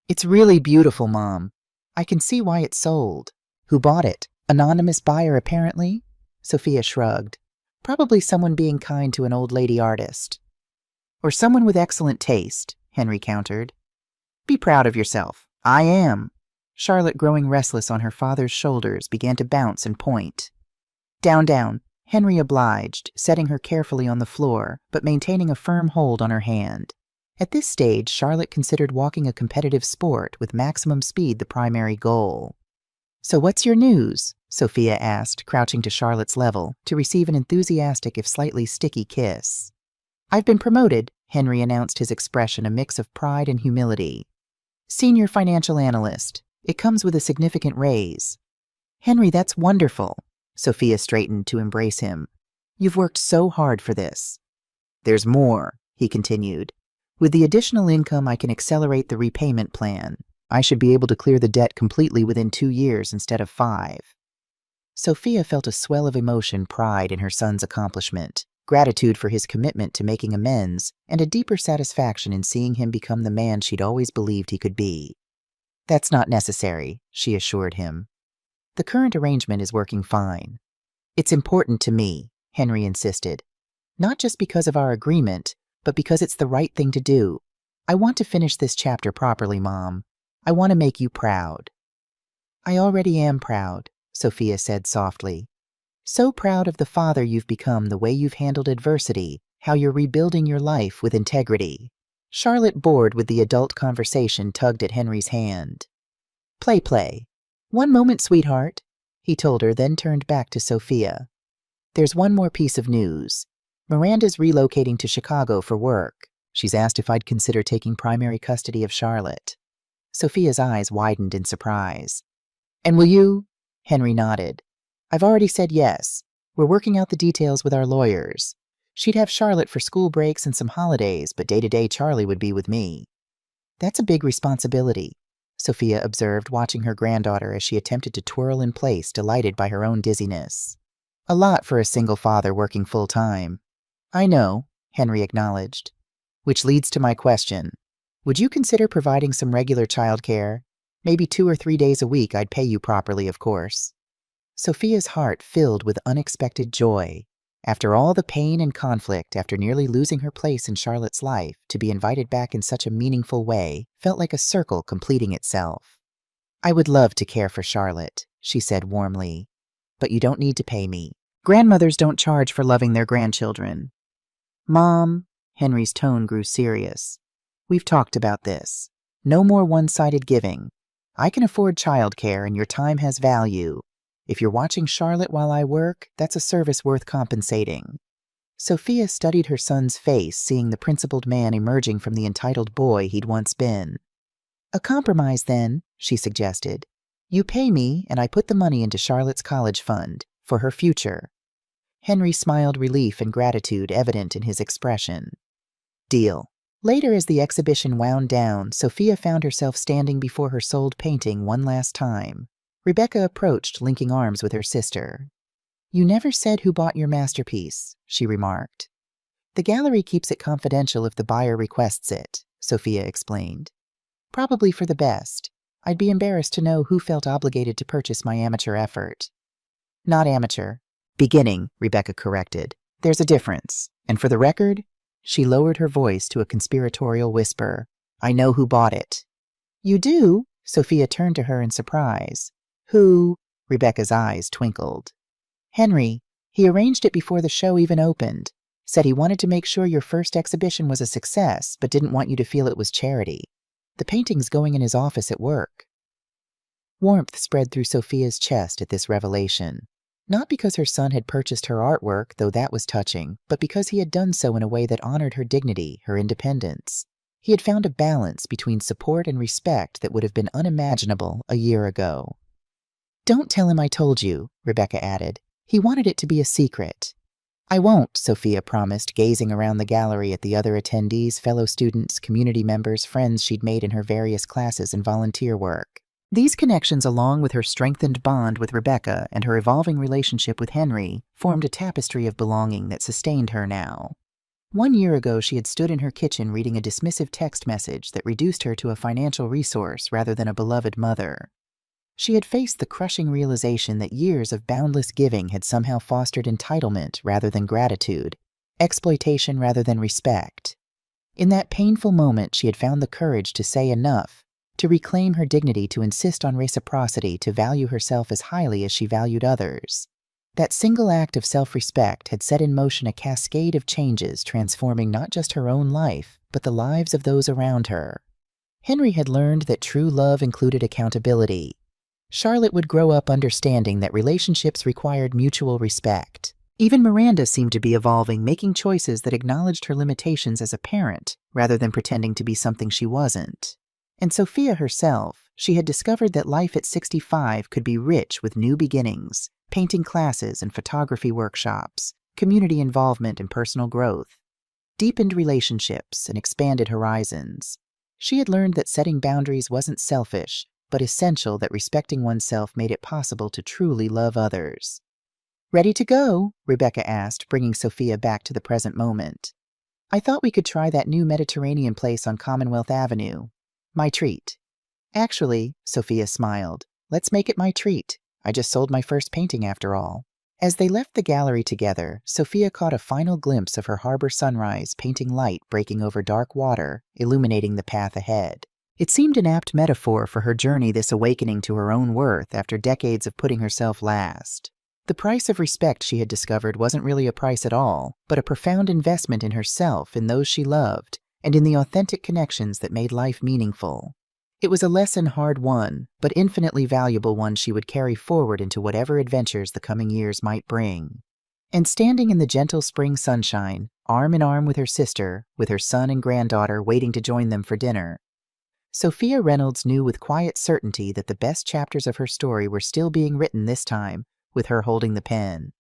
"It's really beautiful, Mom. I can see why it sold." "Who bought it? Anonymous buyer, apparently?" Sophia shrugged. "Probably someone being kind to an old lady artist." "Or someone with excellent taste," Henry countered. "Be proud of yourself." "I am." Charlotte, growing restless on her father's shoulders, began to bounce and point. "Down, down," Henry obliged, setting her carefully on the floor, but maintaining a firm hold on her hand. At this stage, Charlotte considered walking a competitive sport with maximum speed the primary goal. "So what's your news?" Sophia asked, crouching to Charlotte's level to receive an enthusiastic if slightly sticky kiss. "I've been promoted," Henry announced, his expression a mix of pride and humility. "Senior financial analyst. It comes with a significant raise." "Henry, that's wonderful." Sophia straightened to embrace him. "You've worked so hard for this." "There's more," he continued. "With the additional income, I can accelerate the repayment plan. I should be able to clear the debt completely within 2 years instead of 5. Sophia felt a swell of emotion, pride in her son's accomplishment, gratitude for his commitment to making amends, and a deeper satisfaction in seeing him become the man she'd always believed he could be. "That's not necessary," she assured him. "The current arrangement is working fine." "It's important to me," Henry insisted. "Not just because of our agreement, but because it's the right thing to do. I want to finish this chapter properly, Mom. I want to make you proud." "I already am proud," Sophia said softly. "So proud of the father you've become, the way you've handled adversity, how you're rebuilding your life with integrity." Charlotte, bored with the adult conversation, tugged at Henry's hand. "Play, play. One moment, sweetheart," he told her, then turned back to Sophia. "There's one more piece of news. Miranda's relocating to Chicago for work. She's asked if I'd consider taking primary custody of Charlotte." Sophia's eyes widened in surprise. "And will you?" Henry nodded. "I've already said yes. We're working out the details with our lawyers. She'd have Charlotte for school breaks and some holidays, but day-to-day Charlie would be with me." "That's a big responsibility," Sophia observed, watching her granddaughter as she attempted to twirl in place, delighted by her own dizziness. "A lot for a single father working full-time." "I know," Henry acknowledged. "Which leads to my question. Would you consider providing some regular childcare? Maybe 2 or 3 days a week. I'd pay you properly, of course." Sophia's heart filled with unexpected joy. After all the pain and conflict, after nearly losing her place in Charlotte's life, to be invited back in such a meaningful way felt like a circle completing itself. "I would love to care for Charlotte," she said warmly. "But you don't need to pay me. Grandmothers don't charge for loving their grandchildren." "Mom," Henry's tone grew serious. "We've talked about this. No more one-sided giving. I can afford childcare, and your time has value. If you're watching Charlotte while I work, that's a service worth compensating." Sophia studied her son's face, seeing the principled man emerging from the entitled boy he'd once been. "A compromise, then," she suggested. "You pay me, and I put the money into Charlotte's college fund, for her future." Henry smiled, relief and gratitude evident in his expression. "Deal." Later, as the exhibition wound down, Sophia found herself standing before her sold painting one last time. Rebecca approached, linking arms with her sister. "You never said who bought your masterpiece," she remarked. "The gallery keeps it confidential if the buyer requests it," Sophia explained. "Probably for the best. I'd be embarrassed to know who felt obligated to purchase my amateur effort." "Not amateur. Beginning," Rebecca corrected. "There's a difference. And for the record," she lowered her voice to a conspiratorial whisper, "I know who bought it." "You do?" Sophia turned to her in surprise. "Who?" Rebecca's eyes twinkled. "Henry," He arranged it before the show even opened. Said he wanted to make sure your first exhibition was a success, but didn't want you to feel it was charity. The painting's going in his office at work." Warmth spread through Sophia's chest at this revelation. Not because her son had purchased her artwork, though that was touching, but because he had done so in a way that honored her dignity, her independence. He had found a balance between support and respect that would have been unimaginable a year ago. "Don't tell him I told you," Rebecca added. "He wanted it to be a secret." "I won't," Sophia promised, gazing around the gallery at the other attendees, fellow students, community members, friends she'd made in her various classes and volunteer work. These connections, along with her strengthened bond with Rebecca and her evolving relationship with Henry, formed a tapestry of belonging that sustained her now. 1 year ago, she had stood in her kitchen reading a dismissive text message that reduced her to a financial resource rather than a beloved mother. She had faced the crushing realization that years of boundless giving had somehow fostered entitlement rather than gratitude, exploitation rather than respect. In that painful moment, she had found the courage to say enough, to reclaim her dignity, to insist on reciprocity, to value herself as highly as she valued others. That single act of self-respect had set in motion a cascade of changes, transforming not just her own life, but the lives of those around her. Henry had learned that true love included accountability. Charlotte would grow up understanding that relationships required mutual respect. Even Miranda seemed to be evolving, making choices that acknowledged her limitations as a parent, rather than pretending to be something she wasn't. And Sophia herself, she had discovered that life at 65 could be rich with new beginnings, painting classes and photography workshops, community involvement and personal growth, deepened relationships and expanded horizons. She had learned that setting boundaries wasn't selfish, but essential, that respecting oneself made it possible to truly love others. "Ready to go?" Rebecca asked, bringing Sophia back to the present moment. "I thought we could try that new Mediterranean place on Commonwealth Avenue. My treat." "Actually," Sophia smiled, "let's make it my treat. I just sold my first painting after all." As they left the gallery together, Sophia caught a final glimpse of her harbor sunrise, painting light breaking over dark water, illuminating the path ahead. It seemed an apt metaphor for her journey, this awakening to her own worth after decades of putting herself last. The price of respect, she had discovered, wasn't really a price at all, but a profound investment in herself, in those she loved, and in the authentic connections that made life meaningful. It was a lesson hard won, but infinitely valuable one she would carry forward into whatever adventures the coming years might bring. And standing in the gentle spring sunshine, arm in arm with her sister, with her son and granddaughter waiting to join them for dinner, Sophia Reynolds knew with quiet certainty that the best chapters of her story were still being written this time, with her holding the pen.